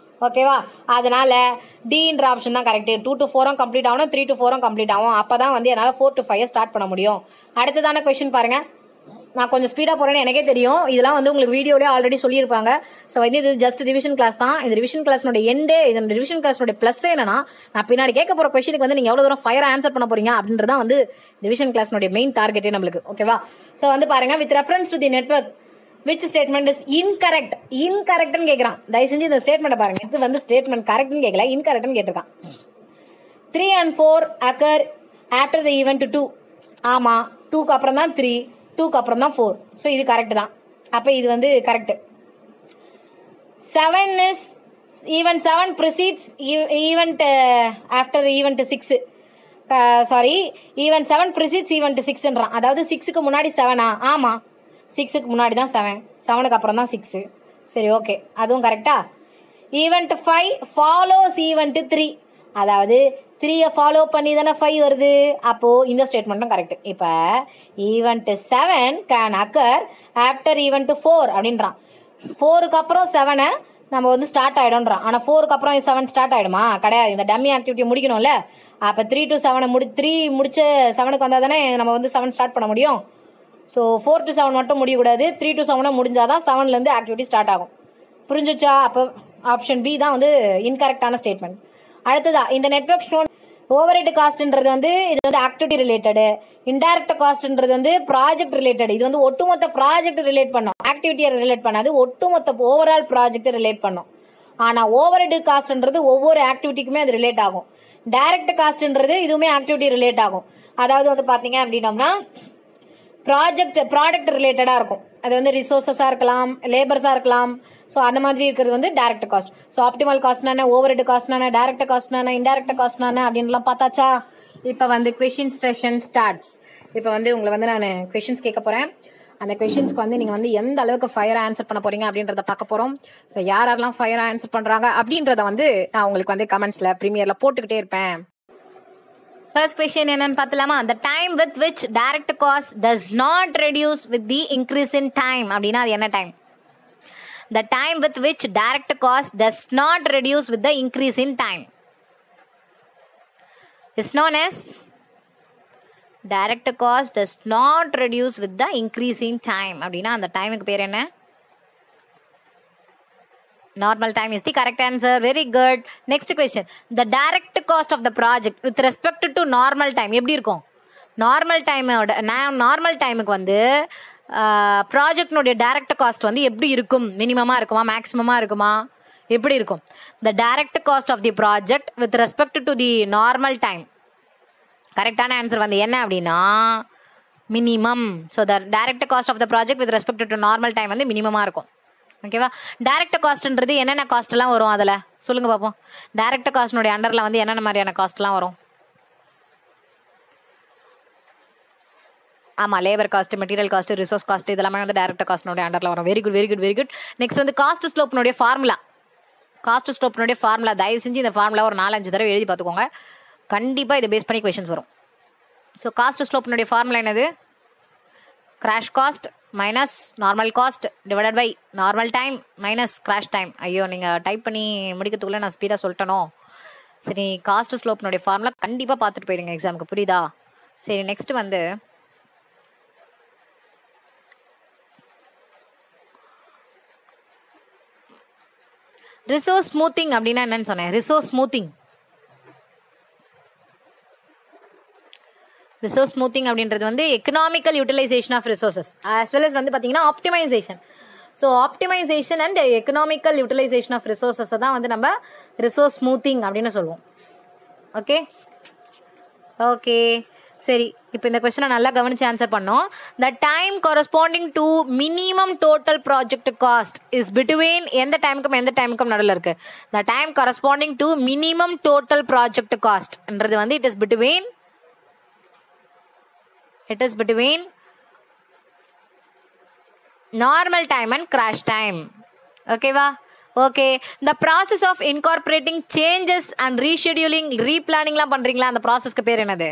ஓகேவா? அதனால டின்ற ஆப்ஷன் தான் கரெக்ட். 2 to 4 கம்ப்ளீட் ஆகணும், 3 to 4 கம்ப்ளீட் ஆகும். அப்போ தான் வந்து என்னால் 4 to 5 ஸ்டார்ட் பண்ண முடியும். அடுத்ததான கொஸ்டின் பாருங்க. நான் கொஞ்சம் ஸ்பீடாக போகிறேன்னு எனக்கே தெரியும். இதெல்லாம் வந்து உங்களுக்கு வீடியோலேயே ஆல்ரெடி சொல்லியிருப்பாங்க. ஸோ வந்து இது ஜஸ்ட் ரிவிஷன் கிளாஸ் தான். இந்த ரிவிஷன் கிளாஸ்னுடைய எண்டே, இந்த ரிவிஷன் கிளாஸ்னுடைய ப்ளஸ் என்னன்னா, நான் பின்னாடி கேட்க போகிற கொஸ்டினுக்கு வந்து நீங்கள் எவ்வளோ தூரம் ஃபயர் ஆன்சர் பண்ண போறீங்க அப்படின்றதான் வந்து ரிவிஷன் கிளாஸ்னுடைய மெயின் டார்கெட்டே நம்மளுக்கு. ஓகேவா? ஸோ வந்து பாருங்க, with reference to the network which statement is incorrect? இன்கரெக்ட்னு கேட்குறான். தயவு செஞ்சு இந்த ஸ்டேட்மெண்ட்டை பாருங்க. இது வந்து ஸ்டேட்மெண்ட் கரெக்ட்னு கேட்கல, இன்கரெக்ட்னு கேட்டிருக்கான். 3 and 4 occur after the event 2. ஆமாம், 2க்கு அப்புறம் தான் 3, 2க்கு அப்புறம் தான் 4. ஸோ இது கரெக்ட் தான். அப்போ இது வந்து correct. 7 is event 7 precedes event after event 6. Sorry, event 7 precedes event 6ன்றான். அதாவது 6க்கு முன்னாடி 7ஆ? ஆமாம், 6க்கு முன்னாடி தான் 7, 7க்கு அப்புறம் தான் 6. சரி, ஓகே, அதுவும் கரெக்டா? Event 5 follows event 3. அதாவது 3 ஃபாலோ பண்ணி தானே 5 வருது. அப்போது இந்த ஸ்டேட்மெண்ட்டும் கரெக்ட். இப்போ event 7 can occur after event 4 அப்படின்றான். 4க்கு அப்புறம் 7 நம்ம வந்து ஸ்டார்ட் ஆகிடும்ன்றான். ஆனால் 4க்கு அப்புறம் 7 ஸ்டார்ட் ஆகிடுமா? கிடையாது. இந்த டம்மி ஆக்டிவிட்டி முடிக்கணும்ல. அப்போ 3 to 7 3 முடிச்சு 7க்கு வந்தால் தானே நம்ம வந்து 7 ஸ்டார்ட் பண்ண முடியும். ஸோ 4 to 7 மட்டும் முடியக்கூடாது, 3 to 7 முடிஞ்சாதான் 7லேருந்து ஆக்டிவிட்டி ஸ்டார்ட் ஆகும். புரிஞ்சிச்சா? அப்போ ஆப்ஷன் பி தான் வந்து இன்கரெக்டான ஸ்டேட்மெண்ட். அடுத்ததா, இந்த நெட்வொர்க் ஷோன் ஓவர்ஹெட் காஸ்ட்ன்றது வந்து இது வந்து ஆக்டிவிட்டி ரிலேட்டடு, இன்டைரக்ட் காஸ்ட்ன்றது வந்து ப்ராஜெக்ட் ரிலேட்டட். இது வந்து ஒட்டுமொத்த ப்ராஜெக்ட் ரிலேட் பண்ணும், ஆக்டிவிட்டியை ரிலேட் பண்ணாது, ஒட்டுமொத்த ஓவரால் ப்ராஜெக்ட் ரிலேட் பண்ணும். ஆனால் ஓவர்ஹெட் காஸ்ட்ன்றது ஒவ்வொரு ஆக்டிவிட்டிக்குமே அது ரிலேட் ஆகும். டைரக்ட் காஸ்ட்ன்றது இதுவுமே ஆக்டிவிட்டி ரிலேட் ஆகும். அதாவது வந்து பார்த்தீங்க அப்படின்னோம்னா ப்ராடக்ட் ரிலேட்டடாக இருக்கும். அது வந்து ரிசோர்ஸஸாக இருக்கலாம், லேபர்ஸாக இருக்கலாம். ஸோ அந்த மாதிரி இருக்கிறது வந்து டைரக்ட் காஸ்ட். ஸோ ஆப்டிமல் காஸ்ட்னா, ஓவர்ஹெட் காஸ்ட்னா, டைரக்ட் காஸ்ட்னா, இன்டைரக்ட் காஸ்ட்னா அப்படின்லாம் பார்த்தாச்சா? இப்போ வந்து கொஷின் செஷன் ஸ்டார்ட்ஸ். இப்போ வந்து உங்களை வந்து நான் கொஷின்ஸ் கேட்க போகிறேன். அந்த கொஷின்ஸ்க்கு வந்து நீங்கள் வந்து எந்த அளவுக்கு ஃபயர் ஆன்சர் பண்ண போகிறீங்க அப்படின்றத பார்க்க போகிறோம். ஸோ யாரெல்லாம் ஃபயர் ஆன்சர் பண்ணுறாங்க அப்படின்றத வந்து நான் உங்களுக்கு வந்து கமெண்ட்ஸில் ப்ரீமியரில் போட்டுக்கிட்டே இருப்பேன். ஃபர்ஸ்ட் கொஸ்டின் என்னன்னு பார்த்தலாமா? the time with which direct cost does not reduce with the increase in time அப்படின்னா அது என்ன time? the time with which direct cost does not reduce with the increase in time is known as direct cost does not reduce with the increase in time அப்படின்னா அந்த டைமுக்கு பேர் என்ன? Normal time is the correct answer. Very good. Next question. The direct cost of the project with respect to normal time எப்படி இருக்கும்? Normal டைமுக்கு வந்து ப்ராஜெக்ட்னுடைய direct cost வந்து எப்படி இருக்கும்? மினிமமாக இருக்குமா, மேக்ஸிமமாக இருக்குமா, எப்படி இருக்கும்? The direct cost of the project with respect to the normal time. கரெக்டான ஆன்சர் வந்து என்ன அப்படின்னா minimum. So the direct cost of the project with respect to normal time வந்து மினிமமாக இருக்கும். ஓகேவா? டைரக்ட் காஸ்ட்ன்றது என்னென்ன காஸ்ட்லாம் வரும் அதில் சொல்லுங்கள் பார்ப்போம். டைரக்ட் காஸ்ட்னுடைய அண்டரில் வந்து என்னென்ன மாதிரியான காஸ்ட்லாம் வரும்? ஆமாம், labour cost, material cost, resource cost இதெல்லாமே வந்து டைரக்ட் காஸ்ட்னுடைய அண்டரில் வரும். Very good, very good, very good. Next வந்து காஸ்ட் ஸ்லோப்னுடைய ஃபார்முலா. தயவு செஞ்சு இந்த ஃபார்முலா ஒரு 4-5 தடவை எழுதி பார்த்துக்கோங்க. கண்டிப்பாக இதை பேஸ் பண்ணி கொஷின்ஸ் வரும். ஸோ காஸ்ட் ஸ்லோப்னுடைய ஃபார்முலா என்னது? Crash cost minus normal cost divided by normal time minus crash time. ஐயோ, நீங்கள் டைப் பண்ணி முடிக்கிறதுக்குள்ளே நான் ஸ்பீடாக சொல்லிட்டனோ. சரி, காஸ்ட் ஸ்லோப்னுடைய ஃபார்முலா கண்டிப்பாக பார்த்துட்டு போயிடுங்க எக்ஸாமுக்கு, புரியுதா? சரி, நெக்ஸ்ட் வந்து ரிசோர்ஸ் ஸ்மூத்திங் அப்படின்னா என்னன்னு சொன்னேன். ரிசோர்ஸ் ஸ்மூத்திங் அப்படின்றது வந்து economical utilisation of resources as well as வந்து பார்த்தீங்கன்னா optimisation. So optimisation and economical utilisation of ரிசோர்ஸஸை தான் வந்து நம்ம ரிசோர்ஸ் ஸ்மூத்திங் அப்படின்னு சொல்லுவோம். ஓகே சரி, இப்போ இந்த கொஸ்டினை நல்லா கவனிச்சு ஆன்சர் பண்ணோம். The time corresponding to minimum total project cost is between எந்த டைமுக்கும் நடுவில் இருக்கு? The time corresponding to minimum total project காஸ்ட்ன்றது வந்து it is between It is between normal time and crash time. Okay va? Okay. The process of incorporating changes and rescheduling, replanning la பண்றீங்களா அந்த ப்ராசஸ்க்கு பேர் என்னது?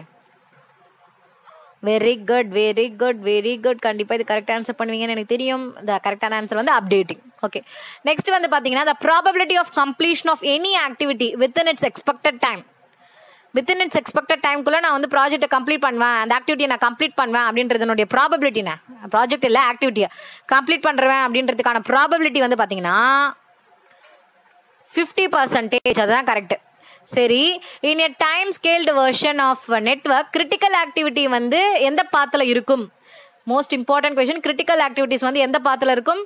Very good very good very good. கண்டிப்பாக இது correct answer பண்ணுவீங்கன்னு எனக்கு தெரியும். த கரெக்டான ஆன்சர் வந்து அப்டேட்டிங். ஓகே, நெக்ஸ்ட் வந்து பார்த்தீங்கன்னா the probability of completion of any activity within its expected time. Within its expected டைம்குள்ளே நான் வந்து ப்ராஜெக்ட்டை கம்ப்ளீட் பண்ணுவேன், அந்த ஆக்டிவிட்டியை நான் கம்ப்ளீட் பண்ணுவேன் அப்படின்றதுனுடைய ப்ராபபிலிட்டினா, ப்ராஜெக்ட் இல்லை ஆக்டிவிட்டியை கம்ப்ளீட் பண்ணுறேன் அப்படின்றதுக்கான ப்ராபபிலிட்டி வந்து பார்த்தீங்கன்னா 50%. அதுதான் கரெக்ட். சரி, in a time scaled version of network critical activity வந்து எந்த பாத்தில் இருக்கும்? Most important question. Critical activities வந்து எந்த பாத்தில் இருக்கும்?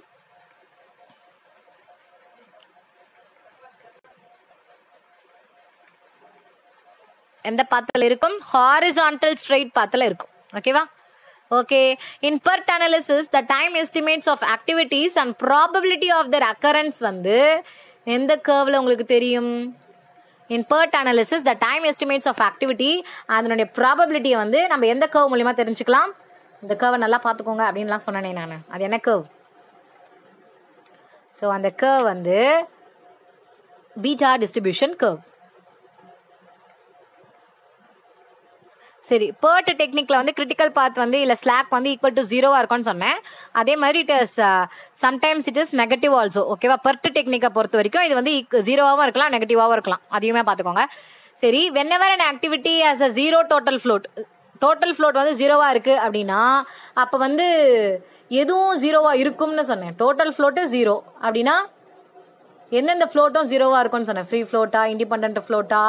எந்த பாத்தில் இருக்கும்? ஹாரிசான்டல் ஸ்ட்ரெயிட் பாத்தில் இருக்கும். ஓகேவா? Okay, in PERT analysis the time estimates of activities and probability of their occurrence வந்து எந்த கர்வ்ல உங்களுக்கு தெரியும்? இன் PERT analysis the time estimates of activity அதனுடைய ப்ராபபிலிட்டியை வந்து நம்ம எந்த கர்வ் மூலியமா தெரிஞ்சுக்கலாம்? இந்த கர்வை நல்லா பார்த்துக்கோங்க அப்படின்லாம் சொன்னேனே நான். அது என்ன கர்வ்? ஸோ அந்த கர்வ் வந்து பீட்டா டிஸ்ட்ரிபியூஷன் கர்வ். சரி, PERT டெக்னிக்ல வந்து கிரிட்டிக்கல் பாத் வந்து இல்லை ஸ்லாக் வந்து ஈக்குவல் டு 0 இருக்கும்னு சொன்னேன். அதே மாதிரி it is sometimes it is negative also. ஓகேவா? PERT டெக்னிக்கை பொறுத்த வரைக்கும் இது வந்து 0வாகவும் இருக்கலாம், நெகட்டிவாகவும் இருக்கலாம். அதையுமே பார்த்துக்கோங்க. சரி, whenever an activity has a zero total float, total float வந்து 0வா இருக்கு அப்படின்னா அப்போ வந்து எதுவும் 0வா இருக்கும்னு சொன்னேன். டோட்டல் ஃப்ளோட்டு 0 அப்படின்னா எந்தெந்த ஃப்ளோட்டும் 0வா இருக்கும்னு சொன்னேன்? ஃப்ரீ ஃப்ளோட்டா, இண்டிபெண்ட் ஃப்ளோட்டா,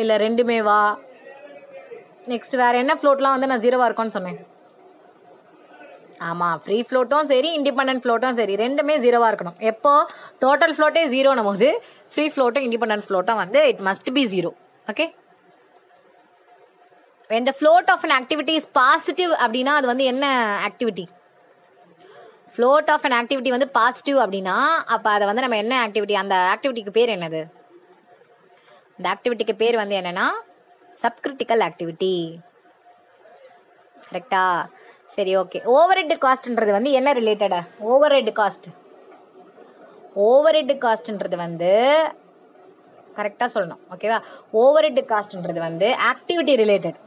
இல்லை ரெண்டுமேவா? நெக்ஸ்ட் வேற என்ன ஃப்ளோட்லாம் வந்து நான் 0வா இருக்கும்னு சொன்னேன்? ஆமாம், ஃப்ரீ ஃப்ளோட்டும் சரி, இண்டிபெண்ட் ஃப்ளோட்டும் சரி, ரெண்டுமே 0வா இருக்கணும். எப்போ டோட்டல் ஃப்ளோட்டே 0னும் போது ஃப்ரீ ஃப்ளோட்டும் இண்டிபெண்ட் ஃப்ளோட்டும் வந்து it must be 0. Okay, when the float of an activity is positive அப்படின்னா அது வந்து என்ன activity? float of an activity வந்து பாசிட்டிவ் அப்படின்னா அப்போ அதை வந்து நம்ம என்ன ஆக்டிவிட்டி? அந்த ஆக்டிவிட்டிக்கு பேர் என்னது? இந்த ஆக்டிவிட்டிக்கு பேர் வந்து என்னன்னா சப்கிரிட்டிக்கல் ஆக்டிவிட்டி. கரெக்டா? சரி, ஓகே. ஓவர்ஹெட் காஸ்ட்ன்றது வந்து என்ன ரிலேட்டடா? ஓவர்ஹெட் காஸ்ட்ன்றது வந்து கரெக்டாக சொல்லணும். ஓகேவா? ஓவர்ஹெட் காஸ்ட்ன்றது வந்து ஆக்டிவிட்டி ரிலேட்டட்.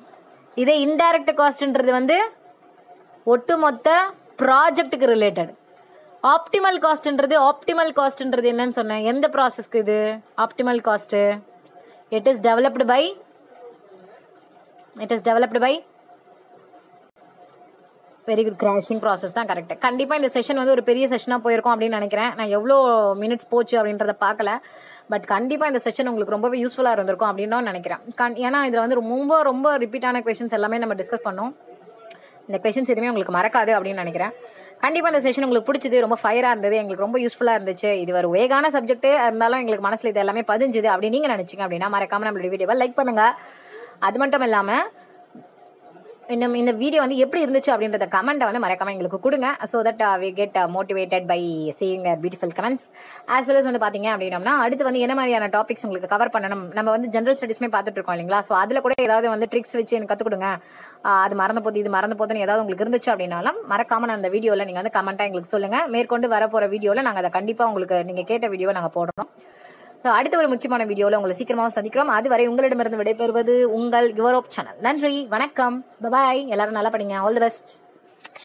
இதே இன்டைரக்ட் காஸ்ட்ன்றது வந்து ஒட்டுமொத்த ப்ராஜெக்ட்டுக்கு ரிலேட்டட். ஆப்டிமல் காஸ்ட்ன்றது என்னன்னு சொன்னேன்? எந்த ப்ராசஸ்க்கு இது optimal cost? It is developed by very good, crashing process தான் கரெக்ட். கண்டிப்பாக இந்த செஷன் வந்து ஒரு பெரிய செஷனாக போயிருக்கோம் அப்படின்னு நினைக்கிறேன். நான் எவ்வளோ மினிட்ஸ் போச்சு அப்படின்றத பார்க்கல, பட் கண்டிப்பாக இந்த செஷன் உங்களுக்கு ரொம்பவே யூஸ்ஃபுல்லாக இருந்திருக்கும் அப்படின்னு நினைக்கிறேன். ஏன்னா இதில் வந்து ரொம்ப ரிப்பீட்டான கொஷின்ஸ் எல்லாமே நம்ம டிஸ்கஸ் பண்ணோம். இந்த கொஷின்ஸ் எதுவுமே உங்களுக்கு மறக்காது அப்படின்னு நினைக்கிறேன். கண்டிப்பாக இந்த செஷன் உங்களுக்கு பிடிச்சது, ரொம்ப ஃபயராக இருந்தது, எங்களுக்கு ரொம்ப யூஸ்ஃபுல்லாக இருந்துச்சு. இது ஒரு வேகான சப்ஜெக்ட் இருந்தாலும் எங்களுக்கு மனசில் இது எல்லாமே பதிஞ்சுது அப்படின்னு நீங்கள் நினச்சிங்க அப்படின்னா மறக்காமல் நம்மளுடைய வீடியோவை லைக் பண்ணுங்கள். அது மட்டும் இல்லாமல் இன்னும் இந்த வீடியோ வந்து எப்படி இருந்துச்சு அப்படின்றத கமெண்ட்டை வந்து மறக்காமல் எங்களுக்கு கொடுங்க. So that we get motivated by seeing beautiful comments. As well as வந்து பார்த்தீங்க அப்படின்னா அடுத்து வந்து என்ன மாதிரியான டாபிக்ஸ் உங்களுக்கு கவர் பண்ணணும்? நம்ம வந்து ஜென்ரல் ஸ்டடீஸ்மே பார்த்துட்டு இருக்கோம் இல்லைங்களா? ஸோ அதில் கூட ஏதாவது வந்து ட்ரிக்ஸ் வச்சு எனக்கு கற்றுக் கொடுங்க, அது மறந்து போகுது இது மறந்து போகுதுன்னு ஏதாவது உங்களுக்கு இருந்துச்சு அப்படின்னாலும் மறக்காமல் அந்த வீடியோவில் நீங்கள் வந்து கமெண்ட்டாக எங்களுக்கு சொல்லுங்கள். மேற்கொண்டு வரப்போகிற வீடியோவில் நாங்கள் அதை கண்டிப்பாக உங்களுக்கு நீங்கள் கேட்ட வீடியோவை நாங்கள் போடுறோம். ஸோ அடுத்த ஒரு முக்கியமான வீடியோவில் உங்களை சீக்கிரமாக சந்திக்கிறோம். அதுவரை உங்களிடமிருந்து விடைபெறுவது உங்கள் யுவர் ஹோப் சேனல். நன்றி, வணக்கம், பாய். எல்லாரும் நல்லா படிங்க. All the best.